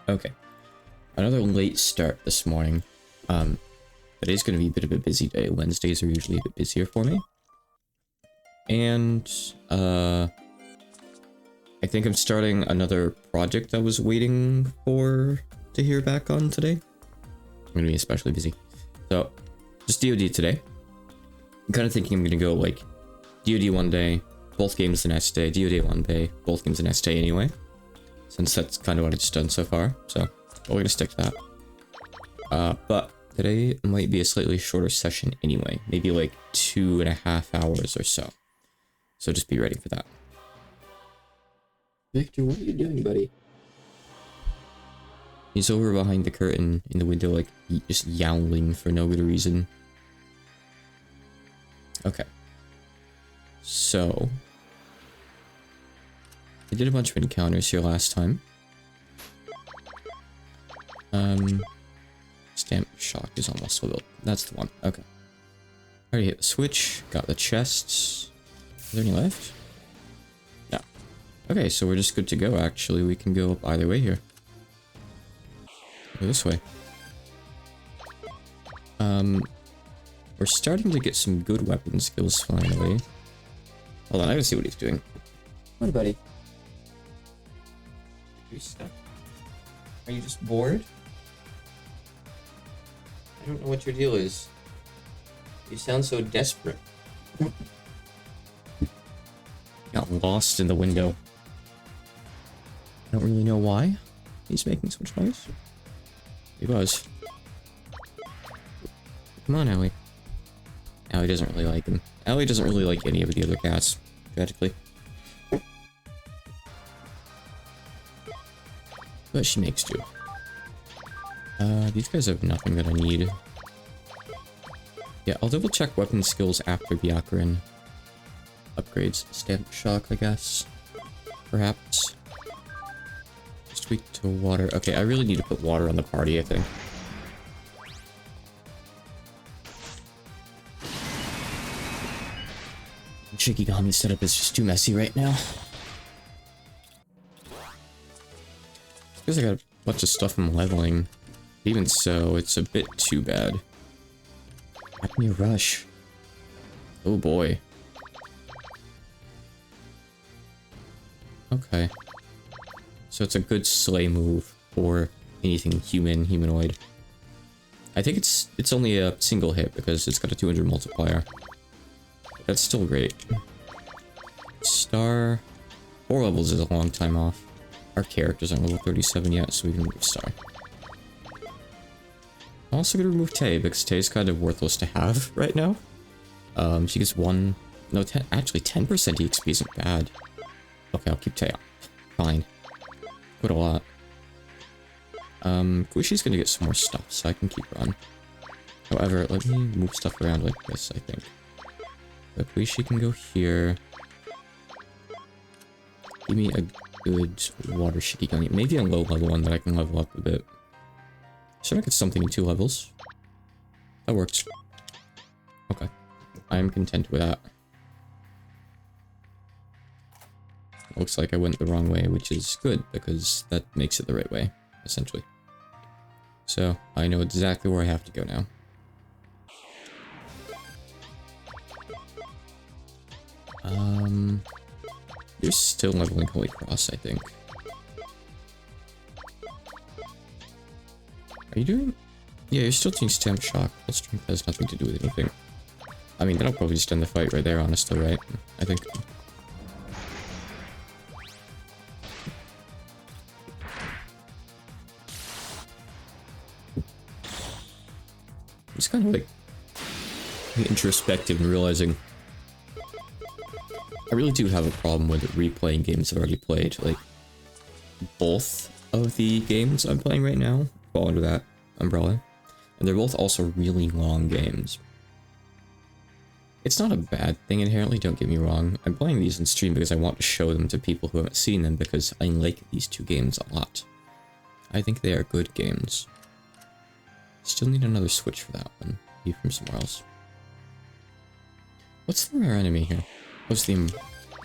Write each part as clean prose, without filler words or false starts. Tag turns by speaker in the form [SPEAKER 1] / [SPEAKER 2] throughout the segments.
[SPEAKER 1] Okay, another late start this morning. Today's gonna be a bit of a busy day. Wednesdays are usually a bit busier for me. And, I think I'm starting another project I was waiting for to hear back on today. I'm gonna be especially busy. So, just DoD today. I'm kind of thinking I'm gonna go, like, DoD one day, both games the next day, DoD one day, both games the next day anyway. Since that's kind of what I've just done so far, so we're gonna stick to that. But today might be a slightly shorter session anyway, maybe like 2.5 hours or so. So just be ready for that. Victor, what are you doing, buddy? He's over behind the curtain in the window, like, just yowling for no good reason. Okay. So, I did a bunch of encounters here last time. Stamp shock is almost leveled. That's the one. Okay. Already hit the switch. Got the chests. Is there any left? No. Okay, so we're just good to go, actually. We can go up either way here. Go this way. We're starting to get some good weapon skills, finally. Hold on, I gotta see what he's doing. What, buddy? Are you stuck? Are you just bored? I don't know what your deal is. You sound so desperate. Got lost in the window. I don't really know why he's making so much noise. He was. Come on, Allie. Allie doesn't really like him. Allie doesn't really like any of the other cats, tragically. But she makes do. These guys have nothing that I need. Yeah, I'll double check weapon skills after Byakurin upgrades. Stamp shock, I guess. Perhaps. Just tweak to water. Okay, I really need to put water on the party, I think. Shikigami setup is just too messy right now. Because I got a bunch of stuff I'm leveling. Even so, it's a bit too bad. Acme Rush. Oh boy. Okay. So it's a good slay move for anything human, humanoid. I think it's only a single hit because it's got a 200 multiplier. That's still great. Star. 4 levels is a long time off. Our characters aren't level 37 yet, so we can move Star. I'm also gonna remove Tay, because Tay's kind of worthless to have right now. She gets 1... No, 10, actually 10% EXP isn't bad. Okay, I'll keep Tay on. Fine. Quite a lot. Kushi's gonna get some more stuff, so I can keep her on. However, let me move stuff around like this, I think. So Kuishi can go here. Give me a good water Shikigami. Maybe a low level one that I can level up a bit. Should I get something in 2 levels? That works. Okay. I'm content with that. Looks like I went the wrong way, which is good, because that makes it the right way, essentially. So, I know exactly where I have to go now. You're still leveling Holy Cross, I think. Are you doing? Yeah, you're still doing Stamp Shock. Plus Strength has nothing to do with anything. I mean, that'll probably just end the fight right there, honestly, right? I think. It's kind of like introspective and realizing I really do have a problem with replaying games I've already played. Like, both of the games I'm playing right now fall under that umbrella. And they're both also really long games. It's not a bad thing inherently, don't get me wrong. I'm playing these in stream because I want to show them to people who haven't seen them because I like these 2 games a lot. I think they are good games. Still need another switch for that one. Be from somewhere else. What's the rare enemy here? What's the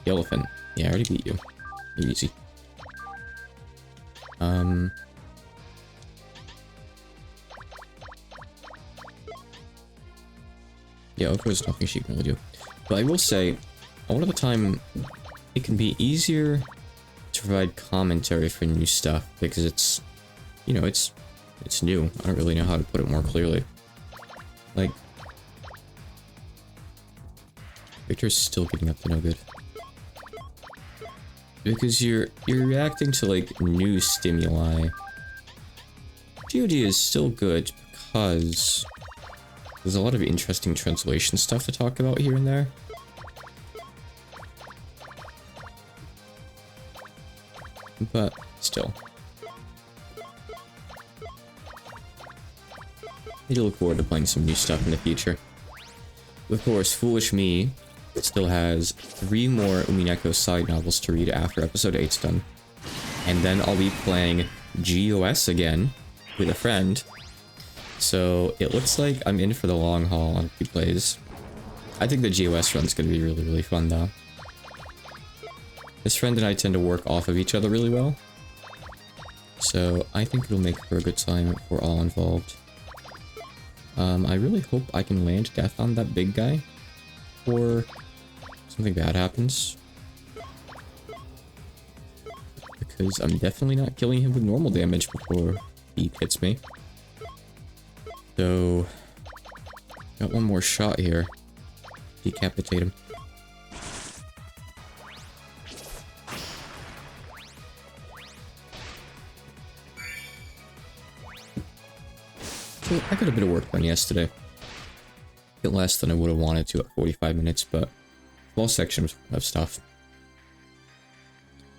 [SPEAKER 1] elephant? Yeah, I already beat you. You're easy. Yeah, of course, nothing she can really do. But I will say, a lot of the time, it can be easier to provide commentary for new stuff because it's, you know, it's new. I don't really know how to put it more clearly. Like, Victor's still getting up to no good. Because you're reacting to like new stimuli. GOD is still good because there's a lot of interesting translation stuff to talk about here and there. But still. I do look forward to playing some new stuff in the future. Of course, Foolish Me still has 3 more Umineko side novels to read after episode 8's done. And then I'll be playing GOS again with a friend. So it looks like I'm in for the long haul on replays. I think the GOS run's gonna be really, really fun though. This friend and I tend to work off of each other really well. So I think it'll make for a good time if we're all involved. I really hope I can land death on that big guy, or something bad happens. Because I'm definitely not killing him with normal damage before he hits me. So, got one more shot here. Decapitate him. So I got a bit of work done yesterday. A bit less than I would have wanted to at 45 minutes, but small sections of stuff.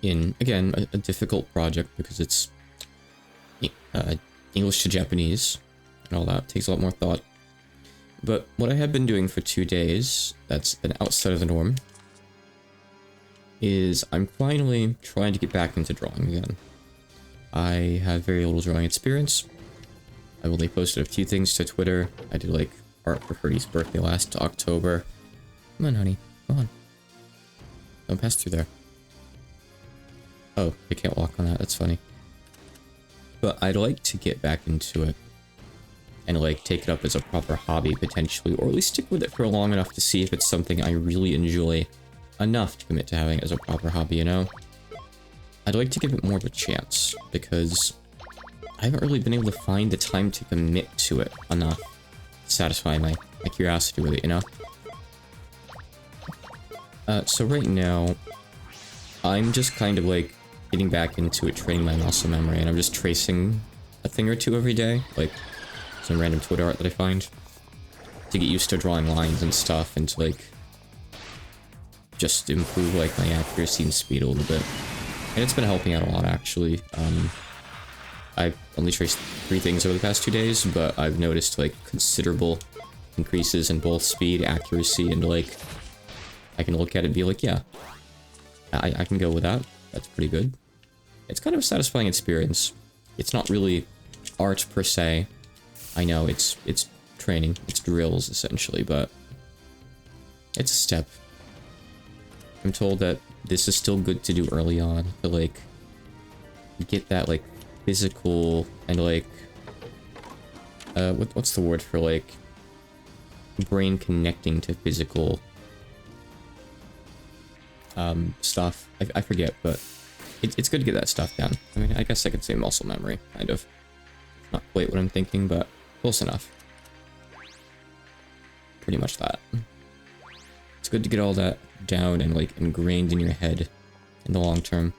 [SPEAKER 1] In, again, a difficult project because it's English to Japanese and all that. It takes a lot more thought. But what I have been doing for 2 days, that's been outside of the norm, is I'm finally trying to get back into drawing again. I have very little drawing experience. I've only posted a few things to Twitter. I did like art for Ferdy's birthday last October. Come on, honey. Come on. Don't pass through there. Oh, I can't walk on that. That's funny. But I'd like to get back into it. And like take it up as a proper hobby potentially. Or at least stick with it for long enough to see if it's something I really enjoy enough to commit to having it as a proper hobby, you know? I'd like to give it more of a chance. Because I haven't really been able to find the time to commit to it enough to satisfy my curiosity with it, you know? So right now, I'm just kind of like getting back into it, training my muscle memory, and I'm just tracing a thing or two every day, like some random Twitter art that I find, to get used to drawing lines and stuff, and to like just improve like my accuracy and speed a little bit. And it's been helping out a lot, actually. I've only traced 3 things over the past 2 days, but I've noticed like considerable increases in both speed, accuracy, and like I can look at it and be like, yeah, I can go with that. That's pretty good. It's kind of a satisfying experience. It's not really art per se. I know it's training, it's drills essentially, but it's a step. I'm told that this is still good to do early on to like get that like physical and like what's the word for like brain connecting to physical stuff. I forget, but it's good to get that stuff down. I mean, I guess I could say muscle memory, kind of. Not quite what I'm thinking, but close enough. Pretty much that. It's good to get all that down and like ingrained in your head in the long term.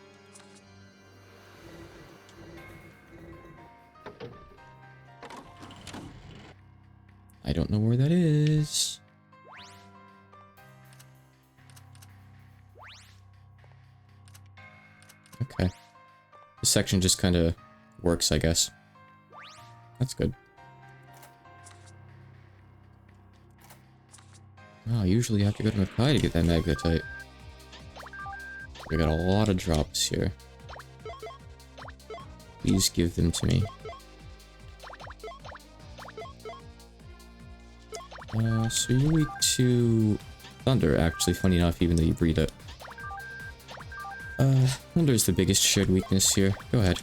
[SPEAKER 1] I don't know where that is. Okay. This section just kind of works, I guess. That's good. Oh, usually you have to go to Makai to get that Magnetite. We got a lot of drops here. Please give them to me. So you're weak to Thunder, actually, funny enough, even though you breed it. Thunder is the biggest shared weakness here. Go ahead.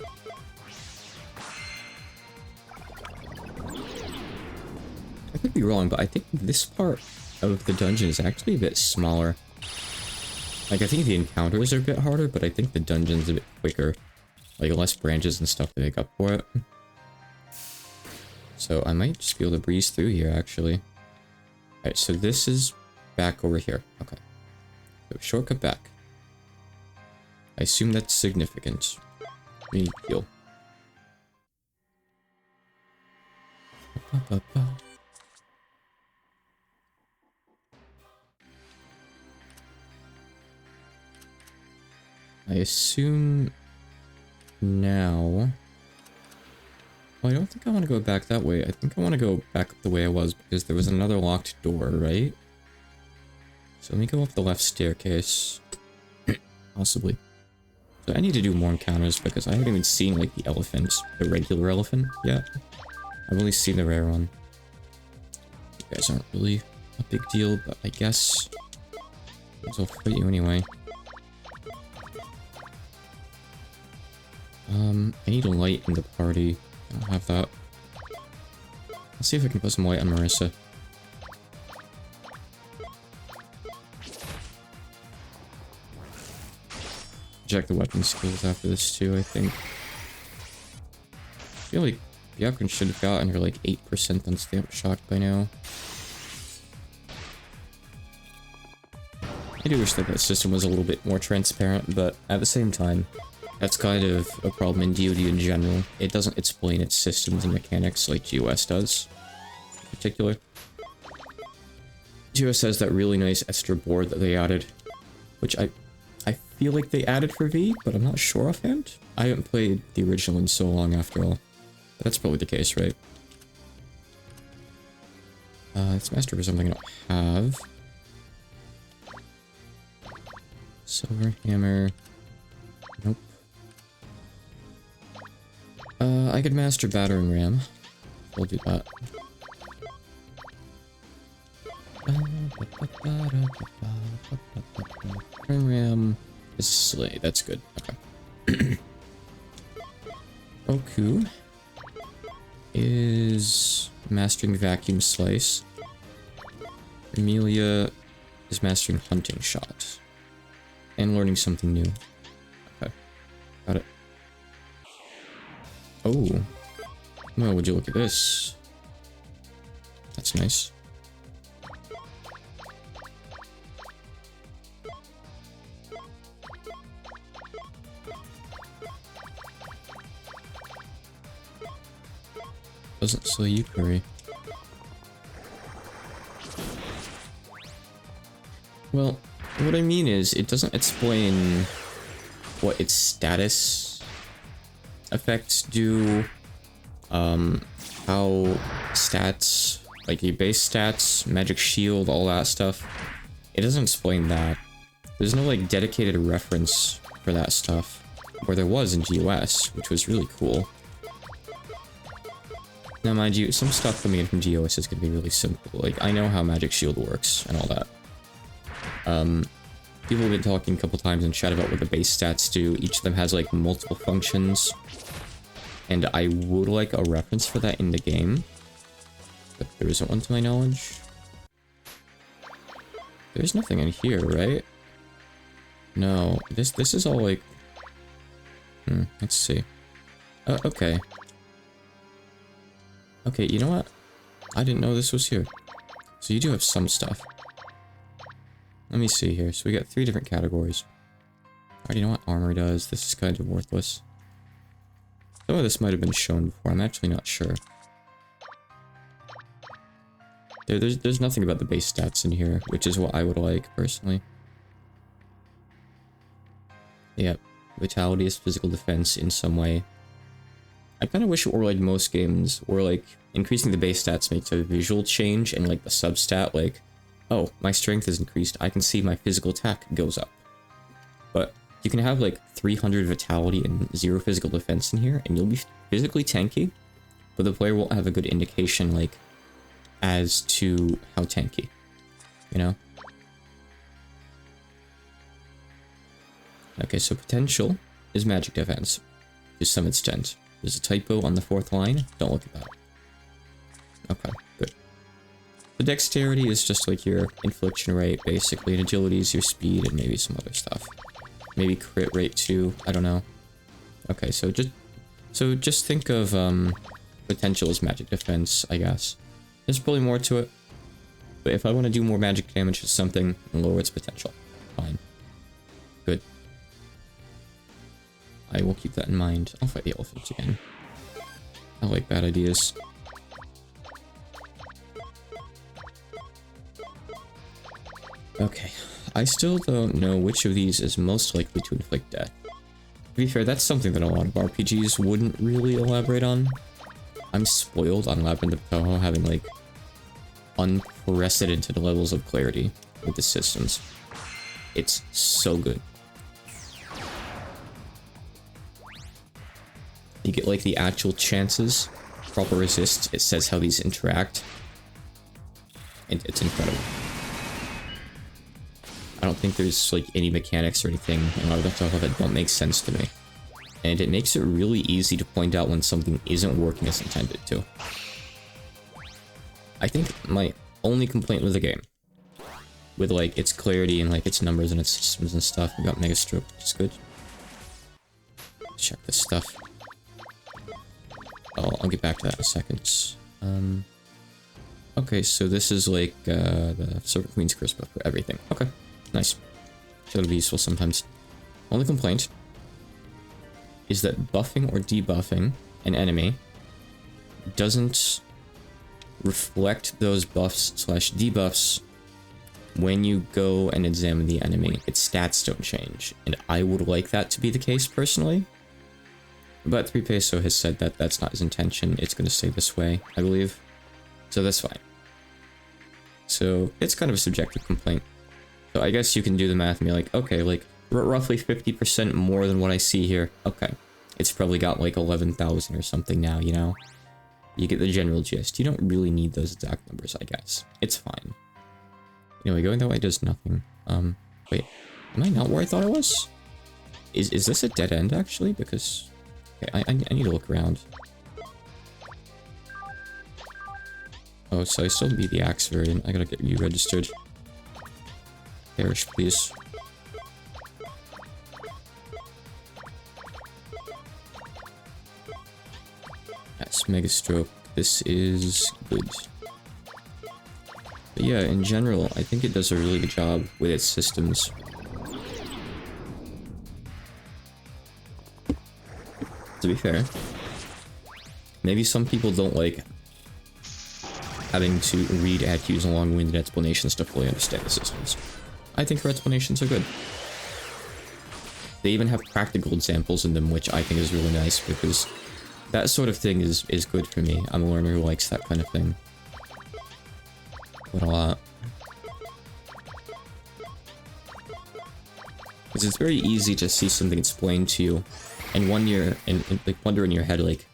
[SPEAKER 1] I could be wrong, but I think this part of the dungeon is actually a bit smaller. Like, I think the encounters are a bit harder, but I think the dungeon's a bit quicker. Like, less branches and stuff to make up for it. So I might just be able to breeze through here, actually. Alright, so this is back over here. Okay. So shortcut back. I assume that's significant. We need heal. I assume now... Well, I don't think I want to go back that way. I think I want to go back the way I was because there was another locked door, right? So let me go up the left staircase. Possibly. So I need to do more encounters because I haven't even seen, like, the elephant, the regular elephant yet. I've only seen the rare one. You guys aren't really a big deal, but I guess I'll fight you anyway. I need a light in the party. I don't have that. Let's see if I can put some light on Marissa. Check the weapon skills after this too, I think. I feel like Byakuren should have gotten her like 8% on Stamp Shock by now. I do wish that that system was a little bit more transparent, but at the same time, that's kind of a problem in DoD in general. It doesn't explain its systems and mechanics like GOS does, in particular. GOS has that really nice extra board that they added, which I feel like they added for V, but I'm not sure offhand. I haven't played the original in so long after all. But that's probably the case, right? It's master for something I don't have. Silver hammer. Nope. I could master battering ram. We'll do that. Battering ram is slay. That's good. Okay. Oku is mastering vacuum slice. Amelia is mastering hunting shot. And learning something new. Okay. Got it. Oh. Well, would you look at this? That's nice. Doesn't slay Yukari. Well, what I mean is, it doesn't explain what its status effects do, how stats, like your base stats, magic shield, all that stuff. It doesn't explain that. There's no like dedicated reference for that stuff, where there was in GOS, which was really cool. Now mind you, some stuff coming in from GOS is going to be really simple. Like, I know how magic shield works and all that. People have been talking a couple times in chat about what the base stats do. Each of them has like multiple functions. And I would like a reference for that in the game. But there isn't one to my knowledge. There's nothing in here, right? No, this is all like... let's see. Okay. Okay, you know what? I didn't know this was here. So you do have some stuff. Let me see here. So we got 3 different categories. I already know what armor does. This is kind of worthless. Some of this might have been shown before. I'm actually not sure. There's nothing about the base stats in here, which is what I would like, personally. Yep. Vitality is physical defense in some way. I kind of wish it were like most games, where like increasing the base stats makes a visual change, and like the substat, like, oh, my strength is increased, I can see my physical attack goes up. But you can have like 300 vitality and 0 physical defense in here, and you'll be physically tanky, but the player won't have a good indication, like, as to how tanky, you know? Okay, so potential is magic defense, to some extent. There's a typo on the 4th line, don't look at that. Okay, good. The dexterity is just like your infliction rate, basically, and agility is your speed and maybe some other stuff. Maybe crit rate too, I don't know. Okay, so just think of potential as magic defense, I guess. There's probably more to it. But if I want to do more magic damage to something, lower its potential. Fine. Good. I will keep that in mind. I'll fight the elephants again. I like bad ideas. Okay. I still don't know which of these is most likely to inflict death. To be fair, that's something that a lot of RPGs wouldn't really elaborate on. I'm spoiled on Labyrinth of Touhou having, like, unprecedented levels of clarity with the systems. It's so good. You get, like, the actual chances, proper resist, it says how these interact. And it's incredible. I don't think there's, like, any mechanics or anything in Labyrinth of Touhou that don't make sense to me. And it makes it really easy to point out when something isn't working as intended to. I think my only complaint with the game, with like its clarity and like its numbers and its systems and stuff, we got Mega Stroke, which is good. Check this stuff. I'll get back to that in a second. Okay, so this is like the Serpent Queen's Curse book for everything. Okay, nice. So it'll be useful sometimes. Only complaint is that buffing or debuffing an enemy doesn't reflect those buffs slash debuffs when you go and examine the enemy. Its stats don't change, and I would like that to be the case personally. But 3Peso has said that that's not his intention. It's going to stay this way, I believe. So that's fine. So it's kind of a subjective complaint. So I guess you can do the math and be like, okay, like roughly 50% more than what I see here. Okay. It's probably got like 11,000 or something now, you know? You get the general gist. You don't really need those exact numbers, I guess. It's fine. Anyway, going that way does nothing. Wait. Am I not where I thought I was? Is this a dead end, actually? Because... okay, I need to look around. Oh, so I still need the axe variant. I gotta get you registered. Perish, please. That's Mega Stroke. This is good. But yeah, in general, I think it does a really good job with its systems. To be fair, maybe some people don't like having to read AdQs and long-winded explanations to fully understand the systems. I think her explanations are good. They even have practical examples in them, which I think is really nice, because that sort of thing is good for me. I'm a learner who likes that kind of thing. Quite a lot. Because it's very easy to see something explained to you, and like wonder in your head, like,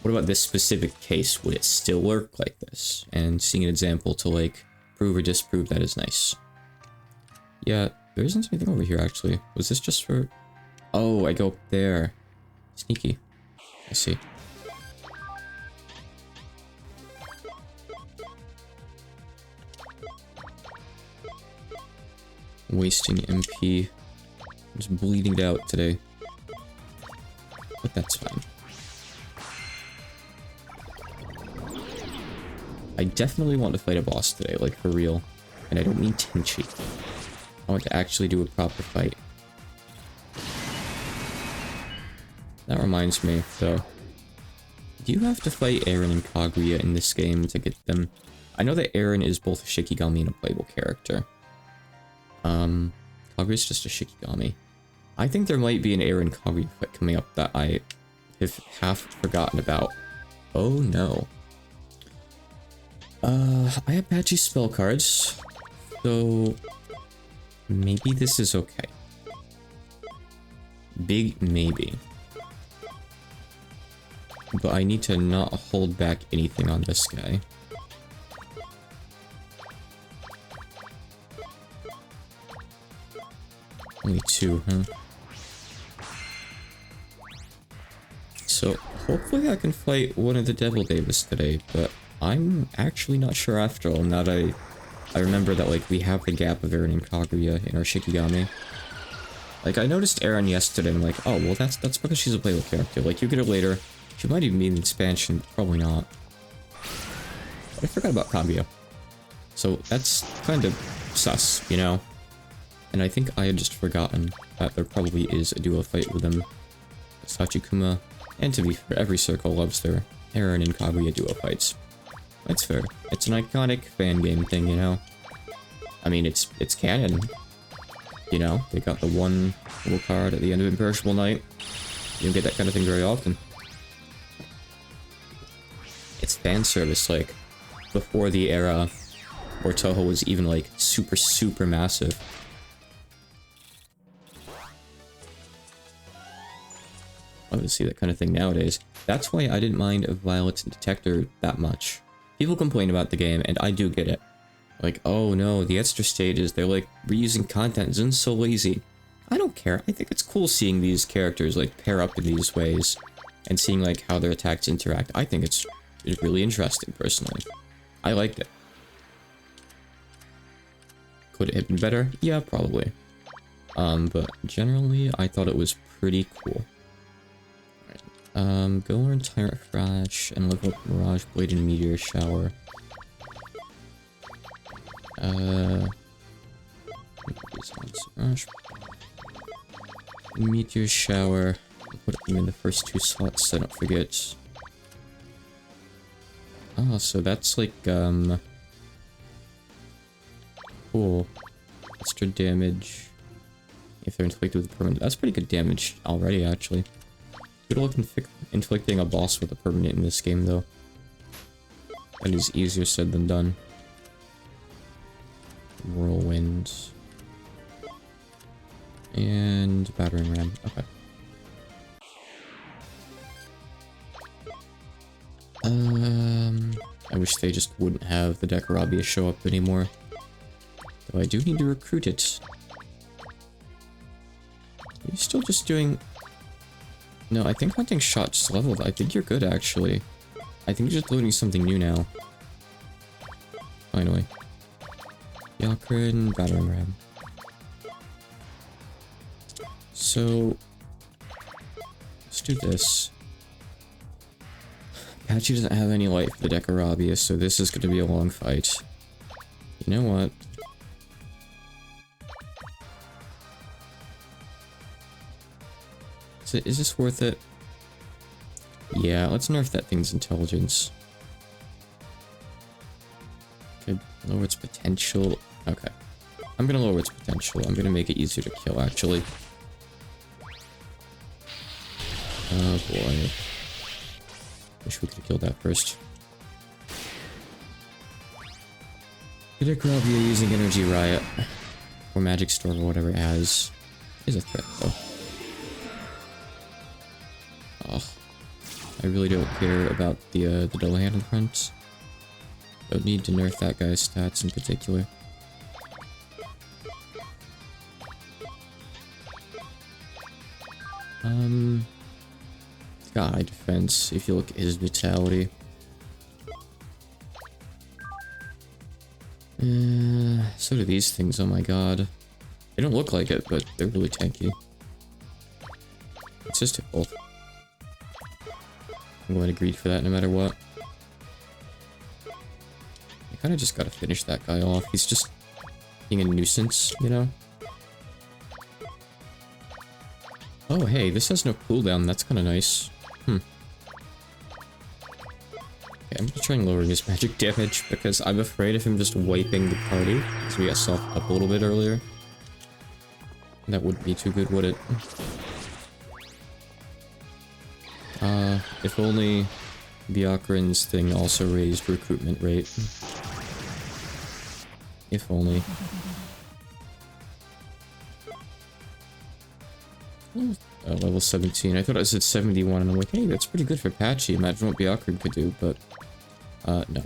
[SPEAKER 1] what about this specific case? Would it still work like this? And seeing an example to like prove or disprove that is nice. Yeah, there isn't anything over here actually. Was this just for... oh, I go up there. Sneaky. I see. Wasting MP. I'm just bleeding it out today. But that's fine. I definitely want to fight a boss today, like for real. And I don't mean Tenchi. I want to actually do a proper fight. That reminds me, though. Do you have to fight Eren and Kaguya in this game to get them? I know that Eren is both a Shikigami and a playable character. Kaguya's just a Shikigami. I think there might be an Eren Kaguya fight coming up that I have half forgotten about. Oh no. I have patchy spell cards, so maybe this is okay. Big maybe. But I need to not hold back anything on this guy. Only 2, huh? So, hopefully I can fight one of the Devil Davis today, but I'm actually not sure after all, now that I remember that, like, we have the gap of Eren and Kaguya in our Shikigami. Like, I noticed Eren yesterday, and I'm like, oh, well, that's because she's a playable character. Like, you get her later. She might even be in the expansion, but probably not. But I forgot about Kaguya. So, that's kind of sus, you know? And I think I had just forgotten that there probably is a duo fight with them. Sachikuma, and to be fair, every circle loves their Eren and Kaguya duo fights. That's fair. It's an iconic fan game thing, you know? I mean, it's canon. You know, they got the one little card at the end of Imperishable Night. You don't get that kind of thing very often. It's fan service, like, before the era where Toho was even, like, super, super massive. I would see that kind of thing nowadays. That's why I didn't mind a Violet Detector that much. People complain about the game, and I do get it. Like, oh no, the extra stages, they're like reusing content, Zin's so lazy. I don't care, I think it's cool seeing these characters like pair up in these ways, and seeing like how their attacks interact. I think it's really interesting, personally. I liked it. Could it have been better? Yeah, probably. But generally, I thought it was pretty cool. Go learn Tyrant Thrash and level up Mirage Blade and Meteor Shower. Meteor Shower. Put them in the first 2 slots so I don't forget. Oh, so that's like, cool. Extra damage. If they're inflicted with permanent. That's pretty good damage already, actually. Good luck inflicting a boss with a permanent in this game, though. That is easier said than done. Whirlwind. And battering ram. Okay. I wish they just wouldn't have the Dekarabia show up anymore. Though I do need to recruit it. Are you still just doing... No, I think Hunting Shot just leveled. I think you're good, actually. I think you're just loading something new now. Finally. Yakrin, battering ram. So... let's do this. Patchy doesn't have any light for the Dekarabia, so this is going to be a long fight. You know what? Is this worth it? Yeah, let's nerf that thing's intelligence. Could lower its potential. Okay. I'm gonna lower its potential. I'm gonna make it easier to kill, actually. Oh boy. Wish we could have killed that first. Dekarabia using Energy Riot. Or Magic Storm or whatever it has. Is a threat, though. Oh, I really don't care about the double hand in front. Don't need to nerf that guy's stats in particular. Sky defense, if you look at his vitality. So do these things, oh my god. They don't look like it, but they're really tanky. It's just both. I'm going to greed for that no matter what. I kind of just gotta finish that guy off. He's just being a nuisance, you know? Oh, hey, this has no cooldown. That's kind of nice. Okay, I'm gonna try and lower his magic damage because I'm afraid of him just wiping the party. Because we got softened up a little bit earlier. That wouldn't be too good, would it? If only Byakuran's thing also raised recruitment rate. If only. Level 17. I thought I was at 71, and I'm like, hey, that's pretty good for Patchy. Imagine what Byakuran could do, but... no.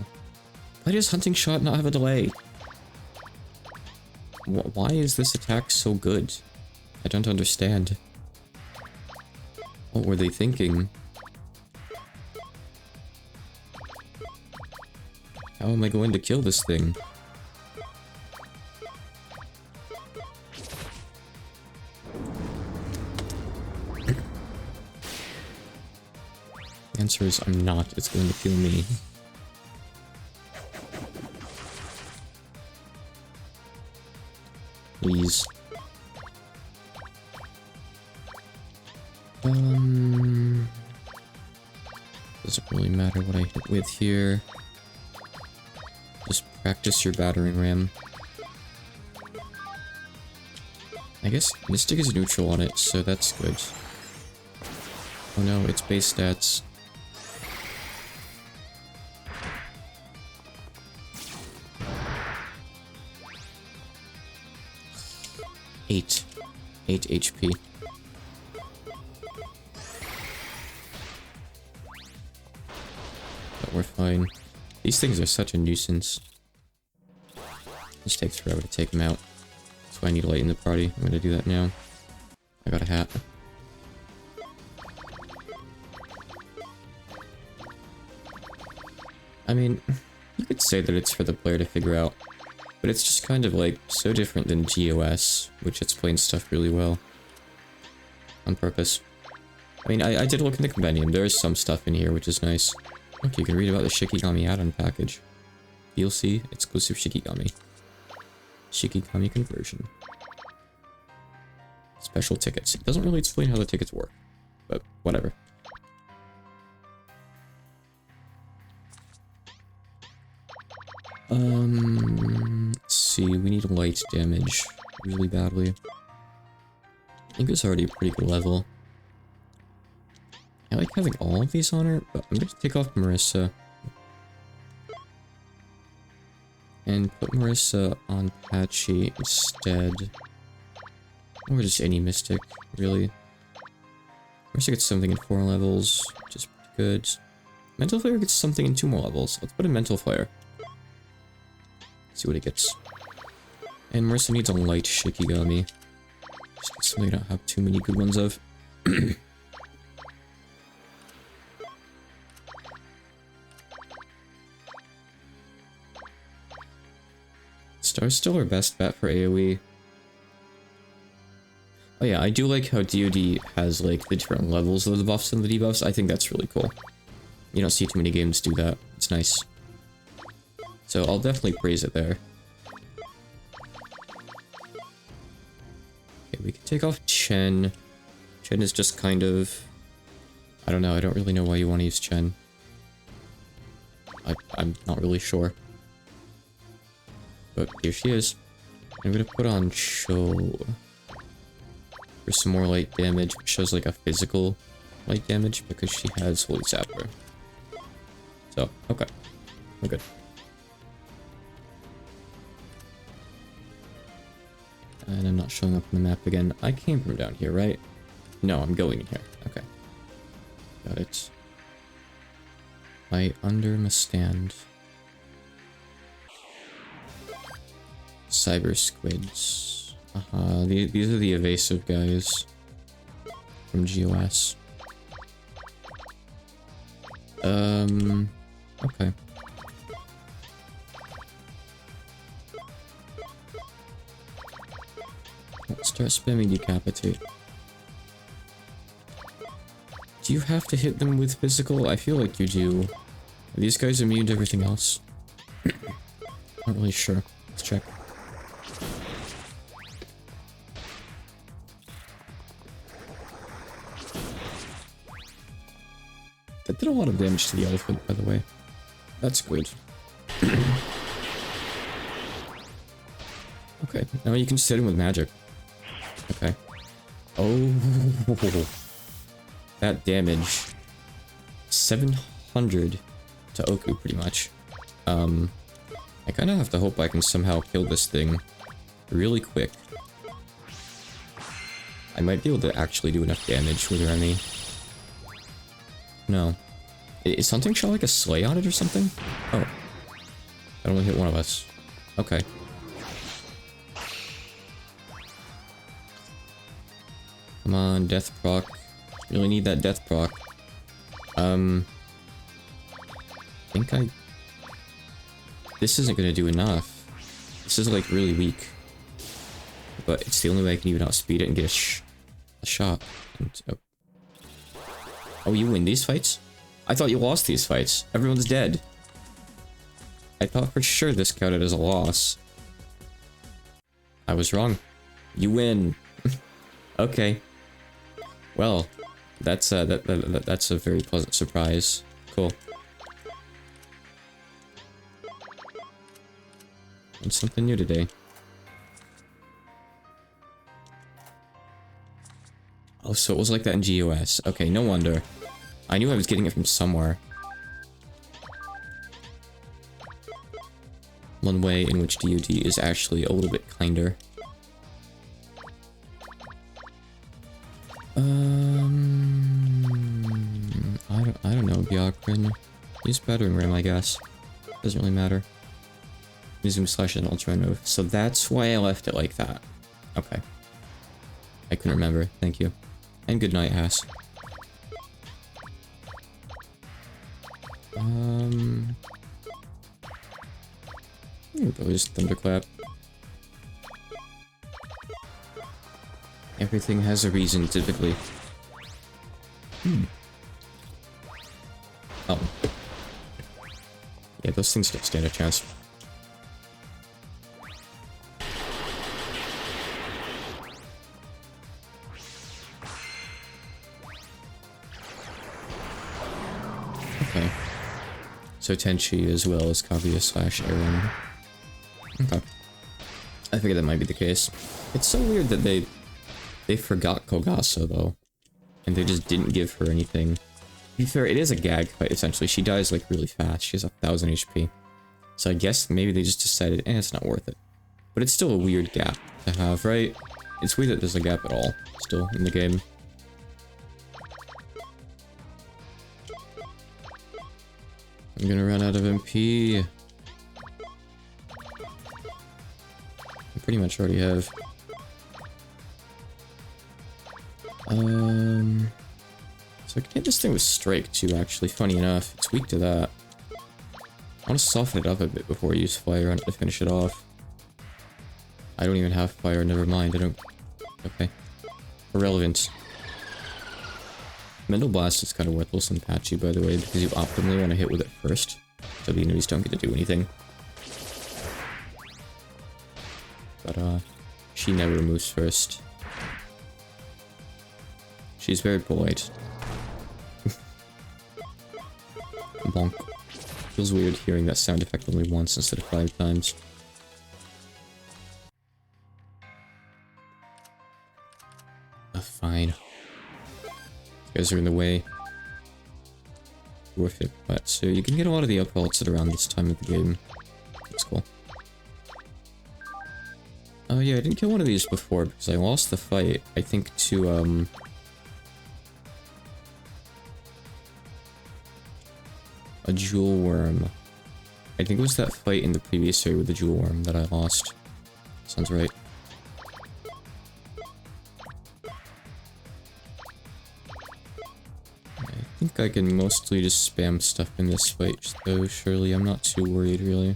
[SPEAKER 1] Why does Hunting Shot not have a delay? Why is this attack so good? I don't understand. What were they thinking? How am I going to kill this thing? The answer is I'm not. It's going to kill me. Please. Doesn't really matter what I hit with here. Just practice your battering ram. I guess Mystic is neutral on it, so that's good. Oh no, it's base stats. Eight HP. But we're fine. These things are such a nuisance. This takes forever to take them out. That's why I need a light in the party. I'm gonna do that now. I got a hat. I mean, you could say that it's for the player to figure out, but it's just kind of like so different than GOS, which explains stuff really well. On purpose. I mean, I did look in the compendium. There is some stuff in here, which is nice. Look, you can read about the Shikigami add-on package. DLC, exclusive Shikigami. Shikigami conversion. Special tickets. It doesn't really explain how the tickets work, but whatever. Let's see, we need light damage really badly. I think it's already a pretty good level. I like having all of these on her, but I'm going to take off Marissa. And put Marissa on Patchy instead. Or just any Mystic, really. Marissa gets something in 4 levels, which is pretty good. Mental Flare gets something in 2 more levels. Let's put a Mental Flare. See what it gets. And Marissa needs a light Shikigami. Just something I don't have too many good ones of. Star's still our best bet for AoE. Oh yeah, I do like how DoD has like the different levels of the buffs and the debuffs. I think that's really cool. You don't see too many games do that. It's nice. So I'll definitely praise it there. Okay, we can take off Chen. Chen is just kind of... I don't know, I don't really know why you want to use Chen. I'm not really sure. But here she is. I'm gonna put on Cho for some more light damage, which shows like a physical light damage because she has Holy Sapper. So, okay. I'm good. And I'm not showing up on the map again. I came from down here, right? No, I'm going in here. Okay. Got it. I understand. Cyber squids. These are the evasive guys from GOS. Okay. Let's start spamming Decapitate. Do you have to hit them with physical? I feel like you do. Are these guys immune to everything else? Not really sure. Let's check. That did a lot of damage to the elephant, by the way. That's good. Okay, now you can just hit him with magic. Okay. Oh, that damage. 700 to Oku, pretty much. I kind of have to hope I can somehow kill this thing really quick. I might be able to actually do enough damage with Remy. No. Is Hunting Shot like a slay on it or something? Oh. That only hit one of us. Okay. Come on, death proc. Really need that death proc. I think I this isn't gonna do enough. This is like really weak. But it's the only way I can even outspeed it and get a shot. And, oh, you win these fights? I thought you lost these fights. Everyone's dead. I thought for sure this counted as a loss. I was wrong. You win. Okay. Well, that's that's a very pleasant surprise. Cool. And something new today. Oh, so it was like that in GOS. Okay, no wonder. I knew I was getting it from somewhere. One way in which DoD is actually a little bit kinder. I don't know, Bjorkren. Use Battering Ram, I guess. Doesn't really matter. Zoom slash an ultra move. So that's why I left it like that. Okay. I couldn't remember. Thank you. And good night, Hass. Here we go, just Thunderclap. Everything has a reason, typically. Oh. Yeah, those things don't stand a chance. Okay. So Tenchi as well as Kaguya slash Aaron. Okay. I figured that might be the case. It's so weird that they forgot Kogasa though. And they just didn't give her anything. To be fair, it is a gag fight essentially. She dies like really fast. She has 1000 HP. So I guess maybe they just decided, it's not worth it. But it's still a weird gap to have, right? It's weird that there's a gap at all still in the game. I'm gonna run out of MP. I pretty much already have. So I can hit this thing with Strike too, actually. Funny enough, it's weak to that. I want to soften it up a bit before I use Fire on it to finish it off. I don't even have Fire, never mind, I don't... Okay. Irrelevant. Mental Blast is kind of worthless and patchy, by the way, because you optimally want to hit with it first, so the enemies don't get to do anything. But, she never moves first. She's very polite. Bonk. Feels weird hearing that sound effect only once instead of 5 times. Fine. You guys are in the way. Worth it, but so you can get a lot of the upvotes at around this time of the game. That's cool. Oh yeah, I didn't kill one of these before because I lost the fight, I think, to, a Jewel Worm. I think it was that fight in the previous area with the Jewel Worm that I lost. Sounds right. I think I can mostly just spam stuff in this fight, though, surely. I'm not too worried, really.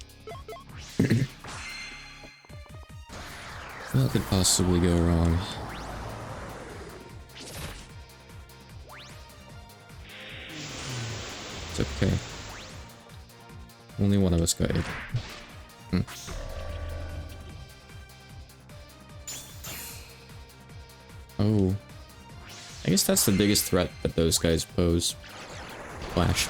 [SPEAKER 1] What could possibly go wrong? It's okay. Only one of us got hit. Oh. I guess that's the biggest threat that those guys pose. Flash.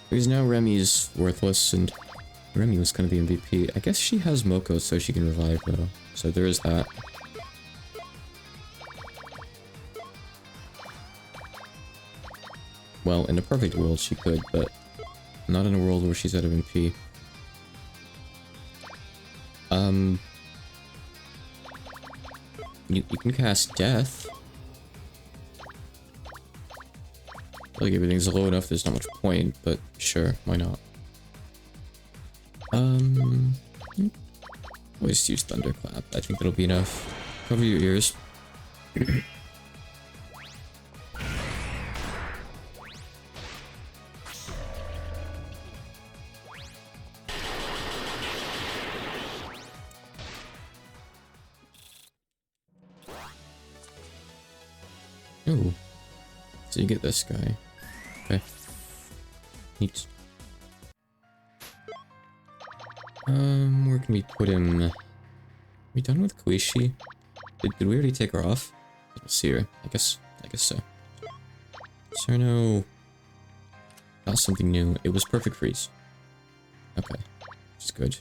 [SPEAKER 1] Because now Remy's worthless, and Remy was kind of the MVP. I guess she has Moko so she can revive though. So there is that. Well, in a perfect world she could, but not in a world where she's out of MP. You can cast Death. Like everything's low enough, there's not much point, but sure, why not? Always use Thunderclap. I think that'll be enough. Cover your ears. Oh, so you get this guy. Okay. Neat. Where can we put him? Are we done with Koishi? Did we already take her off? Let's see her. I guess so. Cerno. Not something new. It was Perfect Freeze. Okay. Which is good.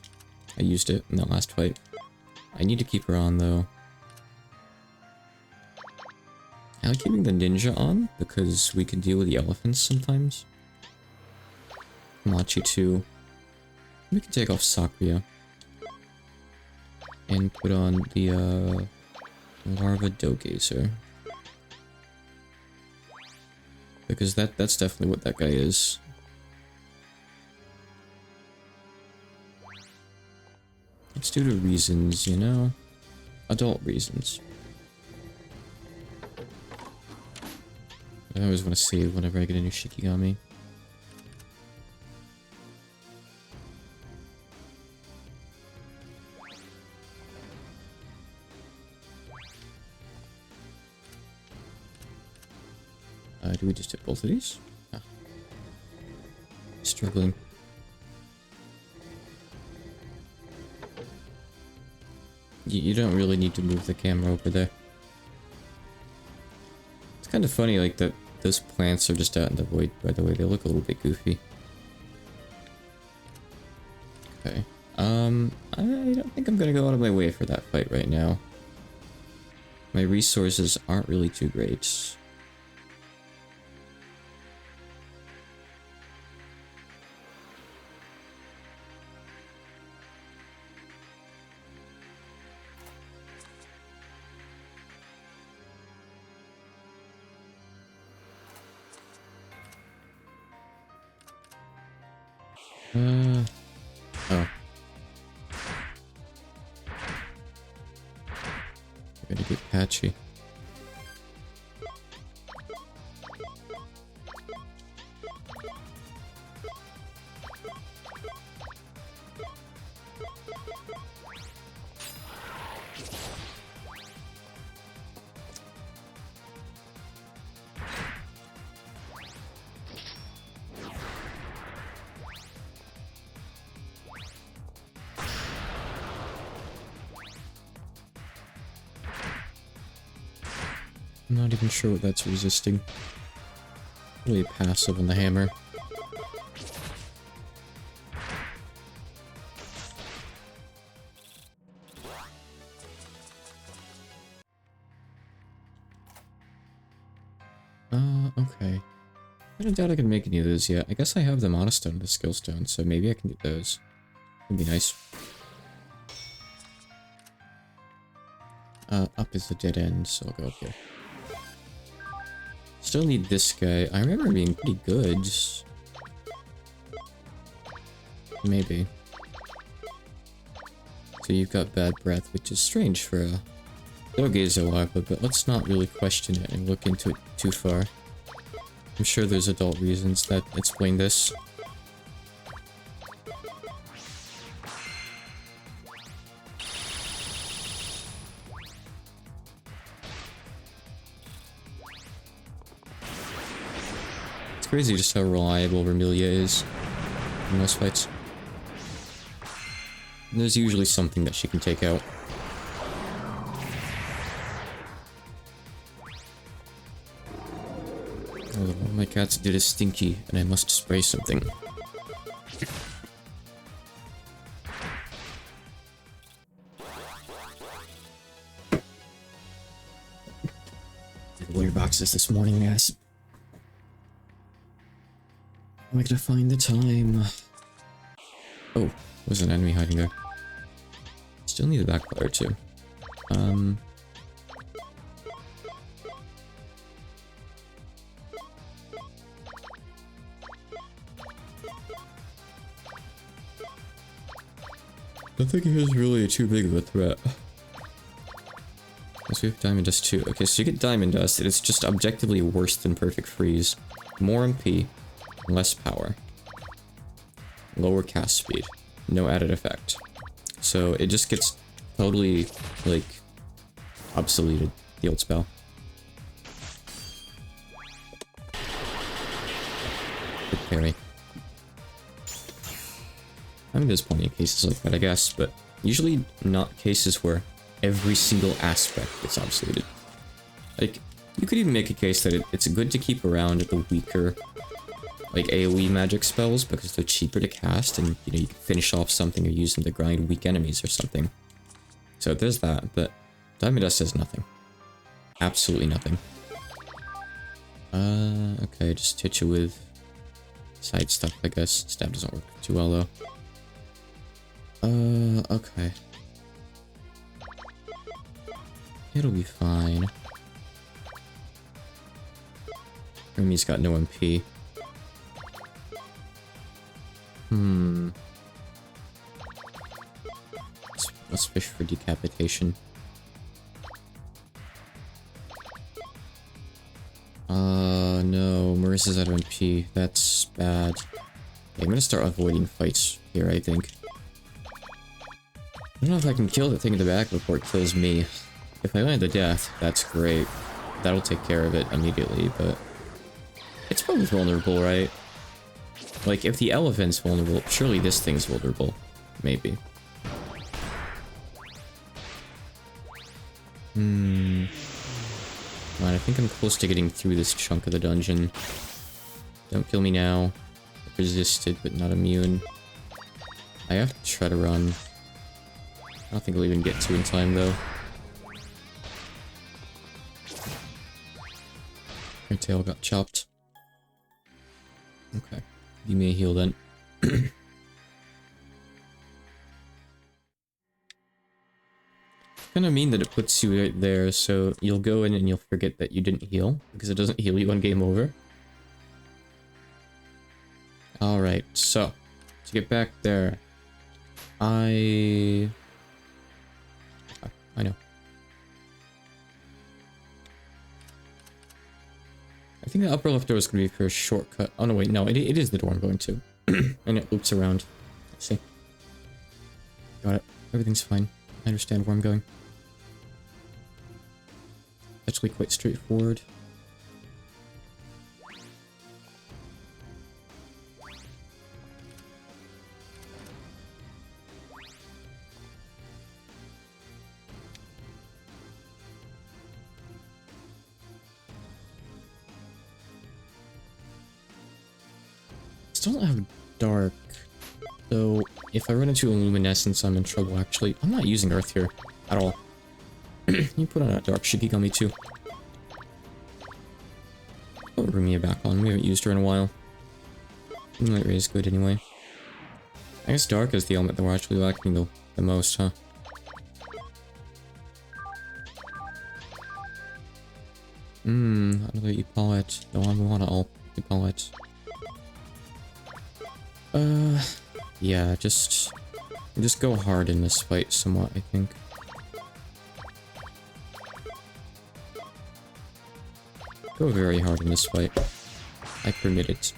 [SPEAKER 1] I used it in that last fight. I need to keep her on though. I like keeping the ninja on because we can deal with the elephants sometimes. Machi too. We can take off Sakuya. And put on the Larva Dogazer. Because that's definitely what that guy is. It's due to reasons, you know? Adult reasons. I always want to save whenever I get a new Shikigami. Do we just hit both of these? Ah. Struggling. You don't really need to move the camera over there. It's kind of funny, like, that those plants are just out in the void, by the way. They look a little bit goofy. Okay. I don't think I'm gonna go out of my way for that fight right now. My resources aren't really too great. Oh. I gotta get patchy. I'm not even sure what that's resisting. Really passive on the hammer. Okay. I don't doubt I can make any of those yet. I guess I have the Mana Stone and the Skill Stone, so maybe I can get those. That'd be nice. Up is the dead end, so I'll go up here. Still need this guy. I remember him being pretty good. Maybe. So you've got Bad Breath, which is strange for a Dogazer larva, but let's not really question it and look into it too far. I'm sure there's adult reasons that explain this. It's crazy just how reliable Vermilia is in most fights. And there's usually something that she can take out. Oh, one of my cats did a stinky, and I must spray something. Did weird boxes this morning, yes. Am I gonna find the time? Oh, there's an enemy hiding there. Still need a backfire too. I don't think he is really too big of a threat. Let's see if Diamond Dust 2. Okay, so you get Diamond Dust, it's just objectively worse than Perfect Freeze. More MP, less power. Lower cast speed. No added effect. So it just gets totally, like, obsoleted, the old spell. carry. I mean, there's plenty of cases like that, I guess, but usually not cases where every single aspect is obsoleted. Like, you could even make a case that it's good to keep around the weaker, like, AoE magic spells because they're cheaper to cast and, you know, you can finish off something or use them to grind weak enemies or something. So there's that, but Diamond Dust says nothing. Absolutely nothing. Okay, just hit you with side stuff, I guess. Stab doesn't work too well, though. Okay. It'll be fine. Remy's got no MP. Let's fish for decapitation. No, Marissa's out of MP. That's bad. Yeah, I'm gonna start avoiding fights here, I think. I don't know if I can kill the thing in the back before it kills me. If I land the death, that's great. That'll take care of it immediately, but... it's probably vulnerable, right? Like, if the elephant's vulnerable, surely this thing's vulnerable. Maybe. Right, I think I'm close to getting through this chunk of the dungeon. Don't kill me now. Resisted, but not immune. I have to try to run. I don't think I'll even get to in time, though. Her tail got chopped. Okay. You may heal then. Kind of mean that it puts you right there, so you'll go in and you'll forget that you didn't heal, because it doesn't heal you on game over. Alright, so, to get back there, I know. I think the upper left door is going to be for a shortcut. Oh no, wait, no, it is the door I'm going to. And it loops around. Let's see. Got it. Everything's fine. I understand where I'm going. Actually quite straightforward. Still don't have dark, so if I run into a luminescence, I'm in trouble. Actually, I'm not using earth here at all. You put on a dark Shikigami too. Put Rumia back on. We haven't used her in a while. Moonlight Ray is good anyway. I guess dark is the element that we're actually lacking the most, huh? Another Epaulet. No, I want all Epaulet. Yeah, just go hard in this fight somewhat, I think. Go very hard in this fight. I permit it.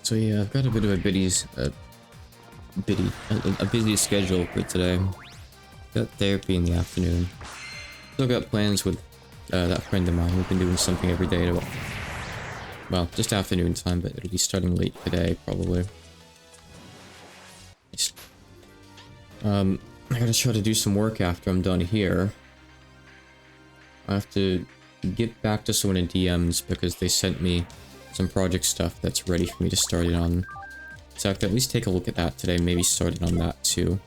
[SPEAKER 1] So yeah, I've got a bit of a busy schedule for today. Got therapy in the afternoon. Still got plans with that friend of mine. We've been doing something every day to, well, just afternoon time, but it'll be starting late today, probably. I gotta try to do some work after I'm done here. I have to get back to someone in DMs because they sent me some project stuff that's ready for me to start it on. So I have to at least take a look at that today, maybe start it on that too.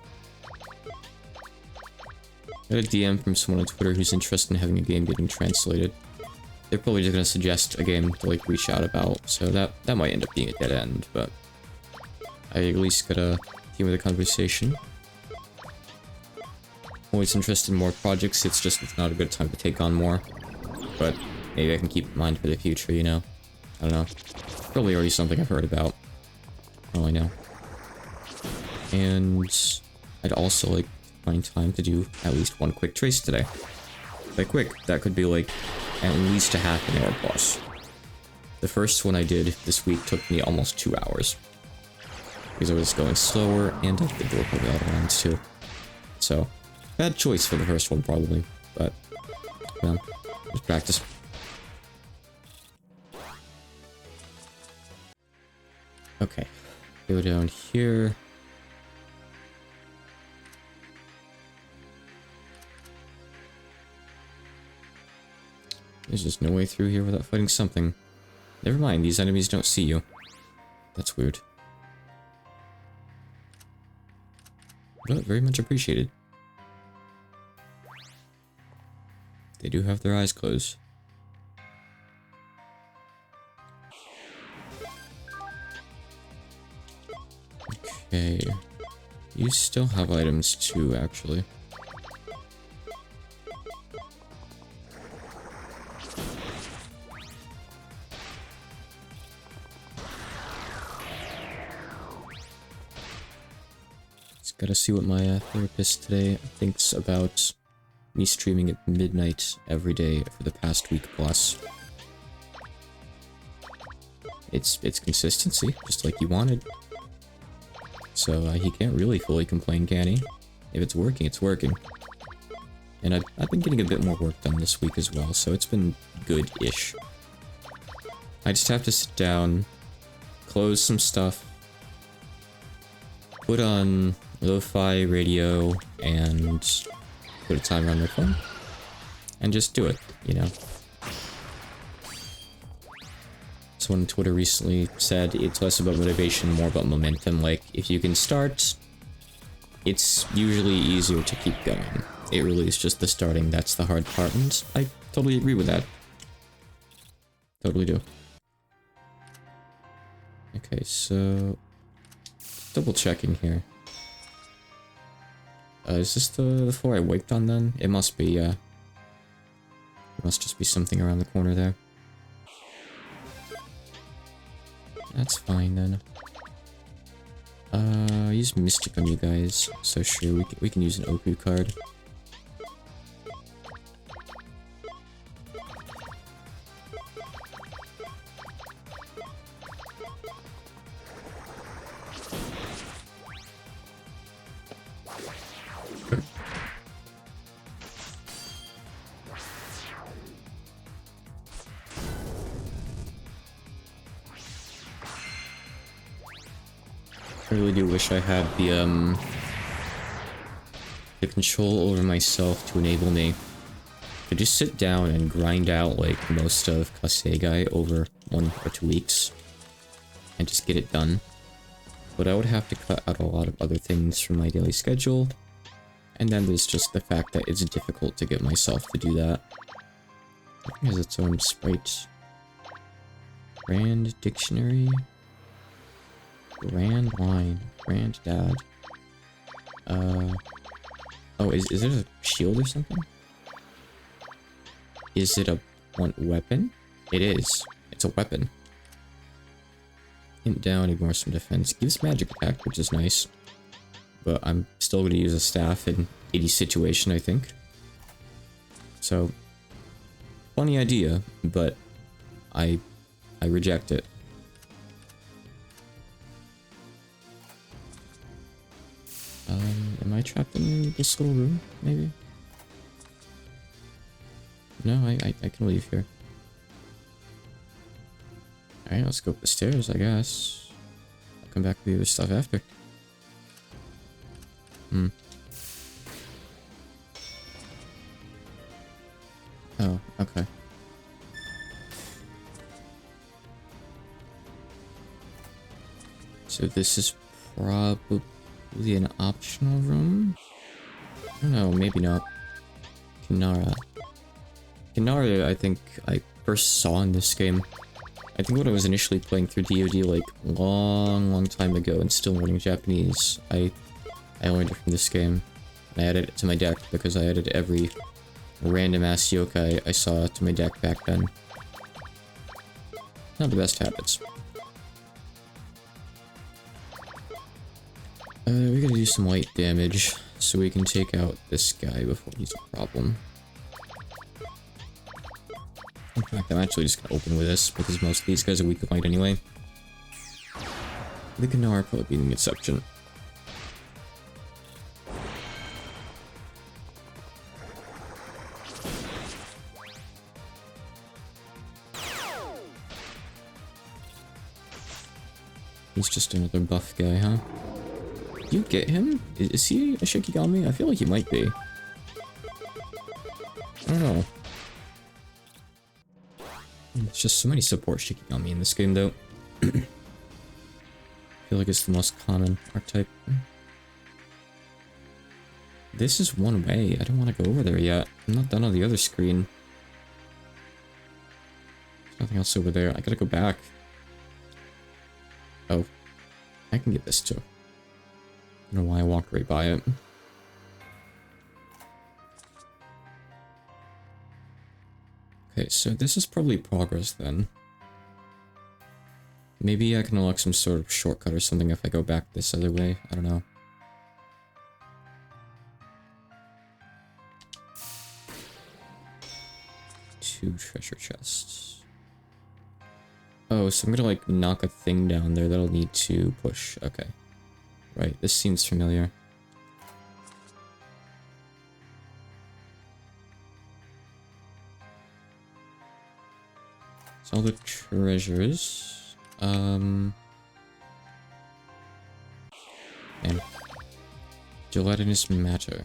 [SPEAKER 1] I got a DM from someone on Twitter who's interested in having a game getting translated. They're probably just gonna suggest a game to like reach out about, so that might end up being a dead end, but I at least gotta deal with the conversation. Always interested in more projects, it's not a good time to take on more. But maybe I can keep in mind for the future, you know? I don't know. Probably already something I've heard about. Oh, I know. And I'd also like to find time to do at least one quick trace today. By quick, that could be like at least a half an hour plus. The first one I did this week took me almost 2 hours. Because I was going slower and I did work on the other ones too. So, bad choice for the first one probably, but, well, just practice. Okay, go down here. There's just no way through here without fighting something. Never mind, these enemies don't see you. That's weird. But very much appreciated. They do have their eyes closed. Okay. You still have items too, actually. Just gotta see what my therapist today thinks about me streaming at midnight every day for the past week plus. It's consistency, just like you wanted. So he can't really fully complain, can he? If it's working, it's working. And I've been getting a bit more work done this week as well, so it's been good-ish. I just have to sit down, close some stuff, put on lo-fi radio, and put a timer on my phone, and just do it, you know? Someone on Twitter recently said it's less about motivation, more about momentum. Like, if you can start, it's usually easier to keep going. It really is just the starting that's the hard part, and I totally agree with that. Totally do. Okay, so double checking here. Is this the floor I waked on then? It must be, It must just be something around the corner there. That's fine then. Use Mystic on you guys. So sure, we can use an Oku card. I really do wish I had the control over myself to enable me to just sit down and grind out like most of Kasegai over 1 or 2 weeks and just get it done. But I would have to cut out a lot of other things from my daily schedule, and then there's just the fact that it's difficult to get myself to do that. It has its own sprite. Grand Dictionary. Grand Line. Grand Dad. Oh, is it a shield or something? Is it a weapon? It is. It's a weapon. Hint down, ignore some defense. Gives magic attack, which is nice. But I'm still going to use a staff in any situation, I think. So, funny idea, but I reject it. Am I trapped in this little room, maybe? No, I can leave here. Alright, let's go up the stairs, I guess. I'll come back with the other stuff after. Oh, okay. So this is probably an optional room? I don't know, maybe not. Kinara. Kinara, I think I first saw in this game. I think when I was initially playing through DoD like long time ago and still learning Japanese, I learned it from this game. And I added it to my deck because I added every random ass yokai I saw to my deck back then. Not the best habits. We gotta do some light damage so we can take out this guy before he's a problem. In fact, I'm actually just gonna open with this because most of these guys are weak to light anyway. The Gnar probably being an exception. He's just another buff guy, huh? Do you get him? Is he a Shikigami? I feel like he might be. I don't know. There's just so many support Shikigami in this game, though. I feel like it's the most common archetype. This is one way. I don't want to go over there yet. I'm not done on the other screen. There's nothing else over there. I gotta go back. Oh. I can get this too. I don't know why I walked right by it. Okay, so this is probably progress then. Maybe I can unlock some sort of shortcut or something if I go back this other way. I don't know. Two treasure chests. Oh, so I'm gonna like knock a thing down there that'll need to push. Okay. Right, this seems familiar. So all the treasures. And gelatinous matter.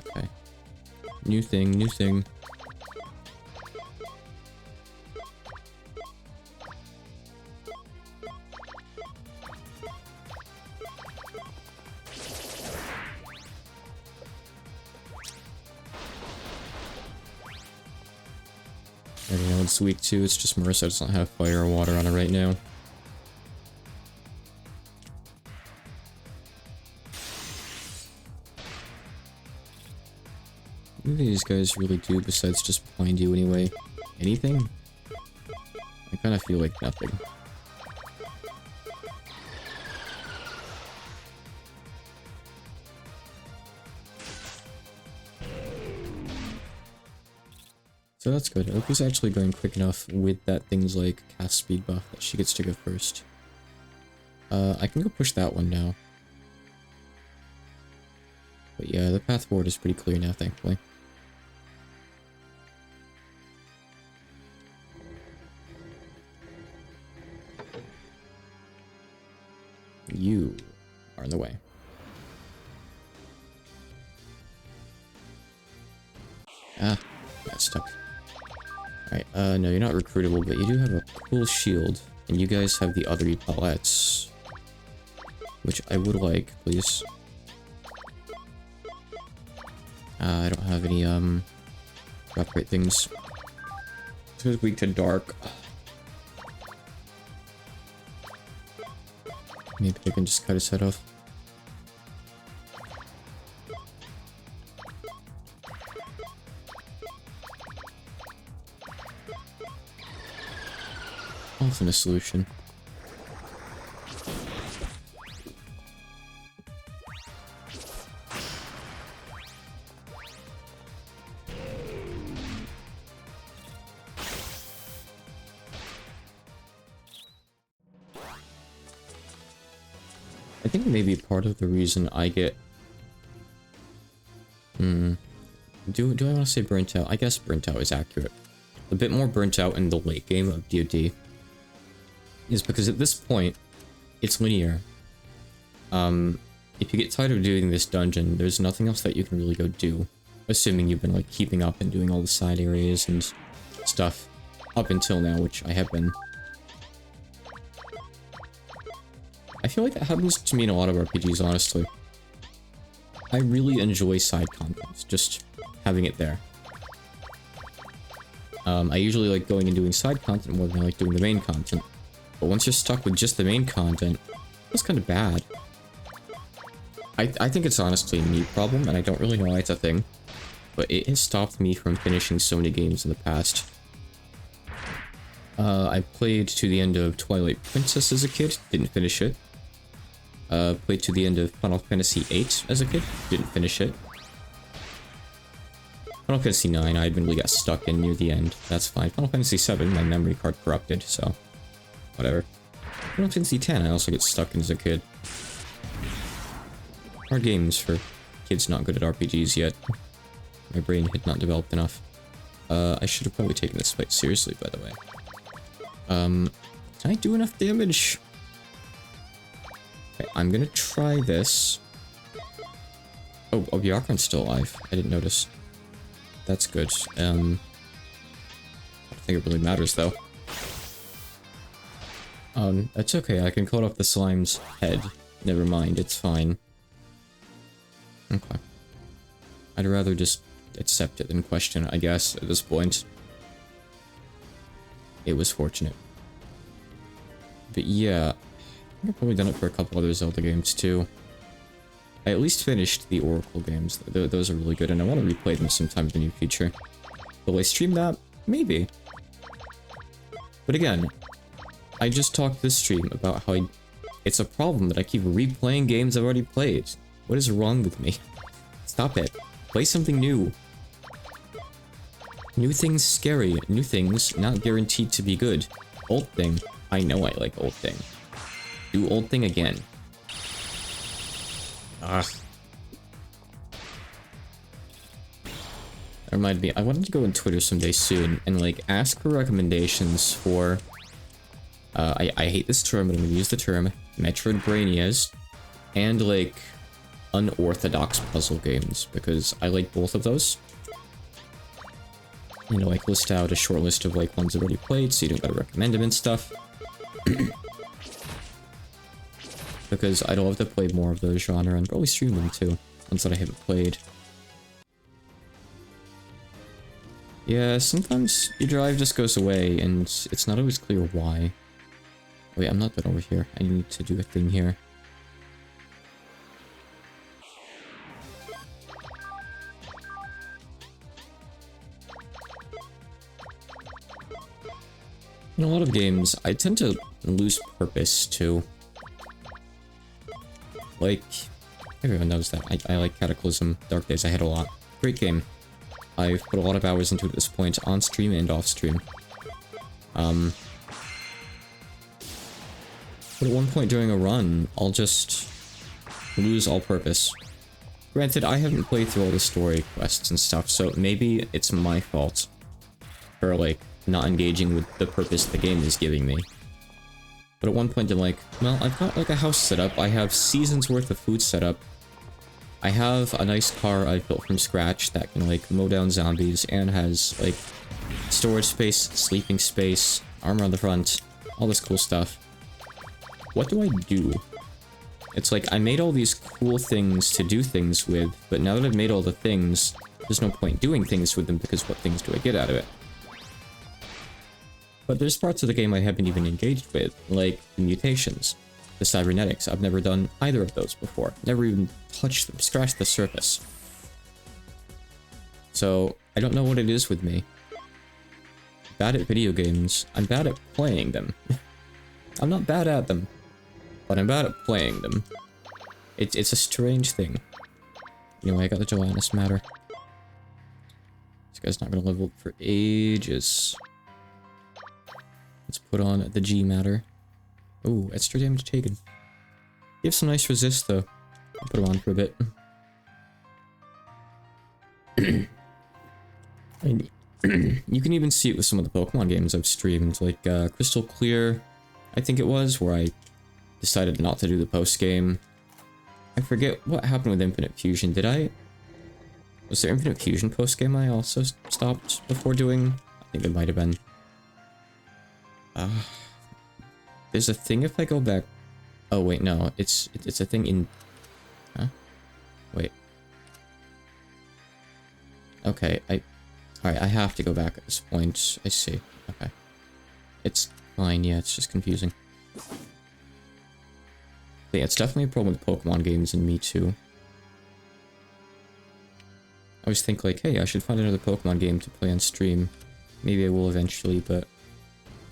[SPEAKER 1] Okay. New thing, new thing. I don't know it's weak too, it's just Marissa doesn't have fire or water on it right now. What do these guys really do besides just blind you anyway? Anything? I kind of feel like nothing. So that's good. Oku's actually going quick enough with that things like cast speed buff that she gets to go first. I can go push that one now. But yeah, the path forward is pretty clear now, thankfully. You are in the way. Ah, got stuck. Alright, no, you're not recruitable, but you do have a cool shield. And you guys have the other epaulettes. Which I would like, please. I don't have any, drop rate things. This is weak to dark. Maybe I can just cut his head off. Often a solution. I think maybe part of the reason I get... Do I want to say burnt out? I guess burnt out is accurate. A bit more burnt out in the late game of DoD is because at this point, it's linear. If you get tired of doing this dungeon, there's nothing else that you can really go do. Assuming you've been like keeping up and doing all the side areas and stuff up until now, which I have been. I feel like that happens to me in a lot of RPGs, honestly. I really enjoy side content, just having it there. I usually like going and doing side content more than I like doing the main content. But once you're stuck with just the main content, it's kind of bad. I think it's honestly a me problem, and I don't really know why it's a thing. But it has stopped me from finishing so many games in the past. I played to the end of Twilight Princess as a kid, didn't finish it. Played to the end of Final Fantasy VIII as a kid, didn't finish it. Final Fantasy 9, I admittedly got stuck in near the end. That's fine. Final Fantasy 7, my memory card corrupted, so whatever. Final Fantasy 10, I also get stuck in as a kid. Hard games for kids not good at RPGs yet. My brain had not developed enough. I should have probably taken this fight seriously, by the way. Can I do enough damage? Okay, I'm gonna try this. Oh, Bjarkarn's still alive. I didn't notice. That's good. I don't think it really matters, though. That's okay. I can cut off the slime's head. Never mind, it's fine. Okay. I'd rather just accept it than question it, I guess, at this point. It was fortunate. But yeah, I've probably done it for a couple other Zelda games, too. I at least finished the Oracle games. Those are really good, and I want to replay them sometime in the near future. Will I stream that? Maybe. But again, I just talked this stream about how it's a problem that I keep replaying games I've already played. What is wrong with me? Stop it. Play something new. New things scary. New things not guaranteed to be good. Old thing. I know I like old thing. Do old thing again. Ugh. That reminded me, I wanted to go on Twitter someday soon and, like, ask for recommendations for... I hate this term, but I'm gonna use the term Metroidvanias and, like, unorthodox puzzle games, because I like both of those. You know, like, list out a short list of, like, ones I've already played, so you don't gotta recommend them and stuff. Because I'd love to play more of those genre, and probably stream them too, ones that I haven't played. Yeah, sometimes your drive just goes away, and it's not always clear why. Wait, I'm not done over here. I need to do a thing here. In a lot of games, I tend to lose purpose too. Like, everyone knows that. I like Cataclysm, Dark Days, I had a lot. Great game. I've put a lot of hours into it at this point, on stream and off stream. But at one point during a run, I'll just lose all purpose. Granted, I haven't played through all the story quests and stuff, so maybe it's my fault for, like, not engaging with the purpose the game is giving me. But at one point I'm like, well, I've got, like, a house set up, I have seasons worth of food set up, I have a nice car I've built from scratch that can, like, mow down zombies and has, like, storage space, sleeping space, armor on the front, all this cool stuff. What do I do? It's like, I made all these cool things to do things with, but now that I've made all the things, there's no point doing things with them because what things do I get out of it? But there's parts of the game I haven't even engaged with, like the mutations, the cybernetics. I've never done either of those before. Never even touched them, scratched the surface. So, I don't know what it is with me. Bad at video games. I'm bad at playing them. I'm not bad at them, but I'm bad at playing them. It's a strange thing. Anyway, I got the Gelatinous Matter. This guy's not gonna level up for ages. Let's put on the G Matter. Oh, extra damage taken. You have some nice resist, though. I'll put him on for a bit. And you can even see it with some of the Pokemon games I've streamed, like Crystal Clear, I think it was, where I decided not to do the post-game. I forget what happened with Infinite Fusion. Was there Infinite Fusion post-game I also stopped before doing? I think it might have been. There's a thing if I go back... Oh, wait, no. It's a thing in... Huh? Wait. Okay, Alright, I have to go back at this point. I see. Okay. It's fine, yeah, it's just confusing. But yeah, it's definitely a problem with Pokemon games and me too. I always think like, hey, I should find another Pokemon game to play on stream. Maybe I will eventually, but...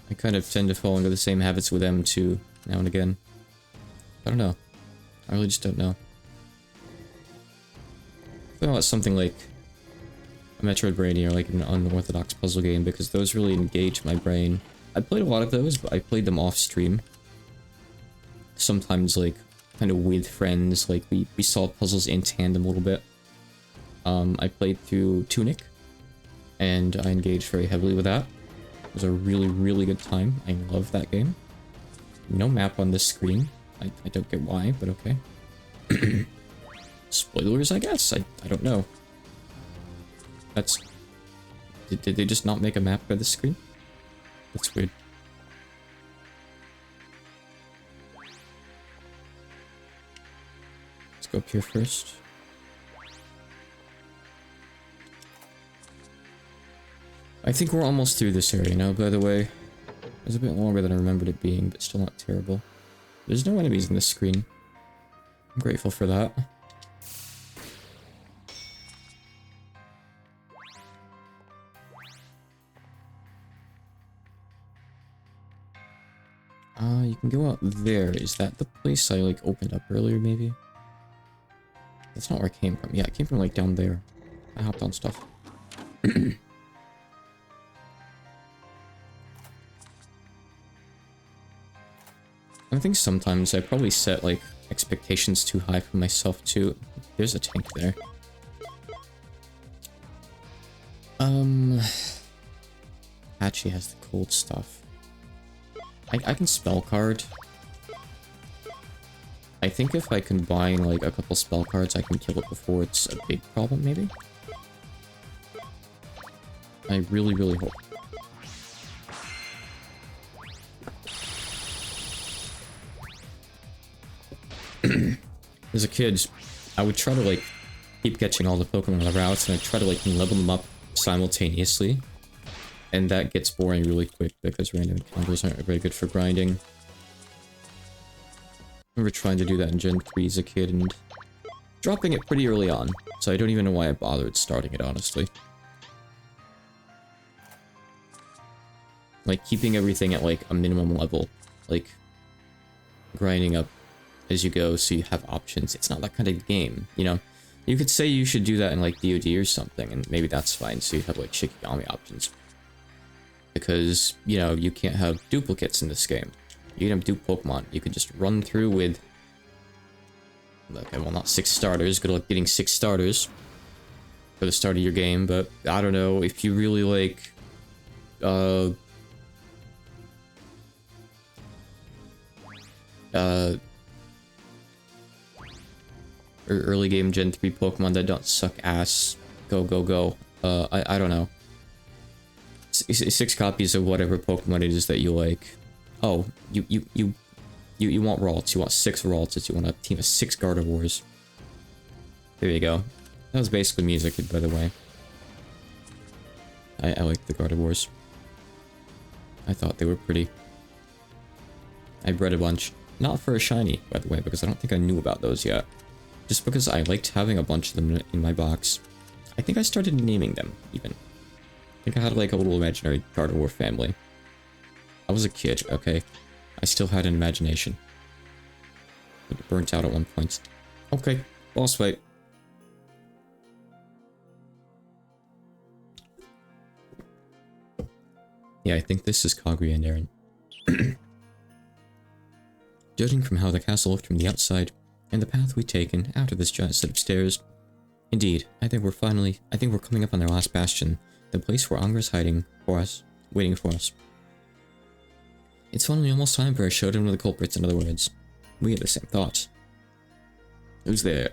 [SPEAKER 1] I kind of tend to fall into the same habits with them too, now and again. I don't know. I really just don't know. I feel like something like Metroidvania, like an unorthodox puzzle game, because those really engage my brain. I played a lot of those, but I played them off stream. Sometimes, like, kind of with friends, like, we solved puzzles in tandem a little bit. I played through Tunic, and I engaged very heavily with that. It was a really, really good time. I love that game. No map on this screen. I don't get why, but okay. Spoilers, I guess. I don't know. That's... Did they just not make a map for this screen? That's weird. Let's go up here first. I think we're almost through this area now, by the way. It was a bit longer than I remembered it being, but still not terrible. There's no enemies in this screen. I'm grateful for that. You can go out there. Is that the place I, like, opened up earlier, maybe? That's not where I came from. Yeah, I came from, like, down there. I hopped on stuff. I think sometimes I probably set, like, expectations too high for myself, too. There's a tank there. Hatchie has the cold stuff. I can spell card. I think if I combine, like, a couple spell cards, I can kill it before it's a big problem, maybe? I really, really hope. As a kid, I would try to, like, keep catching all the Pokemon on the routes, and I'd try to, like, level them up simultaneously. And that gets boring really quick, because random encounters aren't very good for grinding. I remember trying to do that in Gen 3 as a kid, and dropping it pretty early on, so I don't even know why I bothered starting it, honestly. Like, keeping everything at, like, a minimum level. Like, grinding up as you go so you have options. It's not that kind of game, you know? You could say you should do that in, like, DoD or something, and maybe that's fine, so you have, like, Shikigami options. Because, you know, you can't have duplicates in this game. You can have dupe Pokemon. You could just run through with... Okay, well, not 6 starters. Good luck getting 6 starters for the start of your game, but I don't know, if you really, like... early game Gen 3 Pokemon that don't suck ass. Go, go, go. I don't know. 6 copies of whatever Pokemon it is that you like. Oh, you want Ralts. You want 6 Ralts. You want a team of 6 Gardevoirs. There you go. That was basically music, by the way. I like the Gardevoirs. I thought they were pretty. I bred a bunch. Not for a shiny, by the way, because I don't think I knew about those yet. Just because I liked having a bunch of them in my box. I think I started naming them, even. I think I had, like, a little imaginary Gardevoir family. I was a kid, okay? I still had an imagination. But it burnt out at one point. Okay, boss fight. Yeah, I think this is Kaguya and Aaron. Judging from how the castle looked from the outside, and the path we'd taken after this giant set of stairs. Indeed, I think we're coming up on their last bastion, the place where Angra's hiding for us, waiting for us. It's finally almost time for a showdown with the culprits, in other words. We had the same thoughts. Who's there?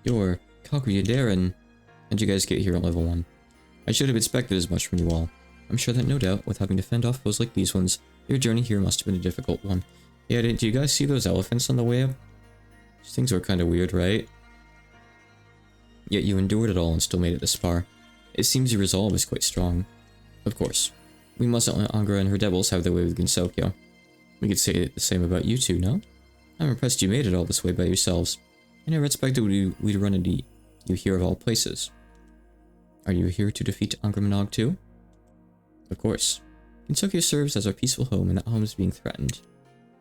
[SPEAKER 1] You're Kaguya Darren. How'd you guys get here at level 1? I should have expected as much from you all. I'm sure that no doubt, with having to fend off foes like these ones, your journey here must have been a difficult one. Yeah, do you guys see those elephants on the way up? These things were kind of weird, right? Yet you endured it all and still made it this far. It seems your resolve is quite strong. Of course. We mustn't let Angra and her devils have their way with Gensokyo. We could say the same about you two, no? I'm impressed you made it all this way by yourselves. I never expected we'd run into you here of all places. Are you here to defeat Angra Manog too? Of course. Gensokyo serves as our peaceful home, and that home is being threatened.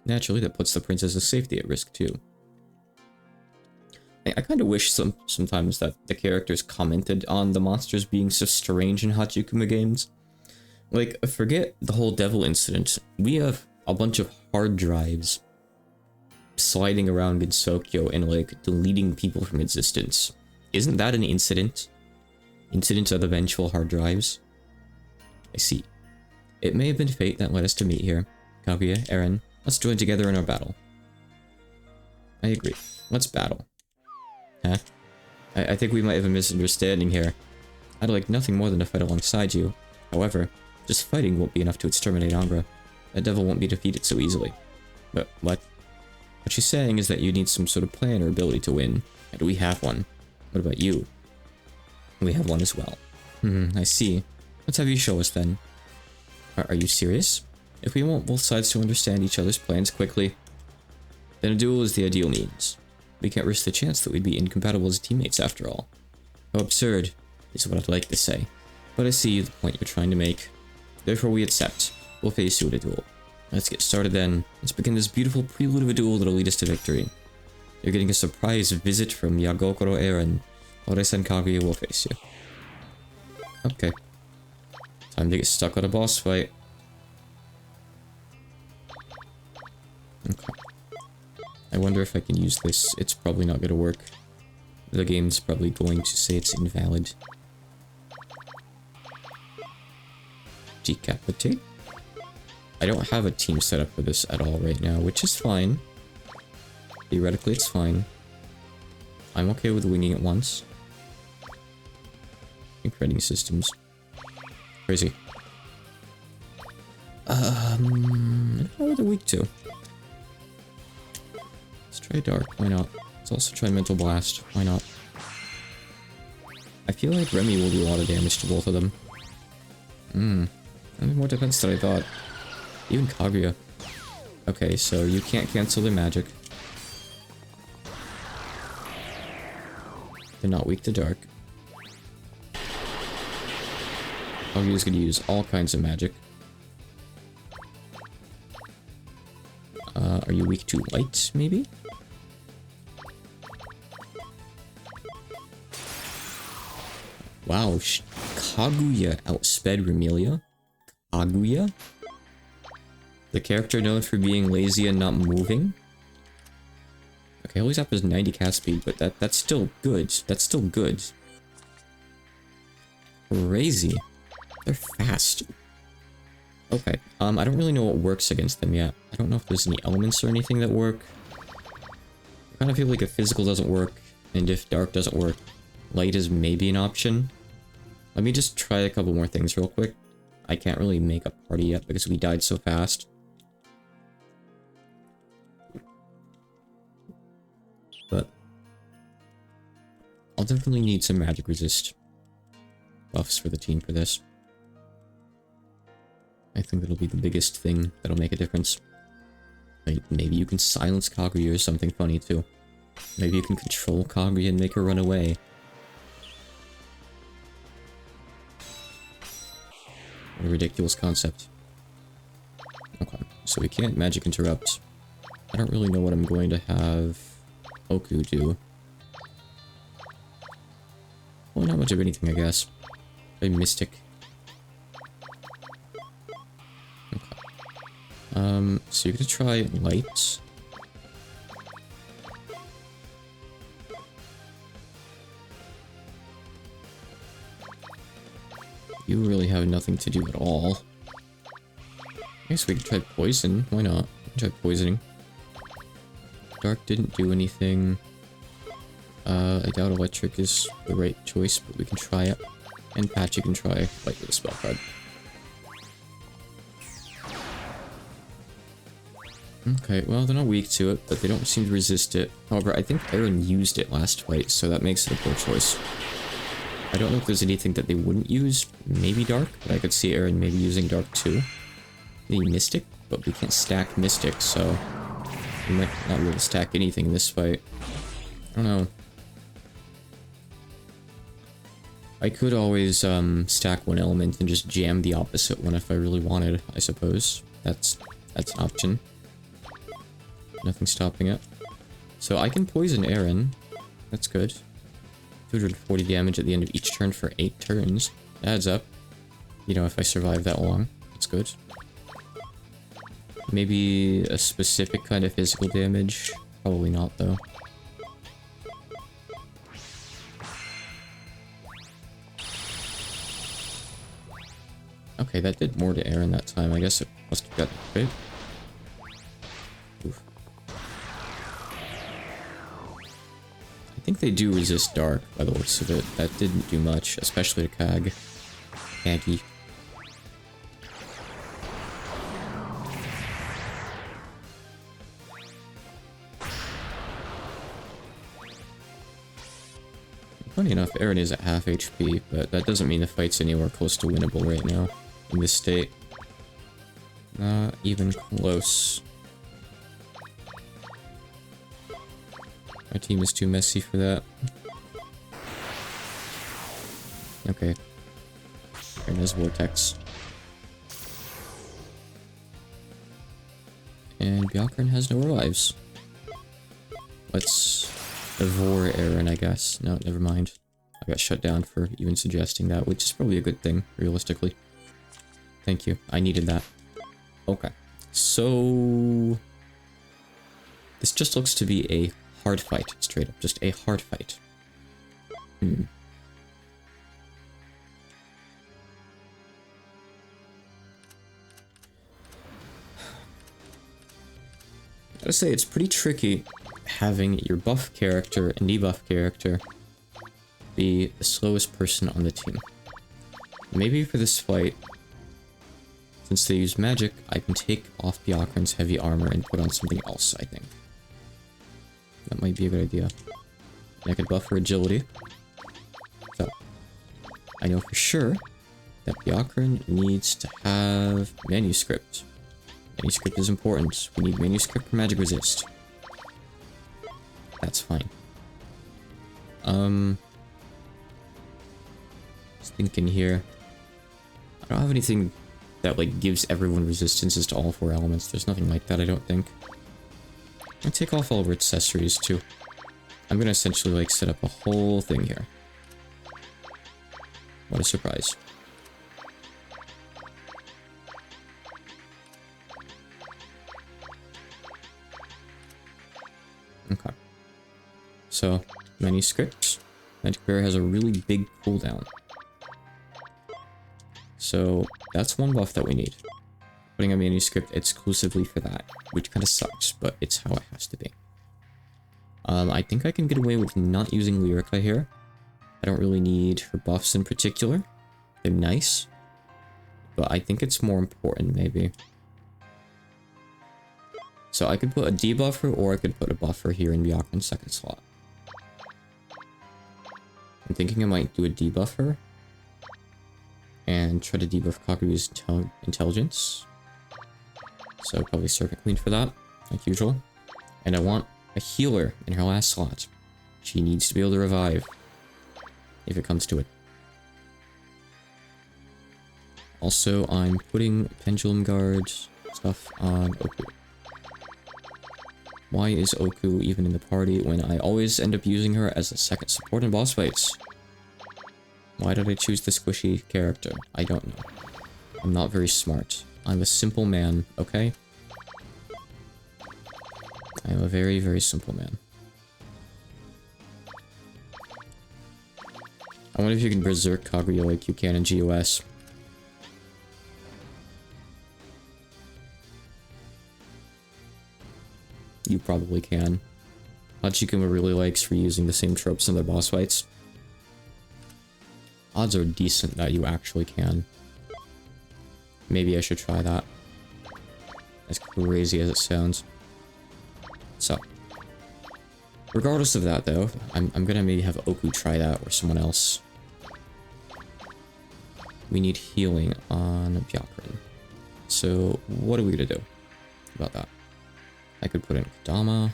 [SPEAKER 1] Naturally, that puts the princess's safety at risk too. I kind of wish sometimes that the characters commented on the monsters being so strange in Hachikuma games. Like, forget the whole devil incident. We have a bunch of hard drives sliding around in Sokyo and, like, deleting people from existence. Isn't that an incident? Incidents are the vengeful hard drives? I see. It may have been fate that led us to meet here. Kaguya, Eren, let's join together in our battle. I agree. Let's battle. Huh? I think we might have a misunderstanding here. I'd like nothing more than to fight alongside you. However, just fighting won't be enough to exterminate Angra. That devil won't be defeated so easily. But what? What she's saying is that you need some sort of plan or ability to win. And we have one. What about you? We have one as well. I see. Let's have you show us then. Are you serious? If we want both sides to understand each other's plans quickly, then a duel is the ideal means. We can't risk the chance that we'd be incompatible as teammates after all. How absurd, is what I'd like to say. But I see the point you're trying to make. Therefore we accept. We'll face you in a duel. Let's get started then. Let's begin this beautiful prelude of a duel that'll lead us to victory. You're getting a surprise visit from Yagokoro Eren. Ore-san Kaguya will face you. Okay. Time to get stuck on a boss fight. Okay. I wonder if I can use this. It's probably not gonna work. The game's probably going to say it's invalid. Decapitate? I don't have a team set up for this at all right now, which is fine. Theoretically, it's fine. I'm okay with winging it once. Creating systems. Crazy. I don't know what they're weak to. Let's try Dark, why not? Let's also try Mental Blast, why not? I feel like Remy will do a lot of damage to both of them. I have more defense than I thought. Even Kaguya. Okay, so you can't cancel their magic. They're not weak to Dark. Kaguya's gonna use all kinds of magic. Are you weak to light, maybe? Wow, Kaguya outsped Remelia? Kaguya? The character known for being lazy and not moving? Okay, always up his 90 cast speed, but that's still good. That's still good. Crazy. They're fast. Okay, I don't really know what works against them yet. I don't know if there's any elements or anything that work. I kind of feel like if physical doesn't work, and if dark doesn't work, light is maybe an option. Let me just try a couple more things real quick. I can't really make a party yet because we died so fast. But I'll definitely need some magic resist buffs for the team for this. I think that'll be the biggest thing that'll make a difference. Like, maybe you can silence Kaguya or something funny too. Maybe you can control Kaguya and make her run away. What a ridiculous concept. Okay, so we can't magic interrupt. I don't really know what I'm going to have Oku do. Well, not much of anything, I guess. A mystic. Okay. So you're gonna try light. You really have nothing to do at all. I guess we could try poison. Why not? We can try poisoning. Dark didn't do anything. I doubt electric is the right choice, but we can try it. And Patch, you can try light with a spell card. Okay, well, they're not weak to it, but they don't seem to resist it. However, I think Eren used it last fight, so that makes it a poor choice. I don't know if there's anything that they wouldn't use. Maybe Dark, but I could see Eren maybe using Dark too. Maybe Mystic, but we can't stack Mystic, so we might not be able to stack anything in this fight. I don't know. I could always stack one element and just jam the opposite one if I really wanted, I suppose. That's an option. Nothing stopping it. So I can poison Eren. That's good. 240 damage at the end of each turn for 8 turns. That adds up. You know, if I survive that long. That's good. Maybe a specific kind of physical damage? Probably not, though. Okay, that did more to Aaron that time. I guess it must have gotten hit. Oof. I think they do resist dark, by the looks of it. That didn't do much, especially to Kag. Kaggy. Funny enough, Aaron is at half HP, but that doesn't mean the fight's anywhere close to winnable right now, in this state. Not even close. Our team is too messy for that. Okay. Aaron has Vortex. And Bjorkren has no revives. Let's Evor Aaron, I guess. No, never mind. I got shut down for even suggesting that, which is probably a good thing, realistically. Thank you. I needed that. Okay. So this just looks to be a hard fight, straight up. Just a hard fight. I gotta say, it's pretty tricky having your buff character and debuff character be the slowest person on the team. Maybe for this fight, since they use magic, I can take off Bjorkren's heavy armor and put on something else, I think. That might be a good idea. And I could buff her agility. So, I know for sure that Bjorkren needs to have manuscript. Manuscript is important. We need manuscript for magic resist. That's fine. Just thinking here. I don't have anything that, like, gives everyone resistances to all 4 elements. There's nothing like that, I don't think. I'll take off all of our accessories, too. I'm gonna essentially, like, set up a whole thing here. What a surprise. Okay. So, manuscript. Magic Barrier has a really big cooldown. So, that's one buff that we need. Putting a manuscript exclusively for that, which kind of sucks, but it's how it has to be. I think I can get away with not using Lyrica here. I don't really need her buffs in particular. They're nice. But I think it's more important, maybe. So I could put a debuffer, or I could put a buffer here in Bjorkren's second slot. I'm thinking I might do a debuffer. And try to debuff Kaguya's intelligence. So probably Serpent Queen for that, like usual. And I want a healer in her last slot. She needs to be able to revive. If it comes to it. Also, I'm putting Pendulum Guard stuff on Oku. Why is Oku even in the party when I always end up using her as a second support in boss fights? Why did I choose the squishy character? I don't know. I'm not very smart. I'm a simple man, okay? I am a very, very simple man. I wonder if you can berserk Kaguya like you can in GOS. You probably can. Hachikuma really likes reusing the same tropes in their boss fights. Odds are decent that you actually can. Maybe I should try that. As crazy as it sounds. So. Regardless of that, though, I'm gonna maybe have Oku try that, or someone else. We need healing on Bjorkren. So, what are we gonna do about that? I could put in Kodama.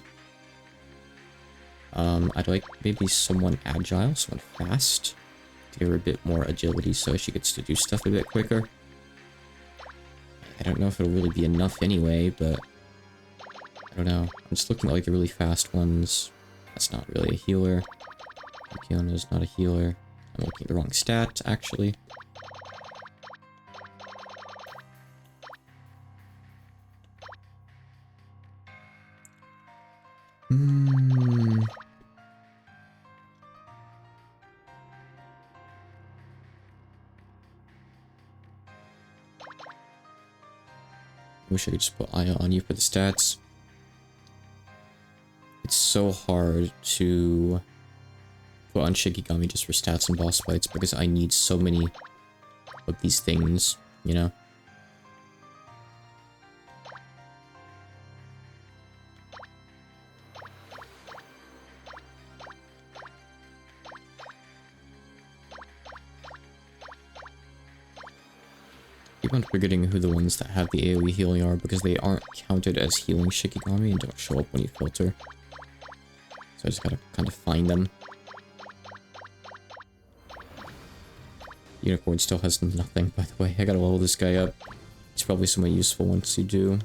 [SPEAKER 1] I'd like maybe someone agile, someone fast. To give her a bit more agility so she gets to do stuff a bit quicker. I don't know if it'll really be enough anyway, but I don't know. I'm just looking at like the really fast ones. That's not really a healer. Kiona is not a healer. I'm looking at the wrong stat, actually. Wish I could just put Aya on you for the stats. It's so hard to put on Shikigami just for stats and boss fights because I need so many of these things, you know? Keep on forgetting who the ones that have the AoE healing are because they aren't counted as healing Shikigami and don't show up when you filter. So I just gotta kind of find them. Unicorn still has nothing, by the way. I gotta level this guy up. It's probably somewhat useful once you do.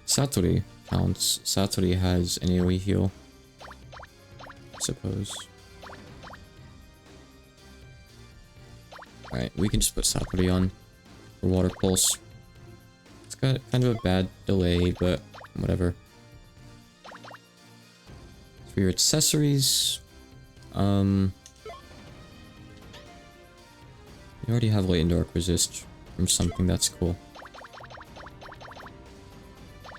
[SPEAKER 1] Satori counts. Satori has an AoE heal, I suppose. Alright, we can just put Satori on for Water Pulse. It's got kind of a bad delay, but whatever. For your accessories, you already have Light and Dark Resist from something. That's cool.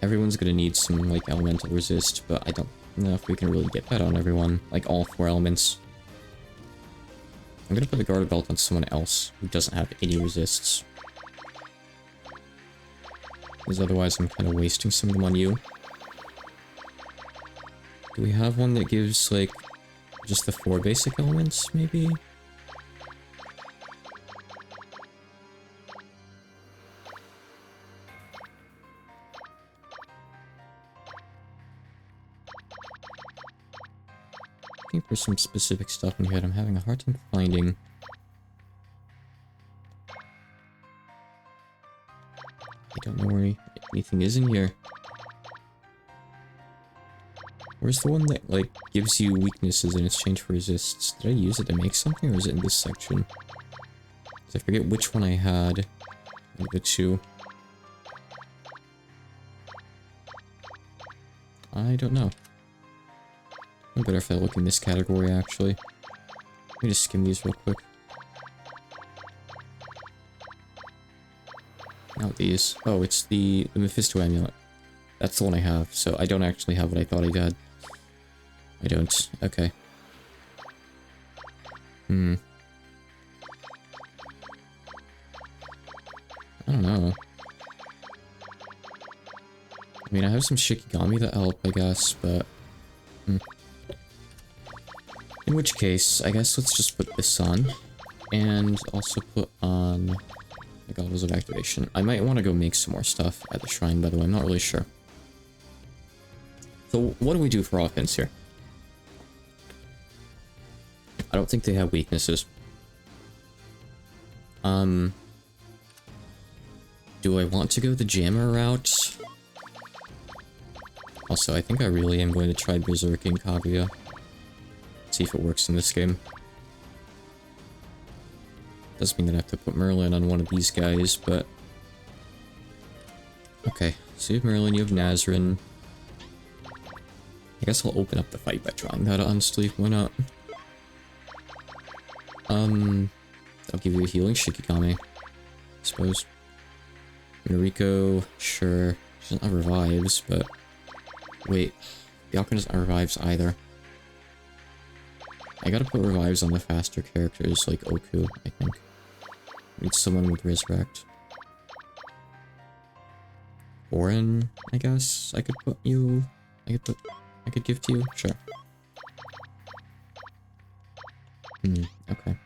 [SPEAKER 1] Everyone's gonna need some, like, Elemental Resist, but I don't know if we can really get that on everyone. Like, all 4 elements. I'm gonna put the Garter Belt on someone else who doesn't have any resists. Because otherwise I'm kind of wasting some of them on you. Do we have one that gives, like, just the 4 basic elements, maybe? Looking for some specific stuff in here that I'm having a hard time finding. I don't know where anything is in here. Where's the one that, like, gives you weaknesses in exchange for resists? Did I use it to make something, or is it in this section? 'Cause I forget which one I had of the 2. I don't know. I'm better if I look in this category, actually. Let me just skim these real quick. Not these. Oh, it's the Mephisto Amulet. That's the one I have, so I don't actually have what I thought I had. I don't. Okay. I don't know. I mean, I have some Shikigami that help, I guess, but... In which case, I guess let's just put this on. And also put on the Goggles of Activation. I might want to go make some more stuff at the shrine, by the way. I'm not really sure. So, what do we do for offense here? I don't think they have weaknesses. Do I want to go the Jammer route? Also, I think I really am going to try Berserking Kaguya. See if it works in this game. Does mean that I have to put Merlin on one of these guys, but... Okay, so you have Merlin, you have Nazrin. I guess I'll open up the fight by trying that, honestly. Why not? I'll give you a healing Shikigami, I suppose. Noriko, sure. She doesn't have revives, but... Wait, Byakuya doesn't have revives either. I gotta put revives on the faster characters like Oku, I think. Need someone with Resurrect. Orin, I guess I could put you... I could give to you? Sure. Okay.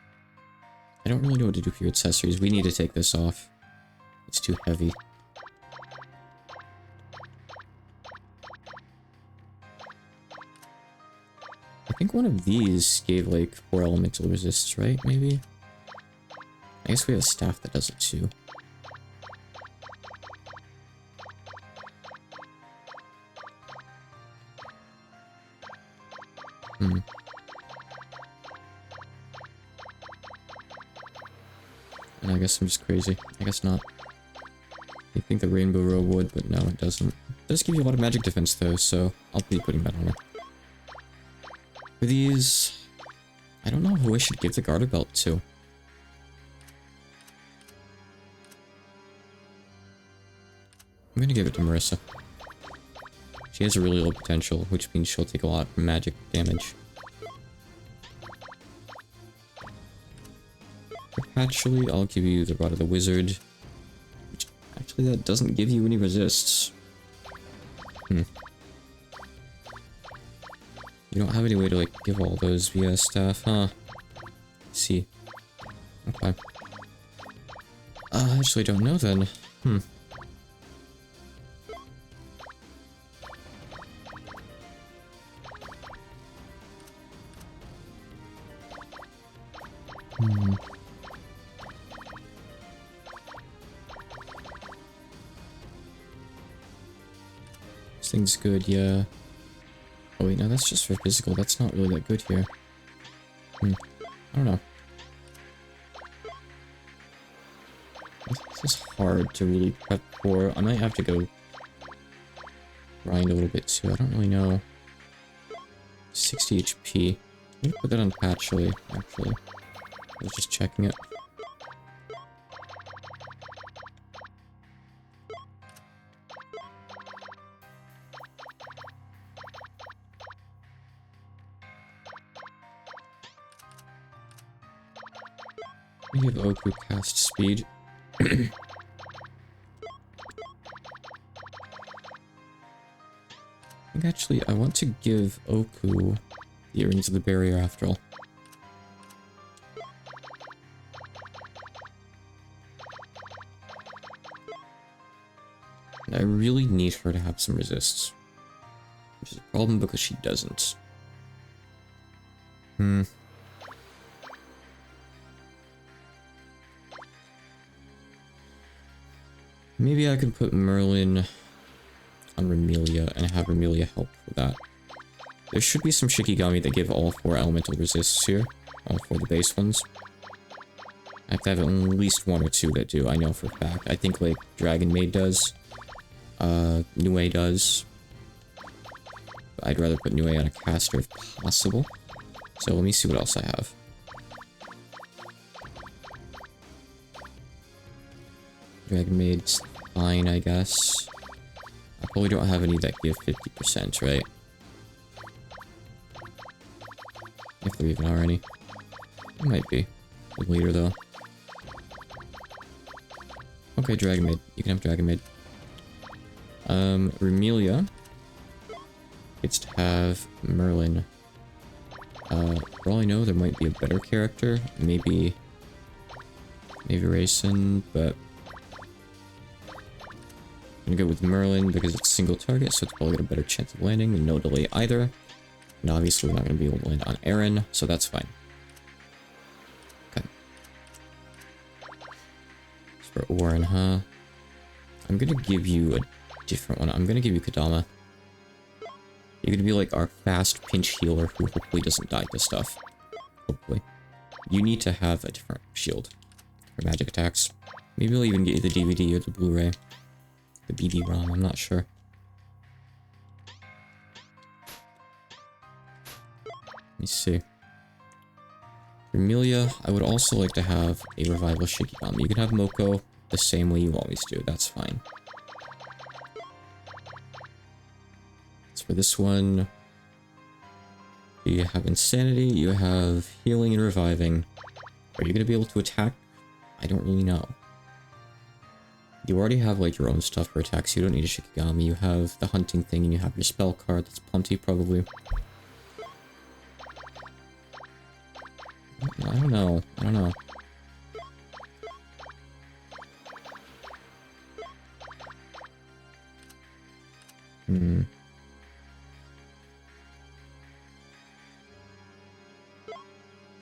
[SPEAKER 1] I don't really know what to do for your accessories. We need to take this off. It's too heavy. I think one of these gave, like, 4 elemental resists, right? Maybe? I guess we have a staff that does it too. Hmm. And I guess I'm just crazy. I guess not. You think the rainbow robe would, but no, it doesn't. It does give you a lot of magic defense though, so I'll be putting that on her. For these, I don't know who I should give the garter belt to. I'm gonna give it to Marissa. She has a really low potential, which means she'll take a lot of magic damage. Actually, I'll give you the Rod of the Wizard. Which, actually, that doesn't give you any resists. Hmm. You don't have any way to, like, give all those via staff, huh? Let's see. Okay. I actually don't know then. Hmm. Hmm. This thing's good, yeah. Oh wait, no, that's just for physical. That's not really that good here. Hmm. I don't know. This is hard to really prep for. I might have to go grind a little bit too. I don't really know. 60 HP. Let me put that on Patchily, actually. I was just checking it. Let me give Oku cast speed. I think actually I want to give Oku the Earrings of the Barrier after all. And I really need her to have some resists. Which is a problem because she doesn't. Hmm. Maybe I could put Merlin on Remelia and have Remelia help for that. There should be some Shikigami that give all 4 elemental resists here. All 4 of the base ones. I have to have at least 1 or 2 that do, I know for a fact. I think like Dragon Maid does. Nue does. But I'd rather put Nue on a caster if possible. So let me see what else I have. Dragon Maid's fine, I guess. I probably don't have any that give 50%, right? If there even are any. There might be. Later, though. Okay, Dragon Maid. You can have Dragon Maid. Remelia gets to have Merlin. For all I know, there might be a better character. Maybe Raisin, but I'm gonna go with Merlin because it's single target, so it's probably got a better chance of landing and no delay either. And obviously we're not gonna be able to land on Aaron, so that's fine. Okay. As for Orin, huh? I'm gonna give you a different one. I'm gonna give you Kadama. You're gonna be like our fast pinch healer who hopefully doesn't die to stuff. Hopefully. You need to have a different shield for magic attacks. Maybe I'll even get you the DVD or the Blu-ray. The BD-ROM, I'm not sure. Let me see. For Remelia, I would also like to have a Revival Shikigami. You can have Moko the same way you always do, that's fine. As for this one, you have Insanity, you have Healing and Reviving. Are you going to be able to attack? I don't really know. You already have like your own stuff for attacks, you don't need a Shikigami. You have the hunting thing and you have your spell card, that's plenty probably. I don't know.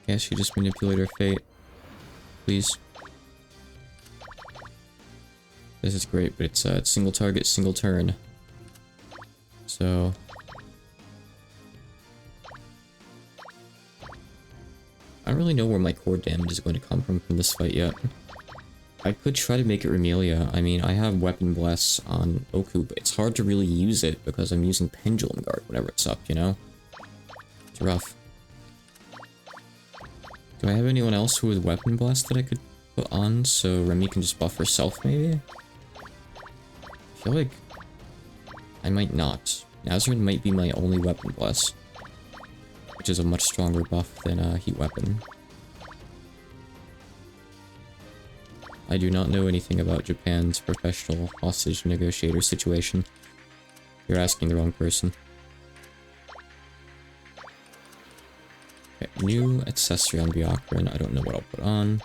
[SPEAKER 1] Guess you just manipulate her fate. Please. This is great, but it's single target, single turn. So I don't really know where my core damage is going to come from this fight yet. I could try to make it Remelia. I mean, I have Weapon Bless on Oku, but it's hard to really use it because I'm using Pendulum Guard whenever it's up, you know? It's rough. Do I have anyone else who has Weapon Blast that I could put on so Remy can just buff herself, maybe? I feel like I might not. Nazarene might be my only Weapon Blast, which is a much stronger buff than Heat Weapon. I do not know anything about Japan's professional hostage negotiator situation. You're asking the wrong person. Okay, new accessory on Byakuran. I don't know what I'll put on.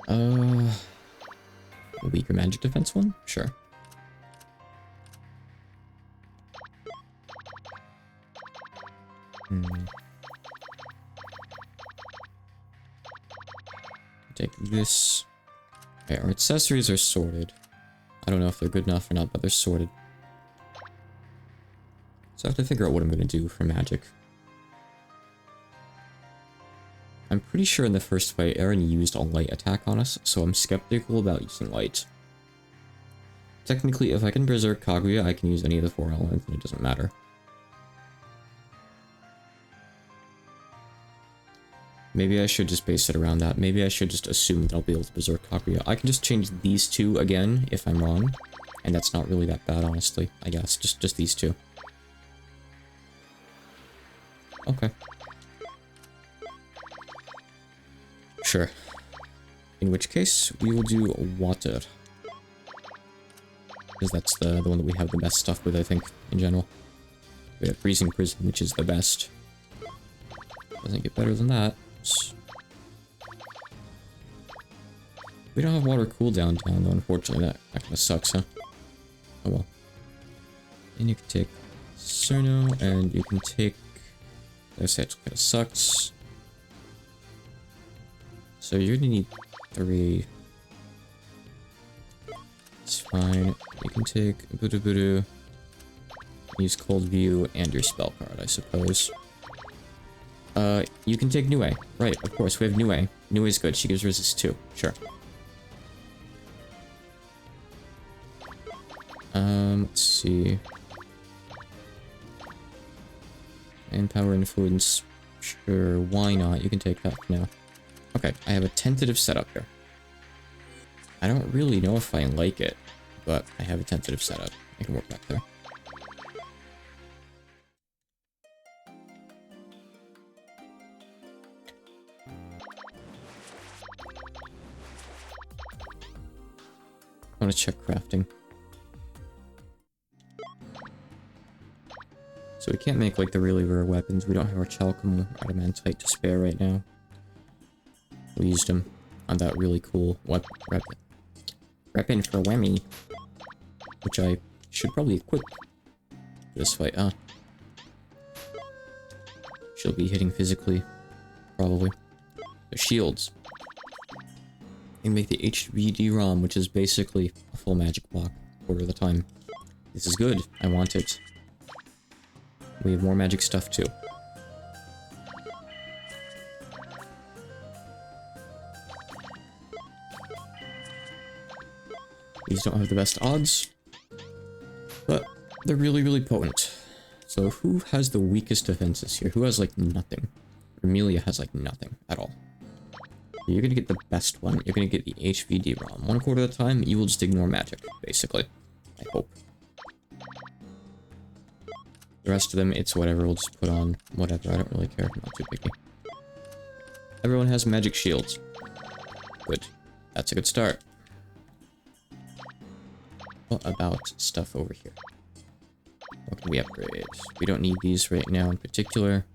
[SPEAKER 1] A weaker magic defense one? Sure. Take this. Okay, our accessories are sorted. I don't know if they're good enough or not, but they're sorted. So I have to figure out what I'm going to do for magic. I'm pretty sure in the first fight, Eren used a light attack on us, so I'm skeptical about using light. Technically, if I can Berserk Kaguya, I can use any of the 4 elements, and it doesn't matter. Maybe I should just base it around that. Maybe I should just assume that I'll be able to Berserk Kaguya. I can just change these 2 again if I'm wrong, and that's not really that bad, honestly, I guess. Just these 2. Okay. Sure. In which case, we will do water. Because that's the one that we have the best stuff with, I think, in general. We have Freezing Prison, which is the best. Doesn't get better than that. We don't have water cooldown down, though, unfortunately. That kind of sucks, huh? Oh well. And you can take Cerno, and you can take... This kind of sucks. So you're gonna need 3. It's fine. You can take Budu Budu, use Cold View, and your spell card, I suppose. You can take Nue. Right, of course, we have Nue. Nue is good, she gives resist 2. Sure. Let's see. And Power Influence. Sure, why not? You can take that for now. Okay, I have a tentative setup here. I don't really know if I like it, but I have a tentative setup. I can work back there. I want to check crafting. So we can't make like the really rare weapons. We don't have our Chalcom Adamantite to spare right now. We used him on that really cool weapon for Wemmy, which I should probably equip for this fight. She'll be hitting physically, probably. The shields. You can make the HVD ROM, which is basically a full magic block quarter of the time. This is good. I want it. We have more magic stuff too. These don't have the best odds, but they're really, really potent. So who has the weakest defenses here? Who has like nothing? Remelia has like nothing at all. You're gonna get the best one. You're gonna get the HVD ROM. 1/4 of the time, you will just ignore magic, basically. I hope. The rest of them, it's whatever. We'll just put on whatever. I don't really care. I'm not too picky. Everyone has magic shields. Good. That's a good start. What about stuff over here? What can we upgrade? We don't need these right now in particular.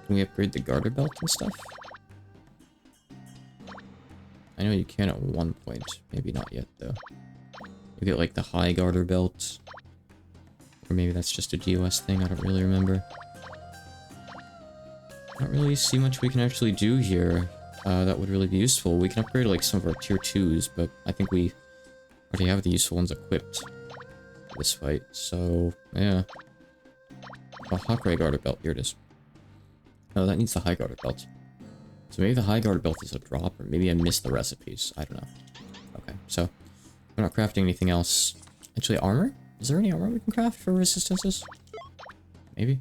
[SPEAKER 1] Can we upgrade the garter belt and stuff? I know you can at one point. Maybe not yet, though. You get, like, the high garter belt. Or maybe that's just a DOS thing. I don't really remember. I don't really see much we can actually do here. That would really be useful. We can upgrade, like, some of our tier 2s, but I think we already have the useful ones equipped for this fight, so yeah. Oh, Hawkeye Garter Belt, here it is. No, that needs the High Garter Belt. So maybe the High Garter Belt is a drop, or maybe I missed the recipes. I don't know. Okay, so we're not crafting anything else. Actually, armor? Is there any armor we can craft for resistances? Maybe?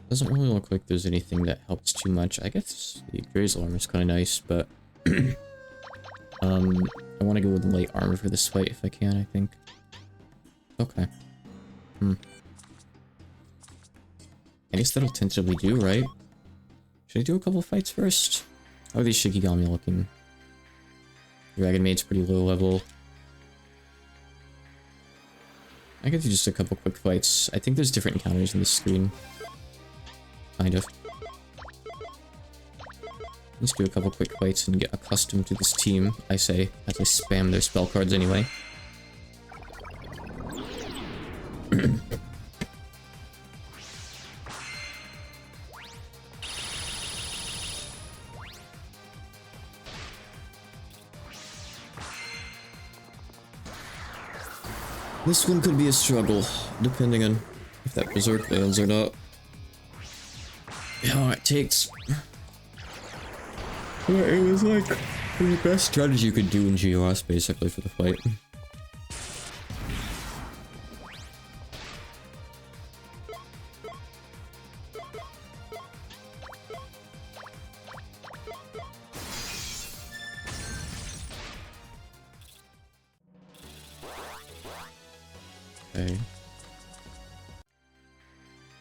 [SPEAKER 1] Doesn't really look like there's anything that helps too much. I guess the Grazel armor is kind of nice, but I want to go with light armor for this fight if I can, I think. Okay. I guess that'll tentatively do, right? Should I do a couple fights first? How are these Shikigami looking? Dragon Maid's pretty low level. I could do just a couple quick fights. I think there's different encounters in this screen. Kind of. Let's do a couple quick fights and get accustomed to this team, I say, as I spam their spell cards anyway. This one could be a struggle, depending on if that Berserk fails or not. How long it takes. Yeah, it was like the best strategy you could do in GOS basically for the fight. Okay.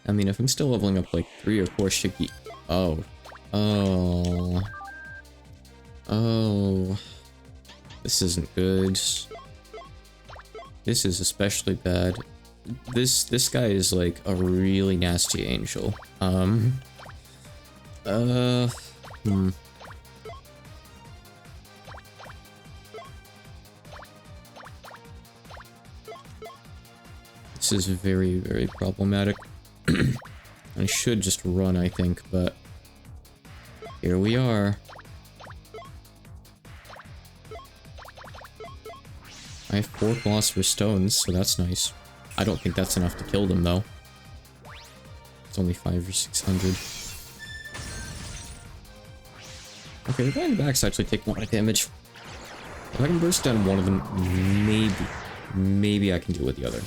[SPEAKER 1] I mean, if I'm still leveling up like 3 or 4 Shiki... Oh. This isn't good. This is especially bad. This guy is like a really nasty angel. This is very, very problematic. I should just run, I think, but here we are. I have 4 Philosopher's Stones, so that's nice. I don't think that's enough to kill them, though. It's only 500 or 600. Okay, the guy in the back's actually taking a lot of damage. If I can burst down one of them, maybe I can deal with the other.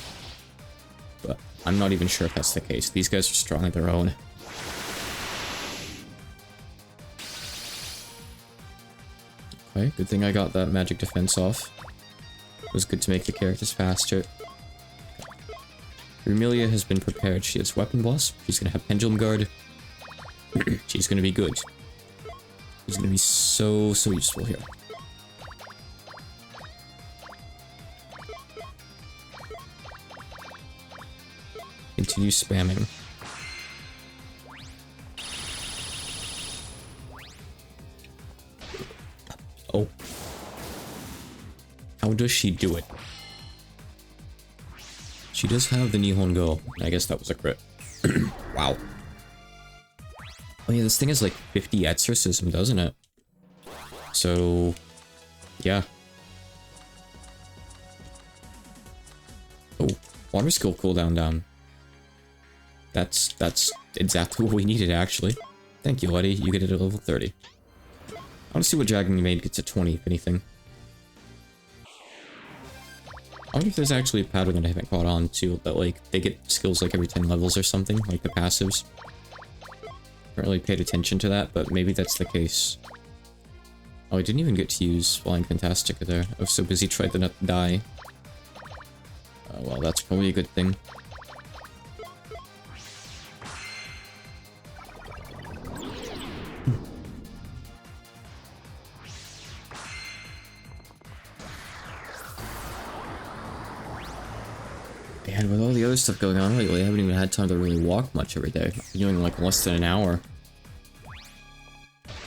[SPEAKER 1] But I'm not even sure if that's the case. These guys are strong on their own. Okay, good thing I got that magic defense off. It was good to make the characters faster. Rumelia has been prepared. She has Weapon Blast. She's gonna have Pendulum Guard. She's gonna be good. She's gonna be so useful here. Continue spamming. Oh. How does she do it? She does have the Nihon Go. I guess that was a crit. Wow. Oh yeah, this thing has like 50 exorcism, doesn't it? So... yeah. Oh, water skill cooldown down. That's exactly what we needed, actually. Thank you, Letty. You get it at level 30. I want to see what Dragon Maid gets at 20, if anything. I wonder if there's actually a pattern that I haven't caught on to, that like, they get skills like every 10 levels or something, like the passives. Haven't really paid attention to that, but maybe that's the case. Oh, I didn't even get to use Flying Fantastica there. I was so busy trying to not die. Well, that's probably a good thing. And with all the other stuff going on lately, I haven't even had time to really walk much every day. I'm doing like less than an hour.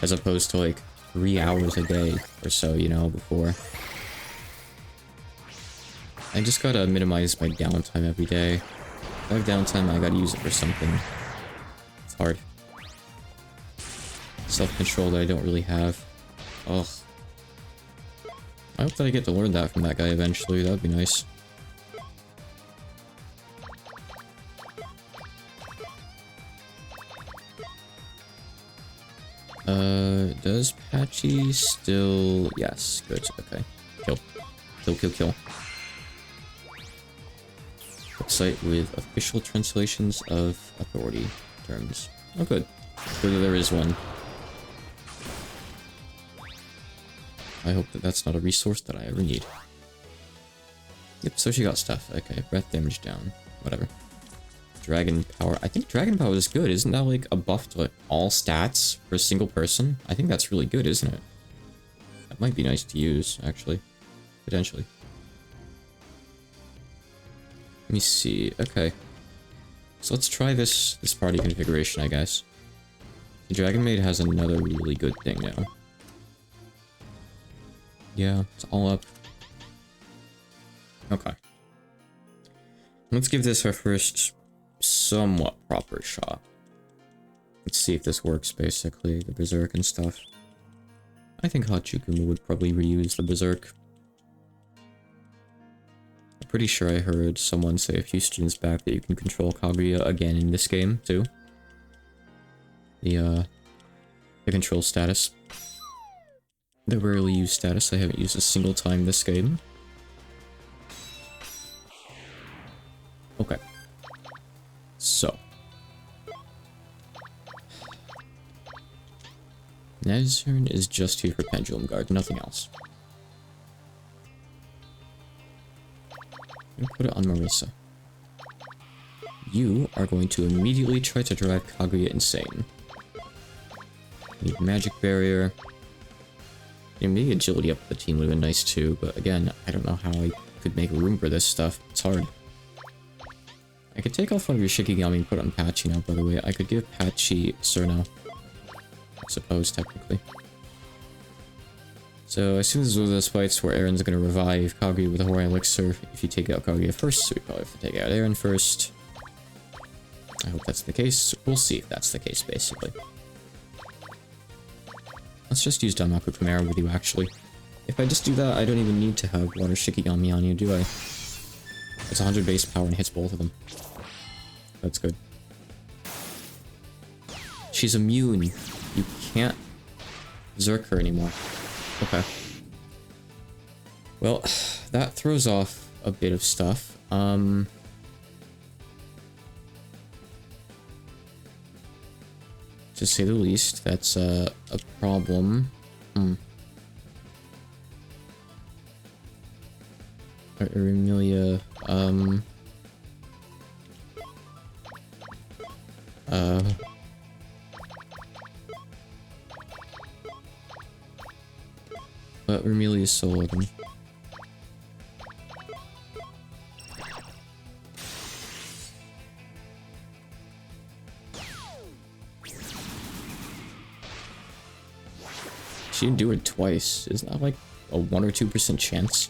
[SPEAKER 1] As opposed to like 3 hours a day or so, you know, before. I just gotta minimize my downtime every day. If I have downtime, I gotta use it for something. It's hard. Self-control that I don't really have. Ugh. I hope that I get to learn that from that guy eventually. That would be nice. Does Patchy still... Yes, good, okay. Kill. Kill, kill, kill. Website with official translations of authority terms. Oh, good. Good that there is one. I hope that that's not a resource that I ever need. Yep, so she got stuff. Okay, breath damage down. Whatever. Dragon power. I think dragon power is good. Isn't that like a buff to like all stats for a single person? I think that's really good, isn't it? That might be nice to use, actually. Potentially. Let me see. Okay. So let's try this party configuration, I guess. The Dragon Maid has another really good thing now. Yeah, it's all up. Okay. Let's give this our first somewhat proper shot. Let's see if this works, basically. The Berserk and stuff. I think Hachikum would probably reuse the Berserk. I'm pretty sure I heard someone say a few students back that you can control Kaguya again in this game, too. The control status. The rarely used status I haven't used a single time this game. Okay. So. Nazern is just here for Pendulum Guard, nothing else. I'm gonna put it on Marissa. You are going to immediately try to drive Kaguya insane. Need magic barrier. Yeah, maybe agility up the team would have been nice too, but again, I don't know how I could make room for this stuff. It's hard. I could take off one of your Shikigami and put it on Patchy now, by the way. I could give Patchy Cerno. I suppose, technically. So, as soon as those are the fights where Aaron's gonna revive Kaguya with a Hawaiian Elixir, if you take out Kaguya first, so we probably have to take out Aaron first. I hope that's the case. We'll see if that's the case, basically. Let's just use Danmaku Chimera with you, actually. If I just do that, I don't even need to have Water Shikigami on you, do I? It's 100 base power and hits both of them. That's good. She's immune. You can't Berserk her anymore. Okay. Well, that throws off a bit of stuff. To say the least, that's a problem. Emilia, but Remelia's solo them. She didn't do it twice. Isn't that like a 1 or 2% chance?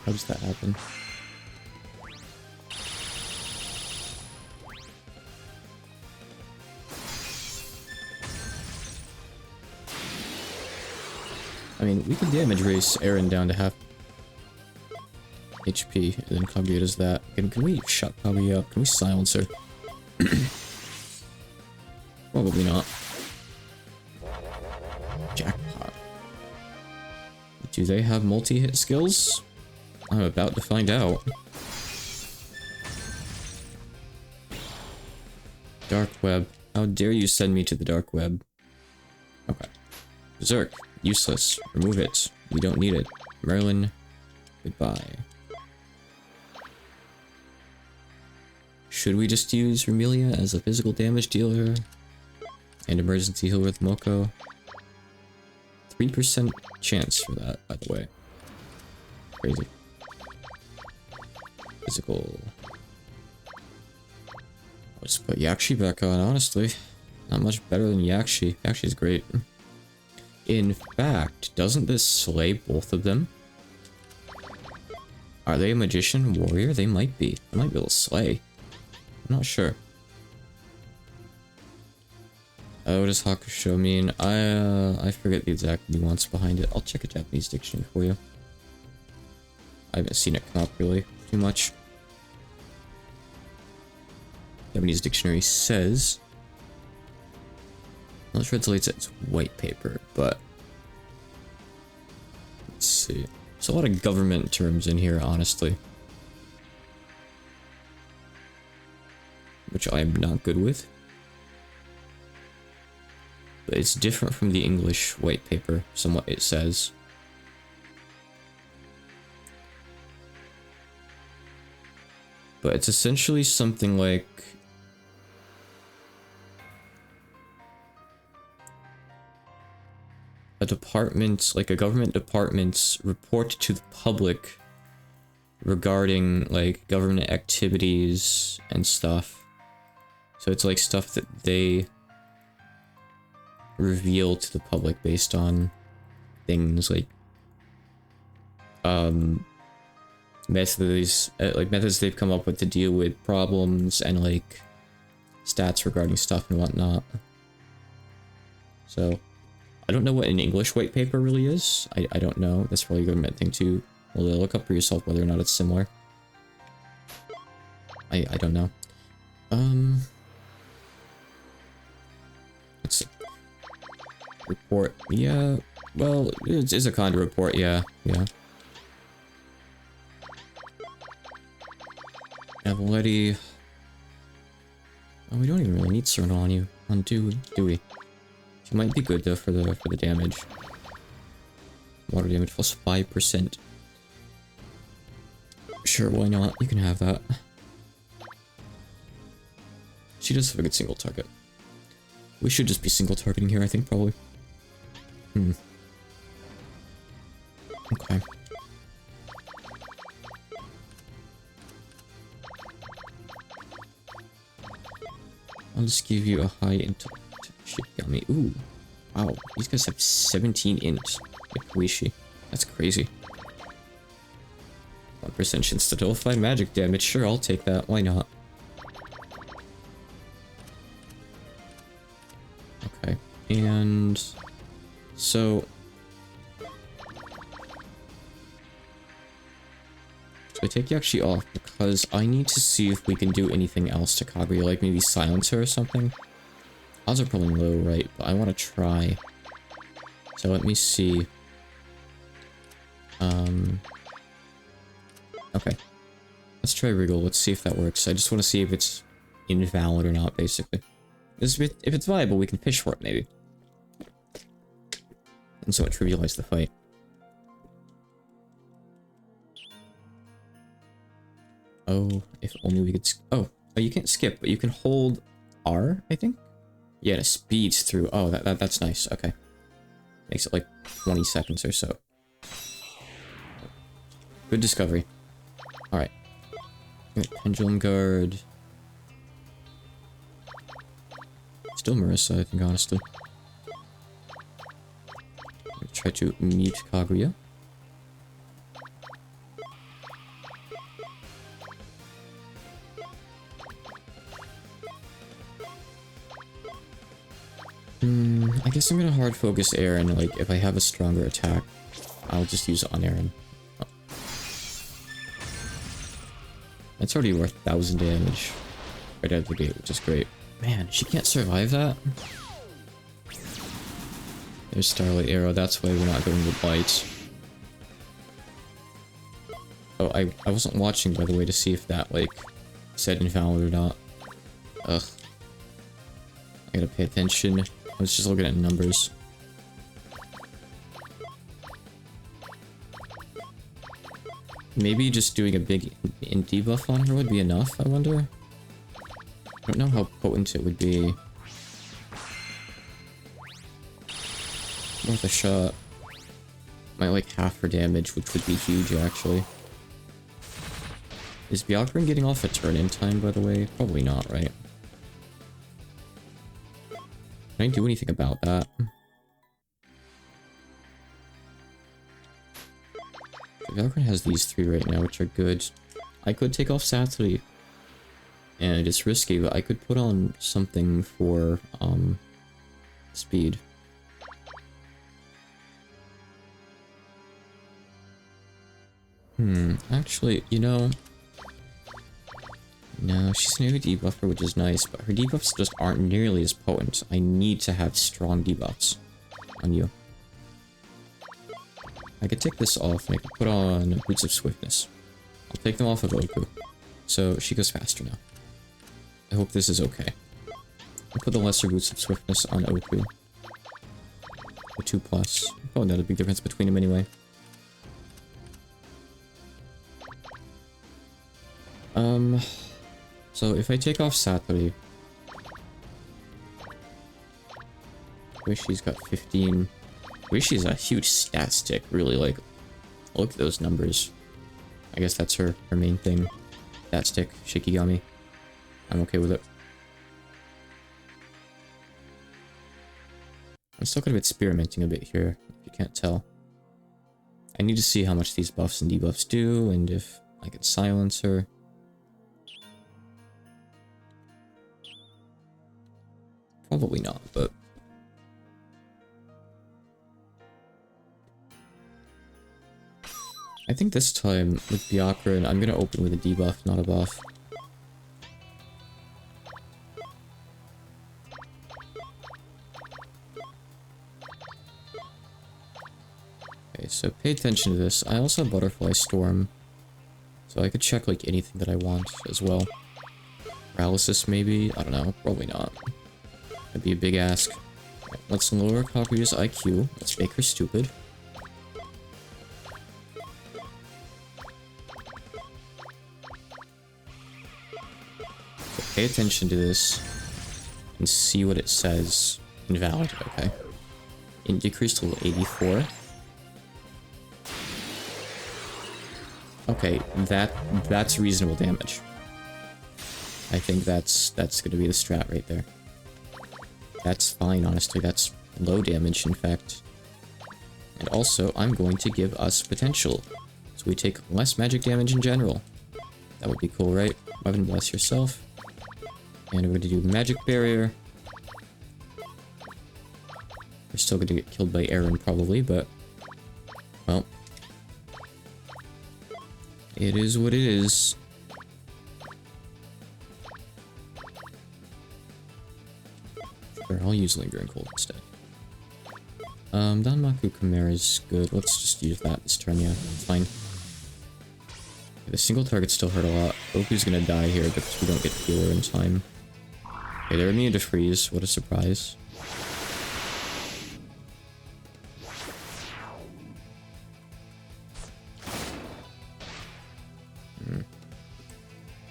[SPEAKER 1] How does that happen? I mean, we can damage race Aaron down to half HP, and then Kaguya does that. Can we shut Kaguya up? Can we silence her? Probably not. Jackpot. Do they have multi-hit skills? I'm about to find out. Dark web. How dare you send me to the dark web? Okay. Berserk. Useless. Remove it. We don't need it. Merlin. Goodbye. Should we just use Remelia as a physical damage dealer? And emergency heal with Moko? 3% chance for that, by the way. Crazy. Physical. I'll just put Yakshi back on, honestly. Not much better than Yakshi. Yakshi's great. In fact, doesn't this slay both of them? Are they a magician warrior? They might be. They might be able to slay. I'm not sure. What does Hakusho mean? I forget the exact nuance behind it. I'll check a Japanese dictionary for you. I haven't seen it come up really too much. Japanese dictionary says... I'm not sure translates it as white paper, but... Let's see. There's a lot of government terms in here, honestly. Which I am not good with. But it's different from the English white paper, somewhat it says. But it's essentially something like... a department, like a government department's report to the public regarding, like, government activities and stuff. So it's like stuff that they reveal to the public based on things like methods they've come up with to deal with problems and like stats regarding stuff and whatnot. So I don't know what an English white paper really is. I don't know. That's probably a government thing too. Well, look up for yourself whether or not it's similar. I don't know. Let's see. Report. Yeah. Well, it's a kind of report. Yeah. Yeah. Avaletti. Oh, we don't even really need Cerno on you. Do we? She might be good though for the damage. Water damage plus 5%. Sure, why not? You can have that. She does have a good single target. We should just be single targeting here, I think, probably. Okay. I'll just give you a high intellect. Shikigami. Ooh. Wow. These guys have 17 int. Like Wishi. That's crazy. 1% chance to nullify magic damage. Sure, I'll take that. Why not? Okay. And... So I take Yakshi off because I need to see if we can do anything else to Kaguya, like maybe silence her or something. Odds are probably low, right? But I want to try. So let me see. Okay. Let's try Wriggle. Let's see if that works. I just want to see if it's invalid or not, basically. If it's viable, we can fish for it, maybe. And so it trivialized the fight. Oh, if only we could... Oh, you can't skip, but you can hold R, I think? Yeah, it speeds through. Oh, that's nice. Okay. Makes it like 20 seconds or so. Good discovery. Alright. Pendulum Guard. Still Marissa, I think, honestly. Try to mute Kaguya. I guess I'm gonna hard focus Aaron. Like, if I have a stronger attack, I'll just use it on Aaron. Oh. That's already worth 1,000 damage right out of the gate, which is great. Man, she can't survive that? There's Starlight Arrow, that's why we're not going with Blight. Oh, I wasn't watching, by the way, to see if that, like, said invalid or not. Ugh. I gotta pay attention. I was just looking at numbers. Maybe just doing a big int debuff on her would be enough, I wonder? I don't know how potent it would be. Worth a shot. Might like half her damage, which would be huge, actually. Is Byakuran getting off a turn-in time, by the way? Probably not, right? Can I do anything about that? Valkyrie has these three right now, which are good. I could take off Saturday, and it's risky, but I could put on something for, speed. Actually, you know... No, she's an AoE debuffer, which is nice, but her debuffs just aren't nearly as potent. I need to have strong debuffs on you. I could take this off, and I could put on Boots of Swiftness. I'll take them off of Oku, so she goes faster now. I hope this is okay. I'll put the lesser Boots of Swiftness on Oku. The 2+. Oh, not a big difference between them anyway. So if I take off Satori... Wishi's got 15. Wishi's a huge stat stick, really, like... Look at those numbers. I guess that's her main thing. Stat stick, Shikigami. I'm okay with it. I'm still kind of experimenting a bit here, if you can't tell. I need to see how much these buffs and debuffs do, and if I can silence her. Probably not, but... I think this time, with Byakuran, I'm gonna open with a debuff, not a buff. Okay, so pay attention to this. I also have Butterfly Storm, so I could check, like, anything that I want as well. Paralysis, maybe? I don't know. Probably not. That'd be a big ask. Okay, let's lower Kaguya's IQ. Let's make her stupid. So pay attention to this and see what it says. Invalid, okay. It decreased to 84. Okay, that's reasonable damage. I think that's gonna be the strat right there. That's fine, honestly. That's low damage, in fact. And also, I'm going to give us potential. So we take less magic damage in general. That would be cool, right? Weapon bless yourself. And we're going to do magic barrier. We're still going to get killed by Aaron, probably, but... Well. It is what it is. Sure, I'll use Lingering Cold instead. Danmaku Chimera is good. Let's just use that this turn, yeah. It's fine. Okay, the single target still hurt a lot. Oku's gonna die here because we don't get healer in time. Okay, they're immune to freeze. What a surprise.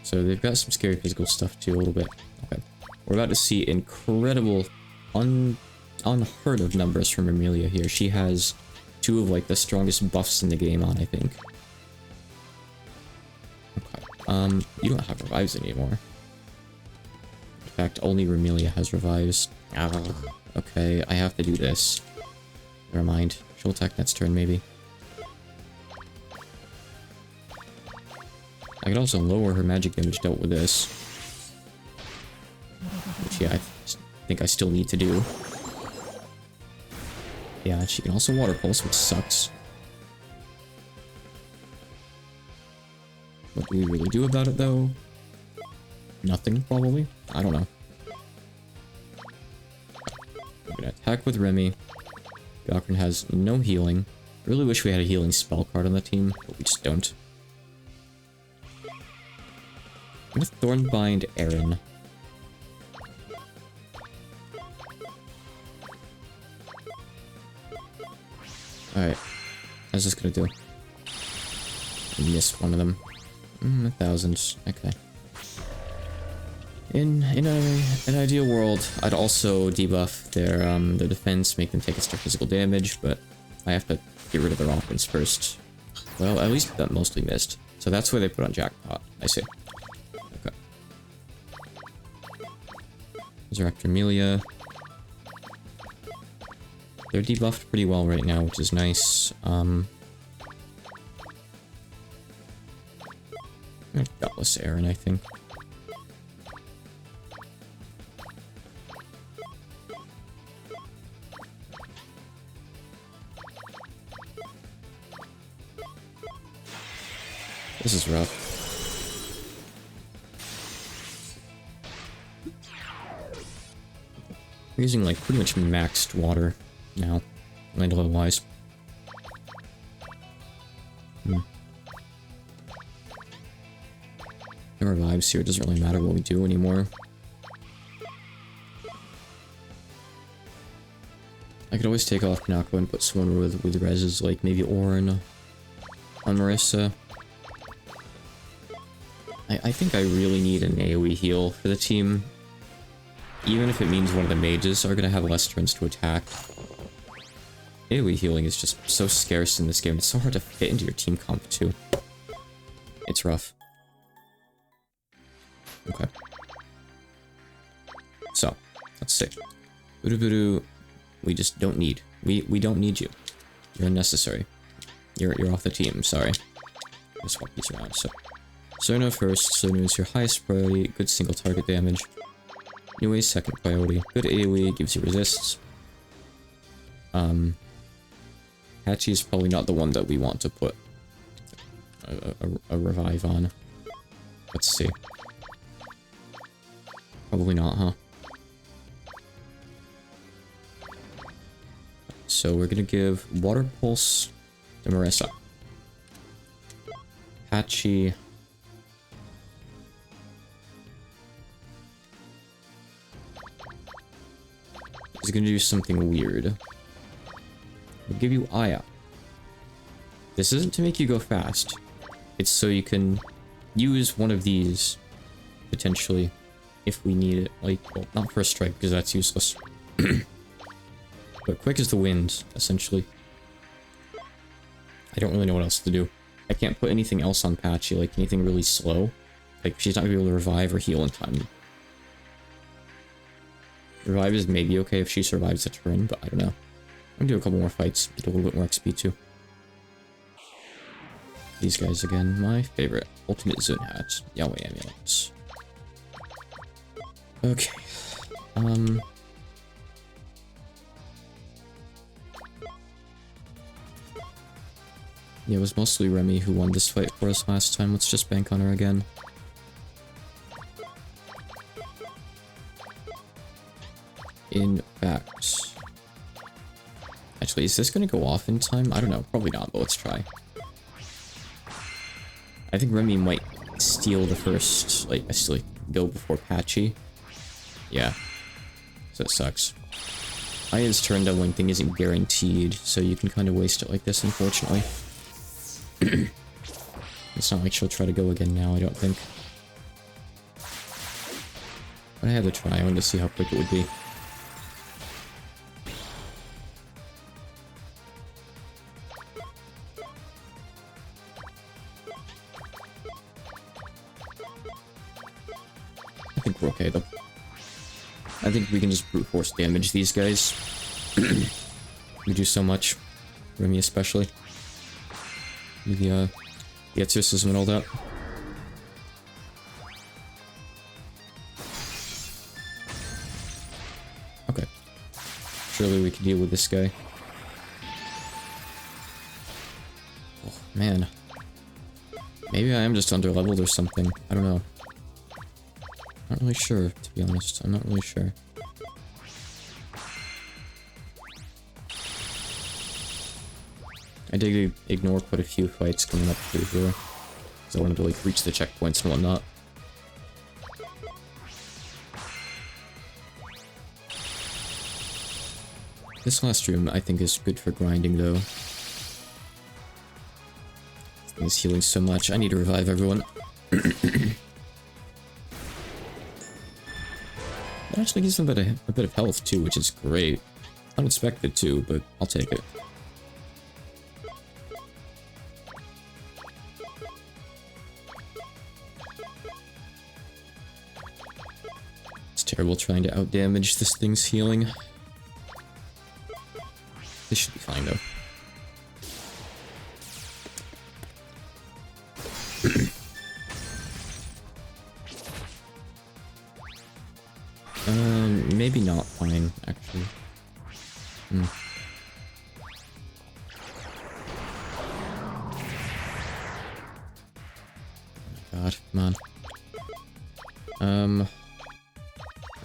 [SPEAKER 1] So they've got some scary physical stuff too, a little bit. Okay. We're about to see incredible, unheard of numbers from Amelia here. She has two of, like, the strongest buffs in the game on, I think. Okay. You don't have revives anymore. In fact, only Amelia has revives. Okay, I have to do this. Never mind. She'll attack next turn, maybe. I could also lower her magic damage dealt with this. Which, yeah, I think I still need to do. Yeah, she can also Water Pulse, which sucks. What do we really do about it, though? Nothing, probably? I don't know. I'm gonna attack with Remy. Byakuran has no healing. Really wish we had a healing spell card on the team, but we just don't. I'm gonna Thornbind Aaron. Alright. How's this gonna do? I missed one of them. 1,000. Okay. In an ideal world, I'd also debuff their defense, make them take extra physical damage, but I have to get rid of their offense first. Well, at least that mostly missed. So that's where they put on Jackpot. I see. Okay. Resurrect Amelia. They're debuffed pretty well right now, which is nice. Gutless Aaron, I think. This is rough. I'm using like pretty much maxed water now, land level wise. The revives here, it doesn't really matter what we do anymore. I could always take off Nako and put someone with reses, like maybe Orin on Marissa. I think I really need an AoE heal for the team. Even if it means one of the mages are gonna have less turns to attack. AoE healing is just so scarce in this game. It's so hard to fit into your team comp too. It's rough. Okay. So, let's see. Voodoo Voodoo, we just don't need. We don't need you. You're unnecessary. You're off the team, sorry. I'll swap these around, so. Sona first, Sona is your highest priority, good single target damage. Anyway, second priority. Good AoE, gives you resists. Hachi is probably not the one that we want to put a revive on. Let's see. Probably not, huh? So we're gonna give Water Pulse to Marissa. Hachi. Is gonna do something weird. We'll give you Aya. This isn't to make you go fast. It's so you can use one of these, potentially, if we need it. Like, well, not First Strike, because that's useless. But Quick as the Wind, essentially. I don't really know what else to do. I can't put anything else on Patchy, like anything really slow. Like, she's not gonna be able to revive or heal in time. Revive is maybe okay if she survives a turn, but I don't know. I'm gonna do a couple more fights, get a little bit more XP too. These guys again, my favorite. Ultimate Zun Hat, Yahweh Amulets. Okay. Yeah, it was mostly Remy who won this fight for us last time. Let's just bank on her again. In fact... Actually, is this gonna go off in time? I don't know. Probably not, but let's try. I think Remy might steal the first, like, actually go before Patchy. Yeah. So it sucks. Aya's turn doubling thing isn't guaranteed, so you can kind of waste it like this, unfortunately. It's not like she'll try to go again now, I don't think. But I had to try. I wanted to see how quick it would be. I think we're okay, though. I think we can just brute force damage these guys. We do so much. Remy especially. The exorcism and all that. Okay. Surely we can deal with this guy. Oh, man. Maybe I am just under-leveled or something. I don't know. Not really sure, to be honest. I'm not really sure. I did ignore quite a few fights coming up through here. Because I wanted to, like, reach the checkpoints and whatnot. This last room, I think, is good for grinding, though. This thing is healing so much. I need to revive everyone. That actually gives them a bit of health, too, which is great. Unexpected, too, but I'll take it. Terrible trying to outdamage this thing's healing. This should be fine though. maybe not fine, actually. Hmm. Oh my god, come on.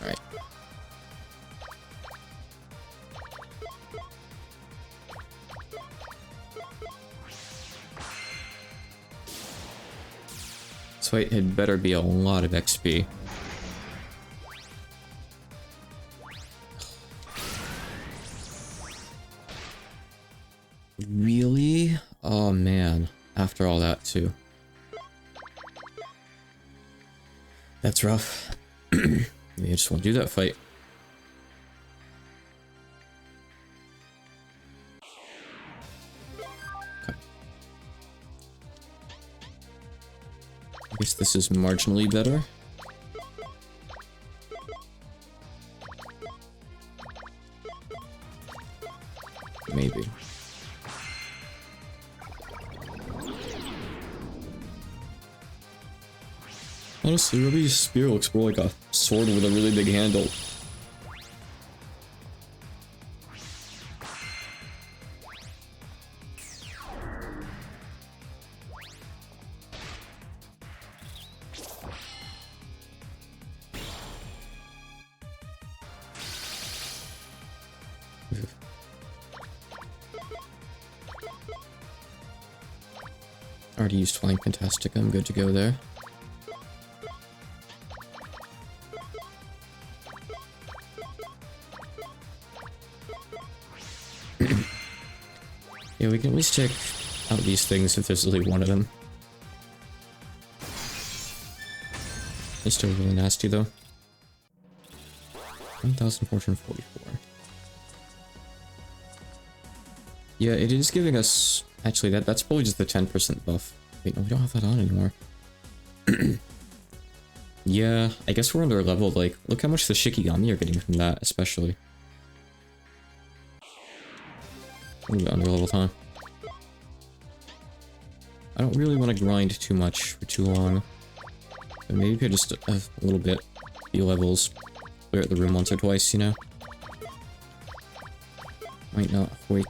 [SPEAKER 1] Alright. This fight had better be a lot of XP. Really? Oh man. After all that too. That's rough. You just won't do that fight. Okay. I guess this is marginally better. Maybe. Honestly, Ruby's spear looks more like a sword with a really big handle. Already used Flying Fantastic, I'm good to go there. Yeah, we can at least check out these things if there's only one of them. They're still really nasty though. 1,444. Yeah, it is giving us... Actually, that's probably just the 10% buff. Wait, no, we don't have that on anymore. Yeah, I guess we're under level, like, look how much the Shikigami are getting from that, especially. We're under level time. I don't really want to grind too much for too long. But maybe just a little bit. Few levels. Clear out the room once or twice, you know? Might not wait.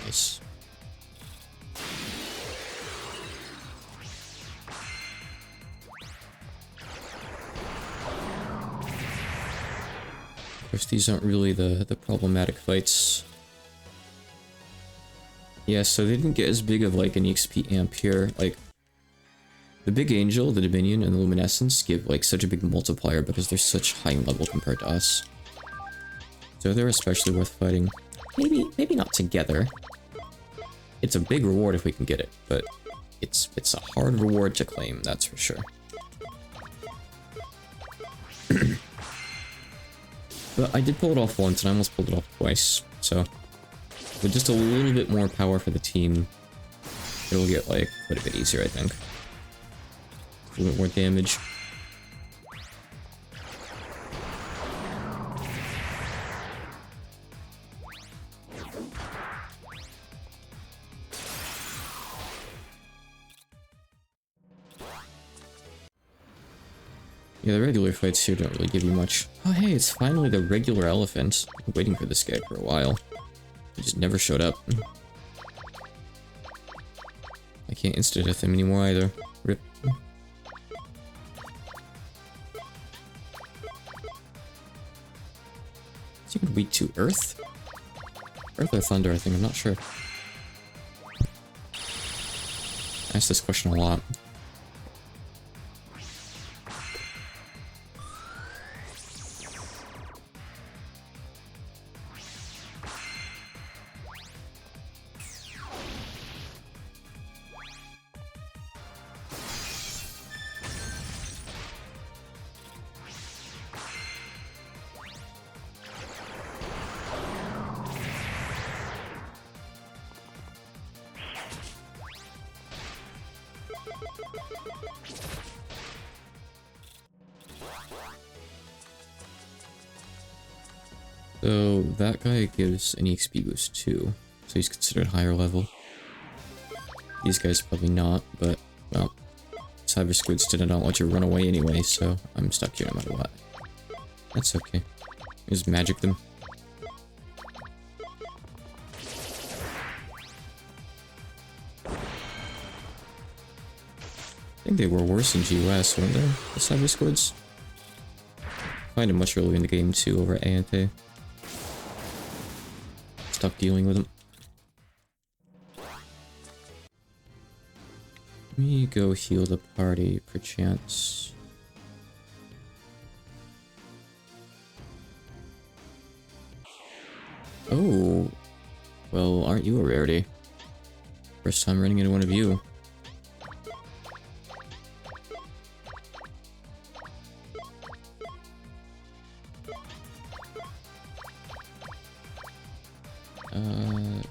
[SPEAKER 1] Nice. Of course, these aren't really the problematic fights. Yeah, so they didn't get as big of like an EXP amp here. Like, the Big Angel, the Dominion, and the Luminescence give like such a big multiplier because they're such high level compared to us. So they're especially worth fighting. Maybe not together. It's a big reward if we can get it, but it's a hard reward to claim, that's for sure. But I did pull it off once, and I almost pulled it off twice, so... With just a little bit more power for the team, it'll get, like, quite a bit easier, I think. A little bit more damage. Yeah, the regular fights here don't really give you much. Oh hey, it's finally the regular elephant. I've been waiting for this guy for a while. He just never showed up. I can't insta-death him anymore either. Rip. Is he weak to Earth? Earth or Thunder, I think, I'm not sure. I ask this question a lot. So that guy gives an EXP boost too, so he's considered higher level. These guys probably not, but, well, Cyber Squids did not want you to run away anyway, so I'm stuck here no matter what. That's okay. Just magic them. I think they were worse in GOS, weren't they? The Cyber Squids? Find them much earlier in the game too over at ANT. Stuck dealing with them. Let me go heal the party, perchance. Oh, well, aren't you a rarity? First time running into one of you.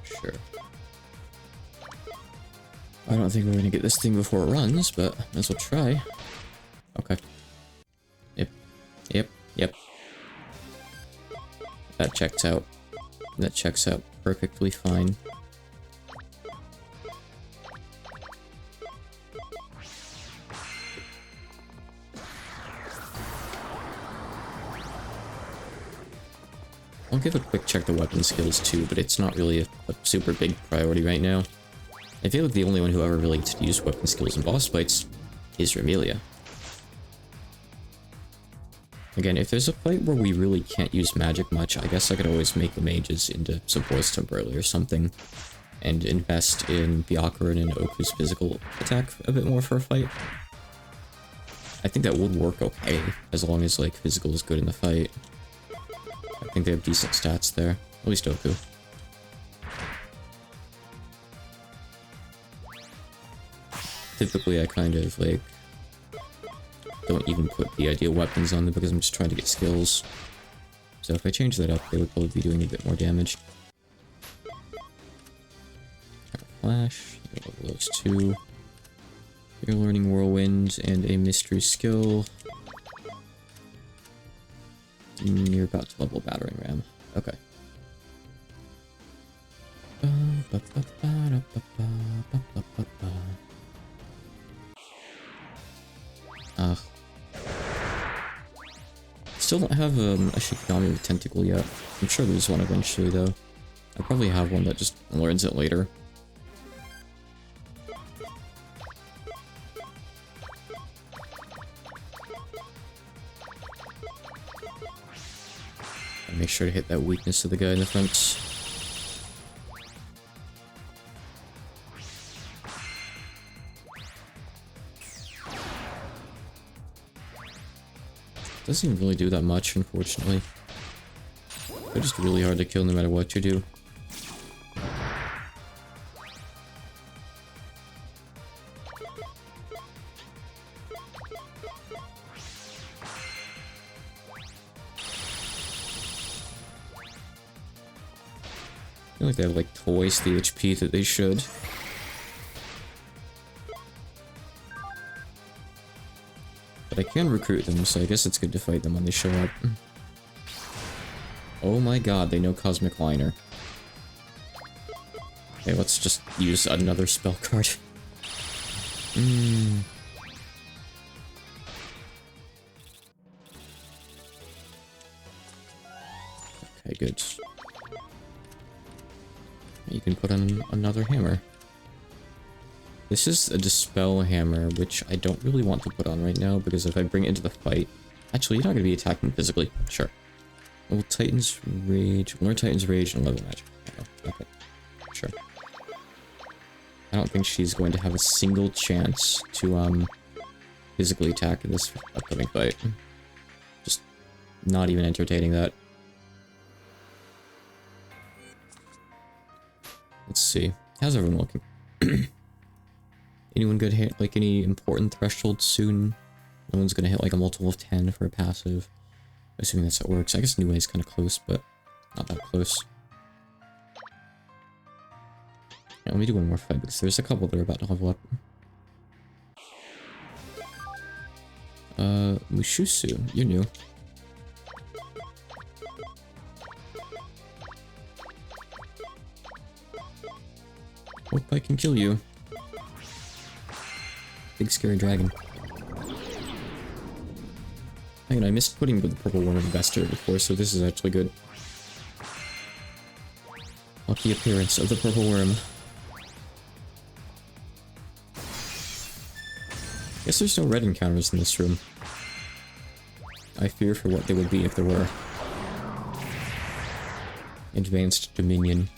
[SPEAKER 1] Sure. I don't think we're gonna get this thing before it runs, but might as well try. Okay. Yep. That checks out. That checks out perfectly fine. I'll give a quick check the weapon skills too, but it's not really a super big priority right now. I feel like the only one who ever really gets to use weapon skills in boss fights is Remelia. Again, if there's a fight where we really can't use magic much, I guess I could always make the mages into supports temporarily or something, and invest in Byakuran and Oku's physical attack a bit more for a fight. I think that would work okay, as long as, like, physical is good in the fight. I think they have decent stats there, at least Oku. Typically, I kind of, like, don't even put the ideal weapons on them because I'm just trying to get skills. So if I change that up, they would probably be doing a bit more damage. Flash, those two. You're learning Whirlwind and a mystery skill. You're about to level Battering Ram. Okay. Still don't have a Shikigami with Tentacle yet. I'm sure there's one eventually though. I probably have one that just learns it later. And make sure to hit that weakness of the guy in the front. Doesn't even really do that much, unfortunately. They're just really hard to kill no matter what you do. I feel like they have like twice the HP that they should. But I can recruit them, so I guess it's good to fight them when they show up. Oh my god, they know Cosmic Liner. Okay, let's just use another spell card. Okay, good. You can put on another hammer. This is a Dispel Hammer, which I don't really want to put on right now, because if I bring it into the fight... Actually, you're not going to be attacking physically. Sure. Level Titan's Rage... Learn Titan's Rage and level Magic. Oh, okay. Sure. I don't think she's going to have a single chance to, physically attack in this upcoming fight. Just not even entertaining that. Let's see. How's everyone looking? Anyone good hit like any important threshold soon? No one's gonna hit like a multiple of 10 for a passive. Assuming that's how it works. I guess New Way's kind of close, but not that close. Yeah, let me do one more fight because there's a couple that are about to level up. Mushusu, you're new. Hope I can kill you. Big scary dragon. Hang on, I missed putting the purple worm in Vester before, so this is actually good. Lucky appearance of the purple worm. Guess there's no red encounters in this room. I fear for what they would be if there were. Advanced Dominion.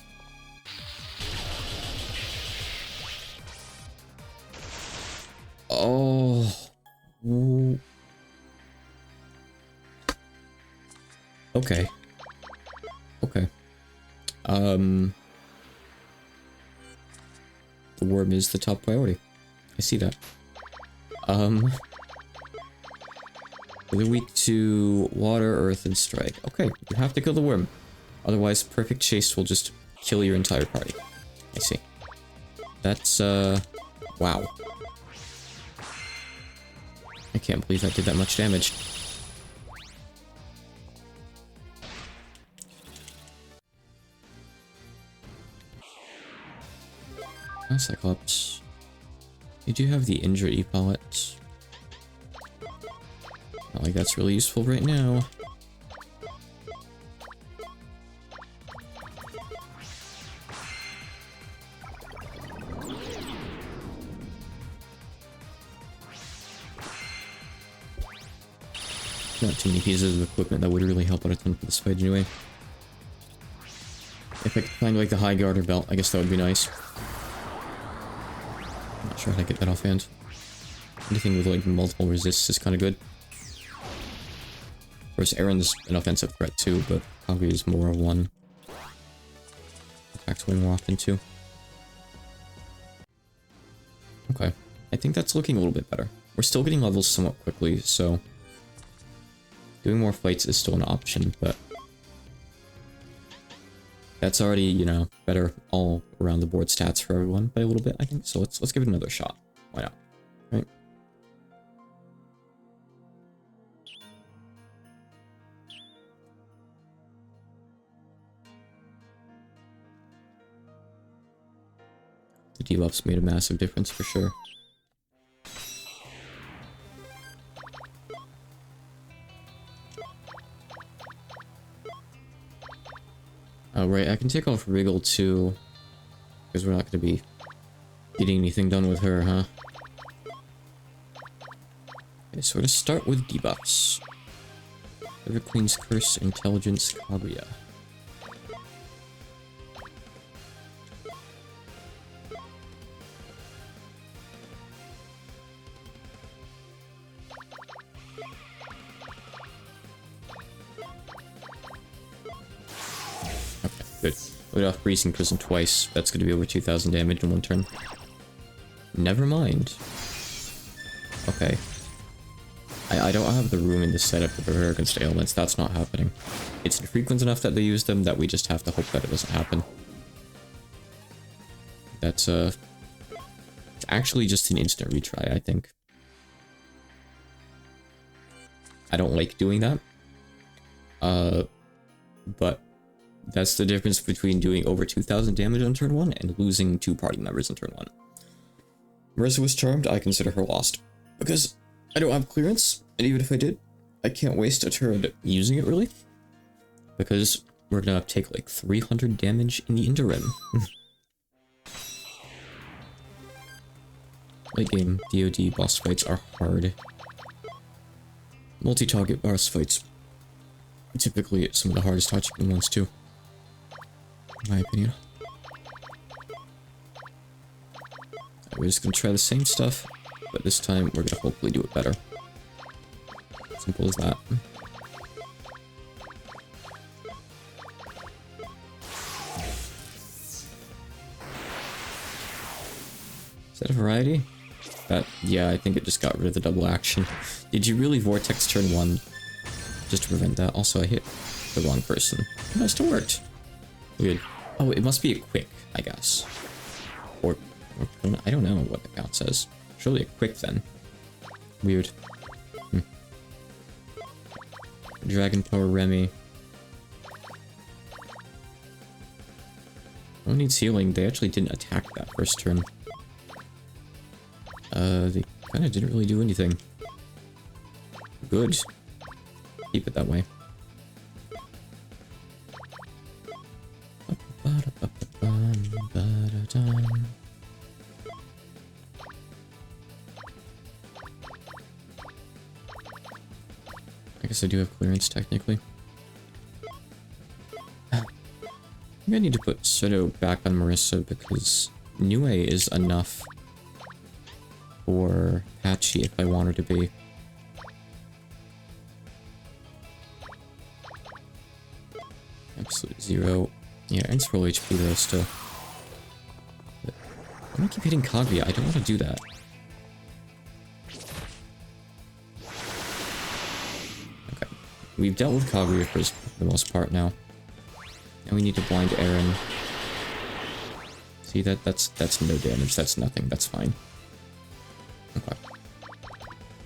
[SPEAKER 1] Oh. Ooh. Okay. Okay. The worm is the top priority. I see that. They're weak to water, earth, and strike. Okay, you have to kill the worm. Otherwise, Perfect Chase will just kill your entire party. I see. That's, wow. I can't believe that did that much damage. Cyclops. You do have the injured E-Palette. Not like that's really useful right now. Not too many pieces of equipment that would really help out a ton for this fight anyway. If I could find like the high garter belt, I guess that would be nice. Not sure how to get that offhand. Anything with like multiple resists is kind of good. Of course, Aaron's an offensive threat too, but Kaguya is more of one. Attacks way more often too. Okay, I think that's looking a little bit better. We're still getting levels somewhat quickly, so doing more fights is still an option, but that's already, you know, better all around the board stats for everyone by a little bit, I think. So let's give it another shot. Why not? Right? The debuffs made a massive difference for sure. Oh, right, I can take off Wriggle too, because we're not going to be getting anything done with her, huh? Okay, so we're going to start with debuffs. Everqueen's Curse, Intelligence, Kaguya. Good. Load off Breezing Prison twice. That's going to be over 2,000 damage in one turn. Never mind. Okay. I don't have the room in the setup for prepare against ailments. That's not happening. It's infrequent enough that they use them that we just have to hope that it doesn't happen. That's, it's actually just an instant retry, I think. I don't like doing that. But that's the difference between doing over 2,000 damage on turn 1 and losing 2 party members on turn 1. Marissa was charmed, I consider her lost. Because I don't have clearance, and even if I did, I can't waste a turn using it really. Because we're gonna take like 300 damage in the interim. Late game, DoD boss fights are hard. Multi-target boss fights are typically some of the hardest targeting ones too. In my opinion. We're just gonna try the same stuff, but this time we're gonna hopefully do it better. Simple as that. Is that a variety? Yeah, I think it just got rid of the double action. Did you really Vortex turn 1 just to prevent that? Also, I hit the wrong person. No, it still worked. Weird. Oh, it must be a quick, I guess. Or I don't know what the count says. Surely a quick then. Weird. Dragon Power Remy. One needs healing. They actually didn't attack that first turn. They kind of didn't really do anything. Good. Keep it that way. I guess I do have clearance, technically. I think I need to put Soto back on Marissa because Niue is enough for Patchy if I want her to be. Absolute zero. Yeah, Erin's full HP though still. But I'm gonna keep hitting Kaguya. I don't want to do that. Okay. We've dealt with Kaguya for the most part now. Now we need to blind Erin. See, that's no damage. That's nothing. That's fine. Okay.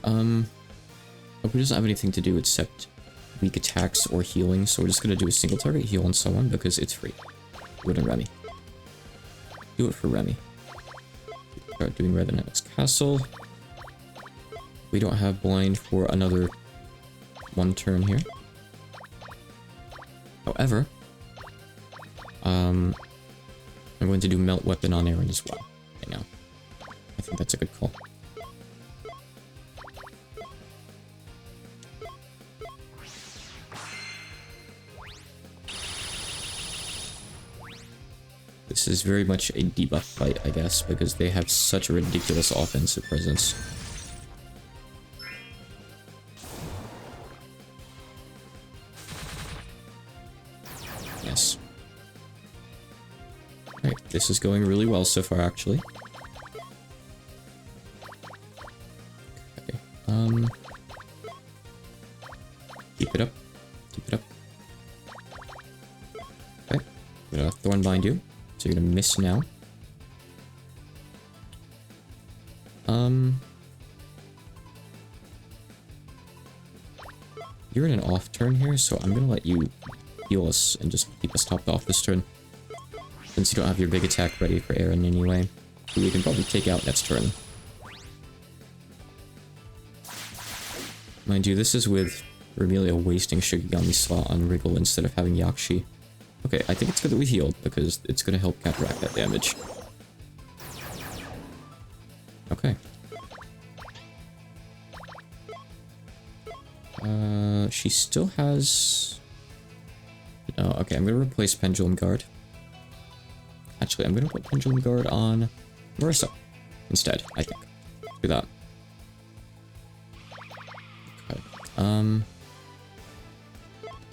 [SPEAKER 1] Hope he doesn't have anything to do except weak attacks or healing, so we're just gonna do a single target heal on someone because it's free. Do it on Remy. Do it for Remy. Start doing Revenant's Castle. We don't have blind for another one turn here. However, I'm going to do Melt Weapon on Erin as well right now. I think that's a good call. This is very much a debuff fight, I guess, because they have such a ridiculous offensive presence. Yes. Alright, this is going really well so far, actually. Okay, keep it up. Keep it up. Okay, I'm gonna Thorn Bind you. So you're gonna miss now. You're in an off turn here, so I'm gonna let you heal us and just keep us topped off this turn. Since you don't have your big attack ready for Erin anyway. Who we can probably take out next turn. Mind you, this is with Remelia wasting Shigigami slot on Wriggle instead of having Yakshi. Okay, I think it's good that we healed, because it's going to help counteract that damage. Okay. She still has... No, okay, I'm going to replace Pendulum Guard. Actually, I'm going to put Pendulum Guard on Marissa instead, I think. Do that. Okay.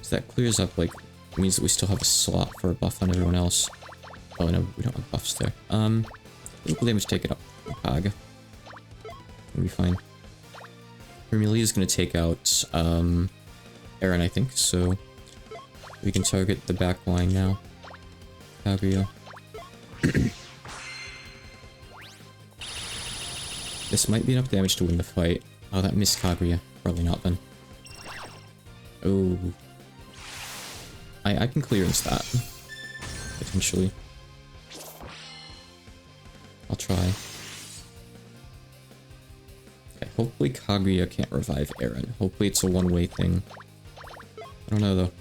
[SPEAKER 1] So that clears up, like, means that we still have a slot for a buff on everyone else. Oh no, we don't have buffs there. Equal damage taken up. Kag. We'll be fine. Remelia is gonna take out Erin, I think, so we can target the back line now. Kaguya. This might be enough damage to win the fight. Oh, that missed Kaguya. Probably not then. Oh. I can clearance that. Potentially. I'll try. Okay, hopefully Kaguya can't revive Erin. Hopefully it's a one-way thing. I don't know though.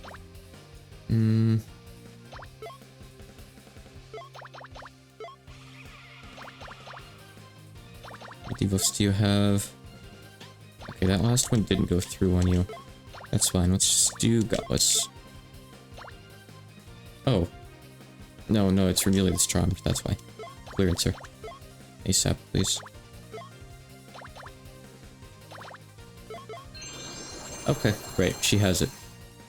[SPEAKER 1] What debuffs do you have? Okay, that last one didn't go through on you. That's fine, let's just do Gutless. Oh. No, it's Remelia that's charmed, that's why. Clearance her. ASAP, please. Okay, great. She has it.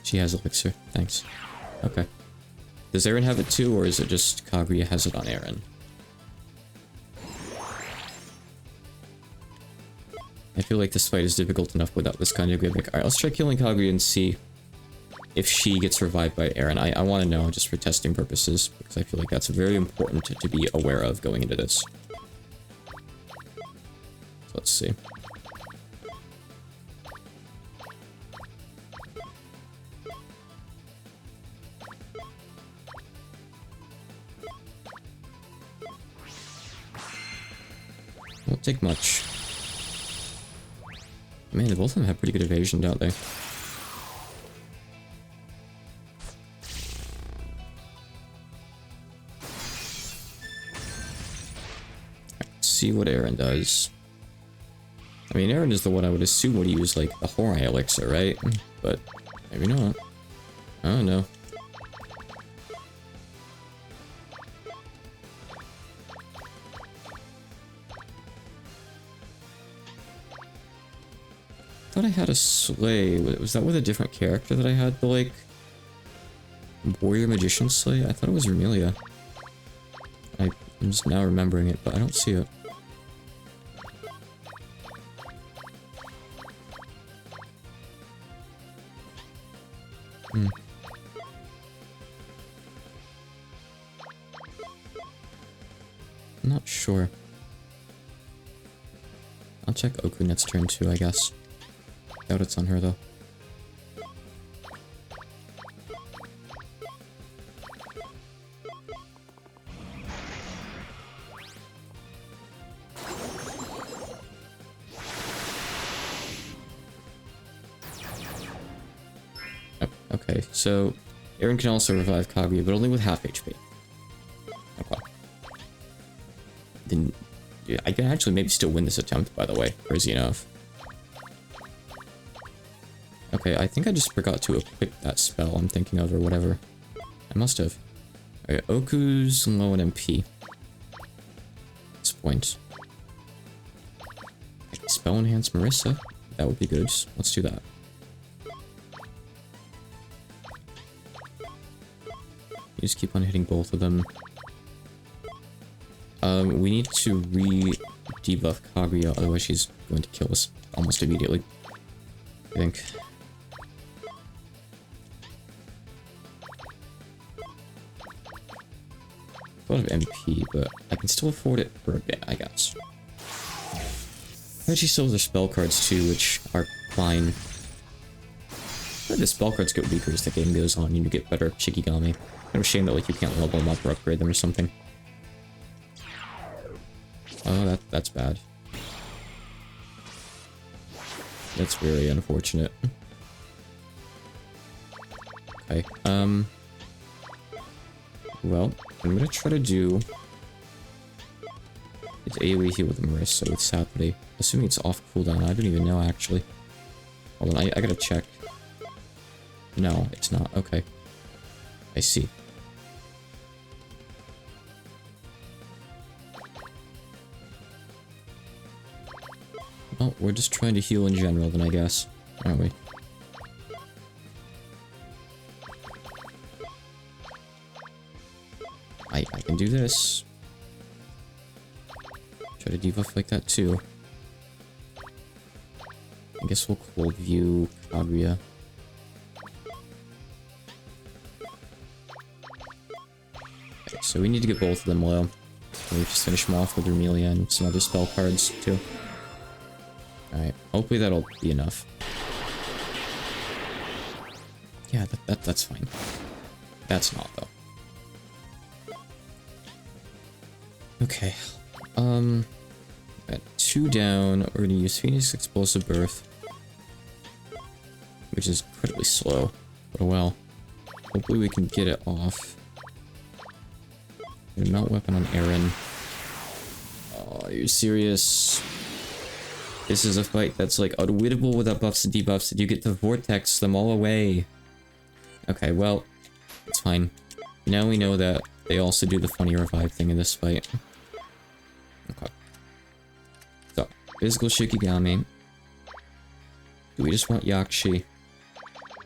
[SPEAKER 1] She has Elixir. Thanks. Okay. Does Erin have it too, or is it just Kaguya has it on Erin? I feel like this fight is difficult enough without this kind of gimmick. Alright, let's try killing Kaguya and see if she gets revived by Erin. I want to know, just for testing purposes, because I feel like that's very important to be aware of going into this. So let's see. take much. Man, both of them have pretty good evasion, don't they? Let's see what Aaron does. I mean, Aaron is the one I would assume would use, like, the Horai Elixir, right? But maybe not. I don't know. I thought I had a sleigh. Was that with a different character that I had the, like, warrior magician sleigh? I thought it was Remelia. I'm just now remembering it, but I don't see it. I'm not sure. I'll check Okunet's turn too, I guess. Doubt it's on her though. Oh, okay, so Aaron can also revive Kaguya, but only with half HP. Okay. Then yeah, I can actually maybe still win this attempt, by the way, crazy enough. Okay, I think I just forgot to equip that spell I'm thinking of, or whatever. I must have. Alright, Oku's low in MP. At this point. Spell enhance Marissa. That would be good. Let's do that. You just keep on hitting both of them. We need to re-debuff Kaguya, otherwise she's going to kill us almost immediately. I think. A lot of MP, but I can still afford it for a bit, I guess. But she still has her spell cards too, which are fine. But the spell cards get weaker as the game goes on, and you get better Shikigami. Kind of a shame that like you can't level them up or upgrade them or something. Oh, that's bad. That's very unfortunate. Okay, well, I'm gonna try to do... It's AoE heal with Marissa with Saturday. Assuming it's off cooldown, I don't even know actually. Hold on, I gotta check. No, it's not. Okay. I see. Well, we're just trying to heal in general then, I guess. Aren't we? I can do this. Try to debuff like that too. I guess we'll cold view Kaguya. Okay, so we need to get both of them low. And we just finish them off with Remelia and some other spell cards too. Alright, hopefully that'll be enough. Yeah, that's fine. That's not though. Okay, at 2 down, we're gonna use Phoenix Explosive Birth, which is incredibly slow, but oh well. Hopefully we can get it off. Melt Weapon on Aaron. Oh, are you serious? This is a fight that's like unwinnable without buffs and debuffs, and you get to vortex them all away. Okay, well, it's fine. Now we know that they also do the funny revive thing in this fight. Okay. So, physical Shikigami. Do we just want Yakshi?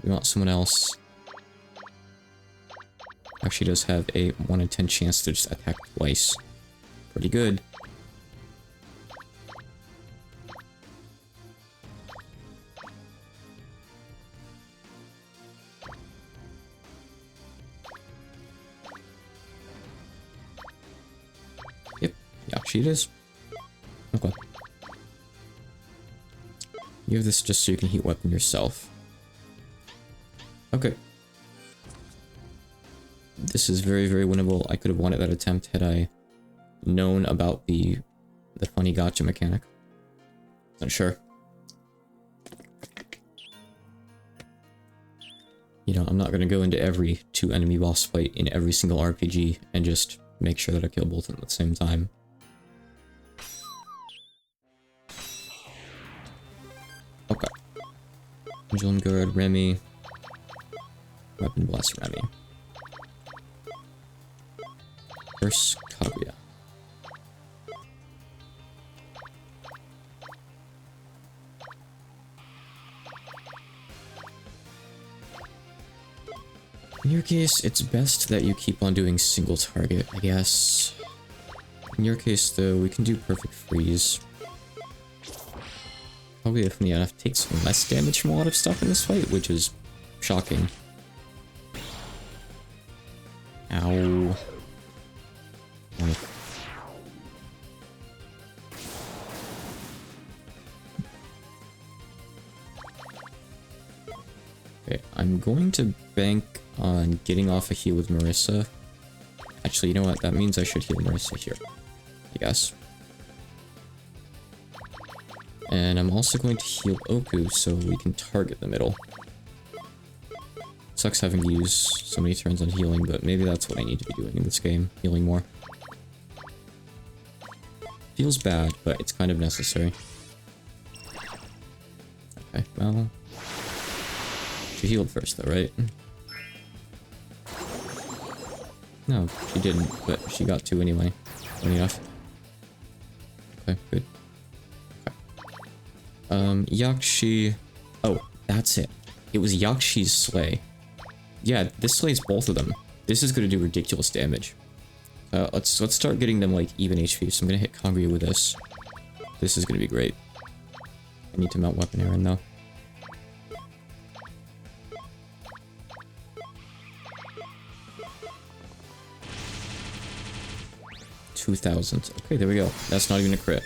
[SPEAKER 1] We want someone else. Yakshi does have a 1 in 10 chance to just attack twice. Pretty good. Yakshi it is. Okay. You have this just so you can heat weapon yourself. Okay. This is very, very winnable. I could have won at that attempt had I known about the the funny gotcha mechanic. Not sure. You know, I'm not gonna go into every 2 enemy boss fight in every single RPG and just make sure that I kill both of them at the same time. Okay. Pendulum Guard, Remy. Weapon Blast, Remy. First, Kaguya. In your case, it's best that you keep on doing single target, I guess. In your case, though, we can do Perfect Freeze. Probably, if the NF takes less damage from a lot of stuff in this fight, which is shocking. Ow. Oh. Okay, I'm going to bank on getting off a heal with Marissa. Actually, you know what? That means I should heal Marissa here, I guess. And I'm also going to heal Oku so we can target the middle. Sucks having to use so many turns on healing, but maybe that's what I need to be doing in this game, healing more. Feels bad, but it's kind of necessary. Okay, well... She healed first though, right? No, she didn't, but she got 2 anyway. Funny enough. Okay, good. Okay. Yakshi... Oh, that's it. It was Yakshi's Slay. Yeah, this slays both of them. This is gonna do ridiculous damage. Let's start getting them like even HP. So I'm gonna hit Kaguya with this. This is gonna be great. I need to mount Weapon Aaron though. $2,000. Okay, there we go. That's not even a crit.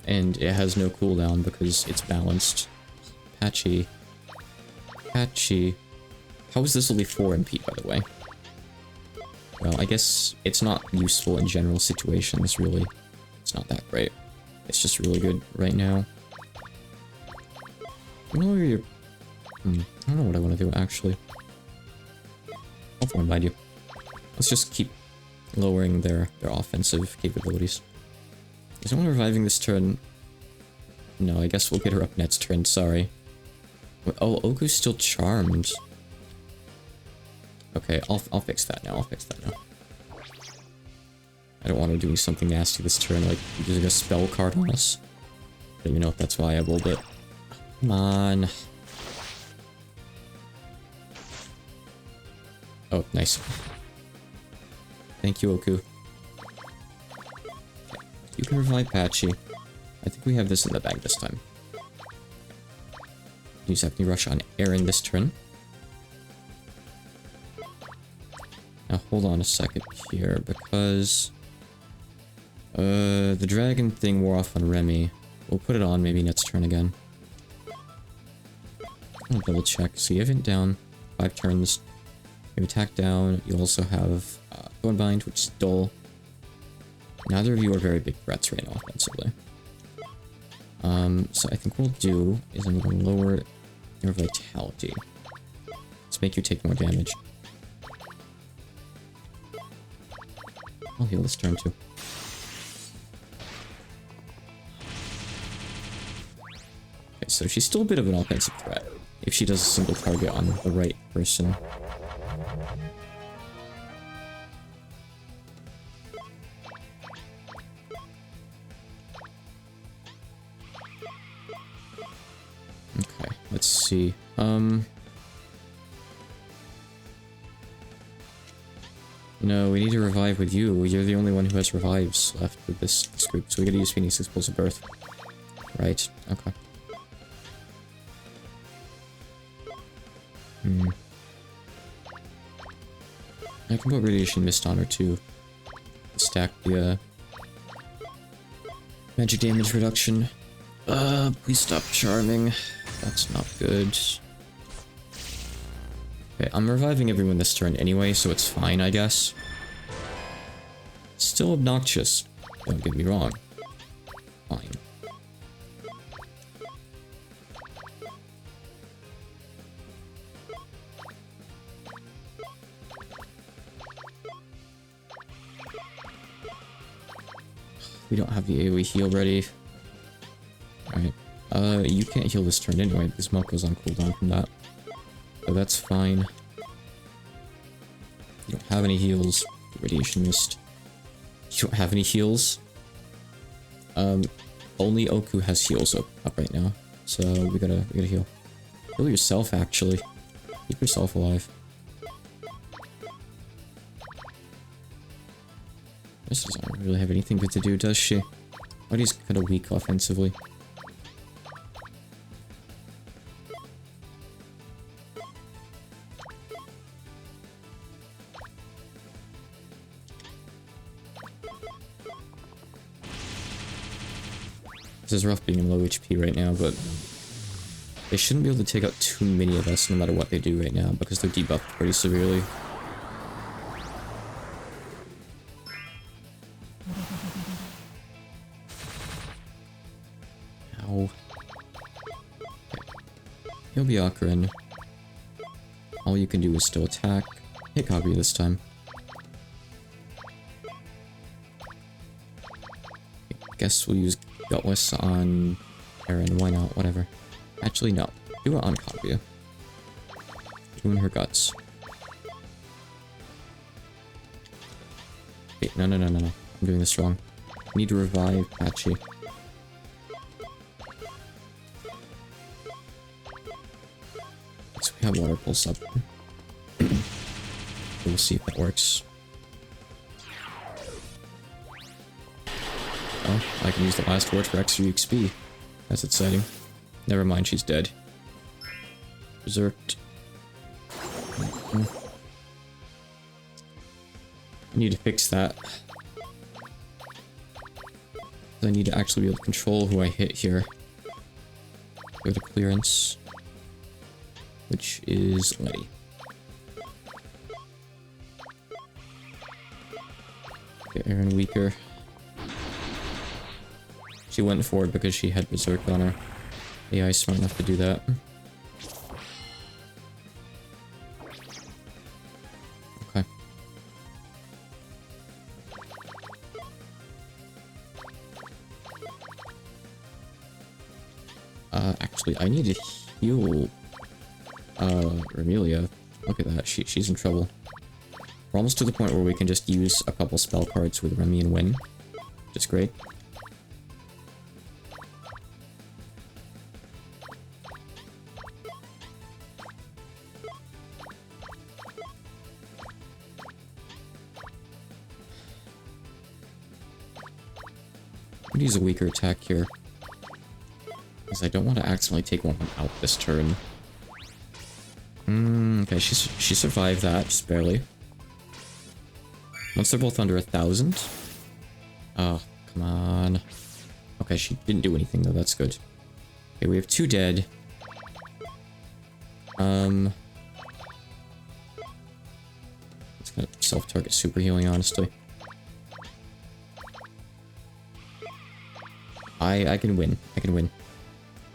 [SPEAKER 1] And it has no cooldown because it's balanced. Patchy. Patchy. How is this only 4 MP, by the way? Well, I guess it's not useful in general situations, really. It's not that great. It's just really good right now. I don't know where you're... I don't know what I want to do, actually. I'll invite you. Let's just keep lowering their offensive capabilities. Is anyone reviving this turn? No, I guess we'll get her up next turn, sorry. Oh, Oku's still charmed. Okay, I'll fix that now, I don't want her doing something nasty this turn, like using a spell card on us. I don't even know if that's viable, but... Come on. Oh, nice. Thank you, Oku. You can revive Patchy. I think we have this in the bag this time. Use Acne Rush on Aaron this turn. Now hold on a second here, because... the dragon thing wore off on Remy. We'll put it on maybe next turn again. I'll double check. So you have it down 5 turns. You have attack down. You also have Thornbind, which is dull. Neither of you are very big threats right now offensively. So I think what we'll do is I'm going to lower your vitality. Let's make you take more damage. I'll heal this turn too. Okay, so she's still a bit of an offensive threat if she does a single target on the right person. Okay, let's see. No, we need to revive with you. You're the only one who has revives left with this group, so we gotta use Phoenix Explosive Birth. Right, okay. I can put Radiation Mist on her too. Stack the magic damage reduction. Please stop charming. That's not good. Okay, I'm reviving everyone this turn anyway, so it's fine, I guess. Still obnoxious. Don't get me wrong. Fine. We don't have the AoE heal ready. Alright. You can't heal this turn anyway, because Moko's on cooldown from that. So that's fine. You don't have any heals. Radiation mist. You don't have any heals. Only Oku has heals up right now. So we gotta heal. Heal yourself, actually. Keep yourself alive. This doesn't really have anything good to do, does she? Buddy's kind of weak offensively. This is rough being in low HP right now, but they shouldn't be able to take out too many of us no matter what they do right now, because they're debuffed pretty severely. Ow. Okay. He'll be Akarin. All you can do is still attack. Hit Kaguya this time. I guess we'll use Gutless on Eren, why not? Whatever. Actually, no. Do it on Kaguya. Doing her guts. Wait, no. I'm doing this wrong. I need to revive Patchy. So we have Water Pulse up. We'll see if that works. Oh, I can use the last word for extra XP. That's exciting. Never mind, she's dead. Berserked. I need to fix that. I need to actually be able to control who I hit here. Go to clearance. Which is Letty. Get Eren weaker. She went forward because she had Berserk on her. AI is smart enough to do that. Okay. Actually, I need to heal Remelia. Look at that, she's in trouble. We're almost to the point where we can just use a couple spell cards with Remy and win. Which is great. I'm gonna use a weaker attack here. Because I don't want to accidentally take one out this turn. Okay, she survived that, just barely. Once they're both under 1,000. Oh, come on. Okay, she didn't do anything though, that's good. Okay, we have 2 dead. It's kind of self-target super healing, honestly. I can win. I can win.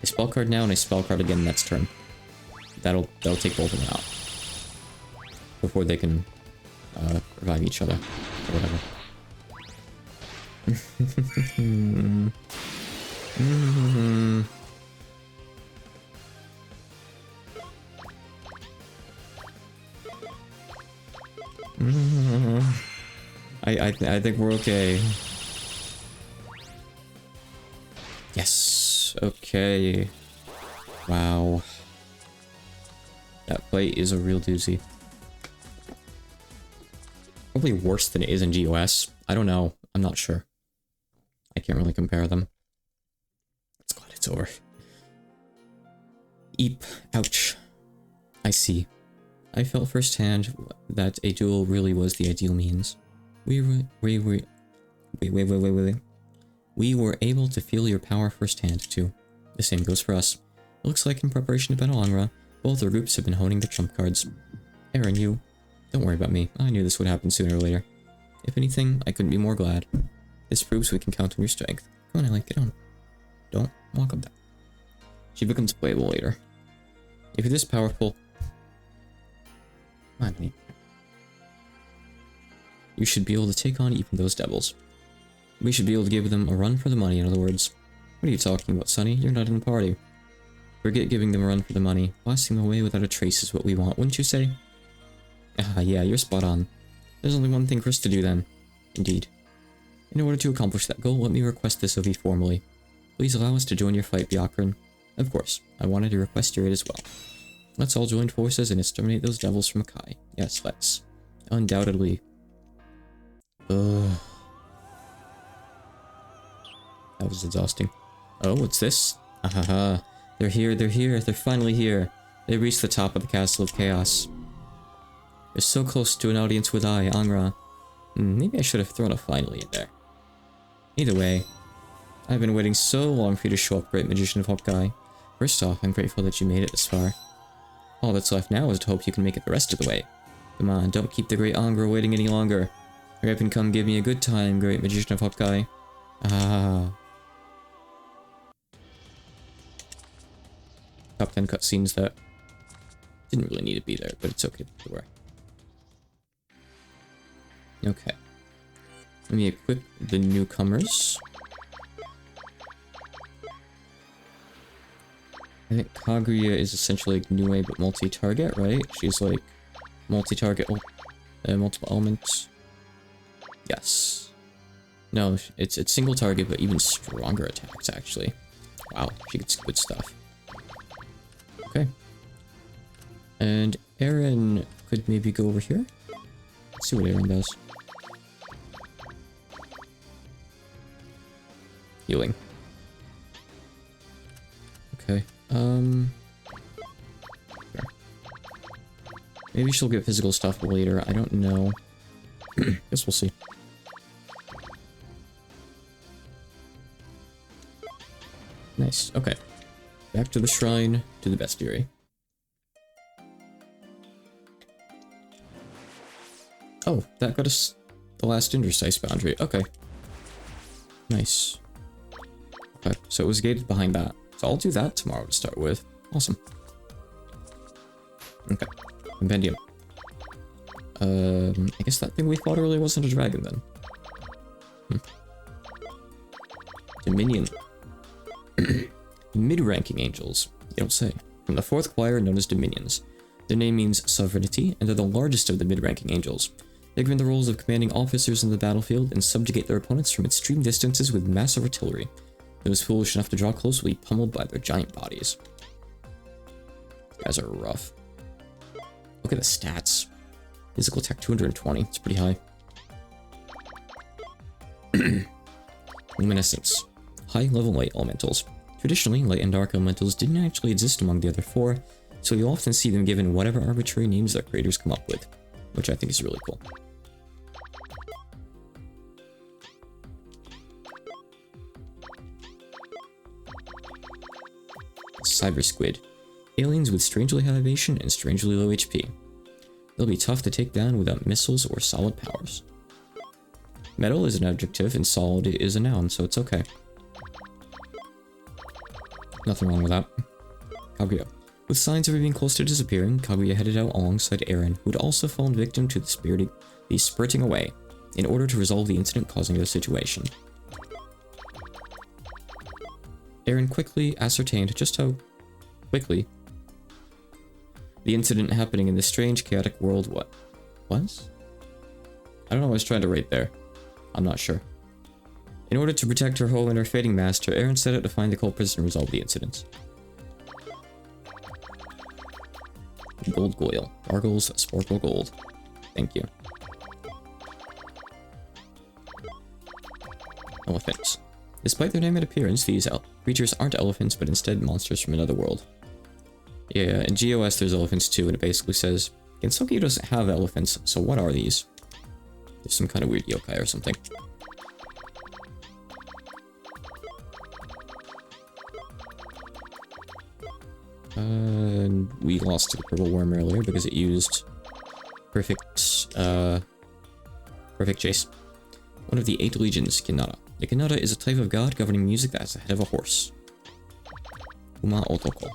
[SPEAKER 1] I spell card now and I spell card again next turn. That'll take both of them out. Before they can revive each other. Or whatever. I think we're okay. Yes. Okay. Wow. That fight is a real doozy. Probably worse than it is in GOS. I don't know. I'm not sure. I can't really compare them. It's glad it's over. Eep. Ouch. I see. I felt firsthand that a duel really was the ideal means. We were able to feel your power firsthand, too. The same goes for us. It looks like in preparation to battle Angra, both our groups have been honing the trump cards. Aaron, you... Don't worry about me. I knew this would happen sooner or later. If anything, I couldn't be more glad. This proves we can count on your strength. Come on, Ellie, get on. Don't walk up that. She becomes playable later. If you're this powerful... Come on, Ellie. You should be able to take on even those devils. We should be able to give them a run for the money, in other words. What are you talking about, Sonny? You're not in the party. Forget giving them a run for the money. Blasting them away without a trace is what we want, wouldn't you say? Ah, yeah, you're spot on. There's only one thing for us to do then. Indeed. In order to accomplish that goal, let me request this of you formally. Please allow us to join your fight, Byakuran. Of course, I wanted to request your aid as well. Let's all join forces and exterminate those devils from Akai. Yes, let's. Undoubtedly. Ugh. That was exhausting. Oh, what's this? Ahaha. They're here, they're finally here. They reached the top of the Castle of Chaos. They're so close to an audience with I, Angra. Maybe I should have thrown a finally in there. Either way, I've been waiting so long for you to show up, Great Magician of Hokkai. First off, I'm grateful that you made it this far. All that's left now is to hope you can make it the rest of the way. Come on, don't keep the Great Angra waiting any longer. Hurry up and come give me a good time, Great Magician of Hokkai. Ah. Top 10 cutscenes that didn't really need to be there, but it's okay. Don't worry. Okay. Let me equip the newcomers. I think Kaguya is essentially like Nue but multi-target, right? She's like multi-target, multiple elements. Yes. No, it's single target, but even stronger attacks, actually. Wow, she gets good stuff. Okay. And Aaron could maybe go over here. Let's see what Aaron does. Healing. Okay. Sure. Maybe she'll get physical stuff later. I don't know. Guess we'll see. Nice. Okay. Back to the shrine, to the bestiary. Oh, that got us the last interstice boundary. Okay. Nice. Okay, so it was gated behind that. So I'll do that tomorrow to start with. Awesome. Okay. Compendium. I guess that thing we fought earlier wasn't a dragon then. Dominion. Mid-ranking angels. You don't say. From the fourth choir known as Dominions. Their name means sovereignty, and they're the largest of the mid-ranking angels. They're given the roles of commanding officers in the battlefield and subjugate their opponents from extreme distances with massive artillery. Those foolish enough to draw close will be pummeled by their giant bodies. These guys are rough. Look at the stats. Physical attack 220. It's pretty high. Luminescence. High-level light elementals. Traditionally, light and dark elementals didn't actually exist among the other four, so you'll often see them given whatever arbitrary names their creators come up with, which I think is really cool. Cyber Squid. Aliens with strangely high evasion and strangely low HP. They'll be tough to take down without missiles or solid powers. Metal is an adjective and solid is a noun, so it's okay. Nothing wrong with that. Kaguya. With signs of her being close to disappearing, Kaguya headed out alongside Aaron, who had also fallen victim to the spiriting away, in order to resolve the incident causing the situation. Aaron quickly ascertained just how quickly the incident happening in this strange, chaotic world was? I don't know what I was trying to write there. I'm not sure. In order to protect her home and her fading master, Aaron set out to find the culprits and resolve the incidents. Gold Goyle. Gargoyles sparkle gold. Thank you. Elephants. Despite their name and appearance, these creatures aren't elephants, but instead monsters from another world. Yeah, in GOS there's elephants too, and it basically says, Gensokyo doesn't have elephants, so what are these? There's some kind of weird yokai or something. We lost to the purple worm earlier because it used Perfect, perfect chase. One of the 8 legions, Kanata. The Kanata is a type of god governing music that has the head of a horse. Uma Otoko.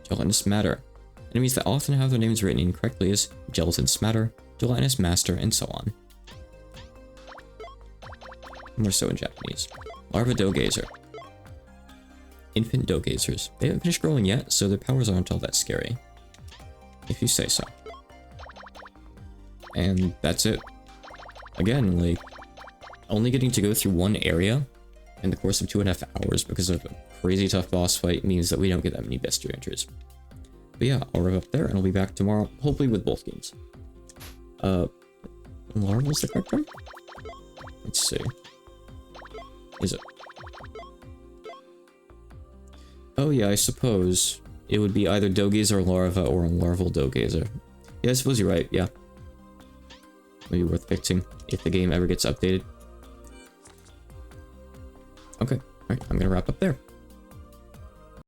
[SPEAKER 1] Gelatinous Matter. Enemies that often have their names written incorrectly as Gelatinous Matter, Gelatinous Master, and so on. More so in Japanese. Larva Dogazer. Infant Dogazers. They haven't finished growing yet, so their powers aren't all that scary. If you say so. And that's it. Again, like, only getting to go through one area in the course of 2.5 hours because of a crazy tough boss fight means that we don't get that many bestiary entries. But yeah, I'll wrap up there and I'll be back tomorrow, hopefully with both games. Larval's the correct term? Let's see. Is it? Oh yeah, I suppose it would be either Dogazer larva or a larval Dogazer. Yeah, I suppose you're right, yeah. Maybe worth fixing if the game ever gets updated. Okay, alright, I'm gonna wrap up there.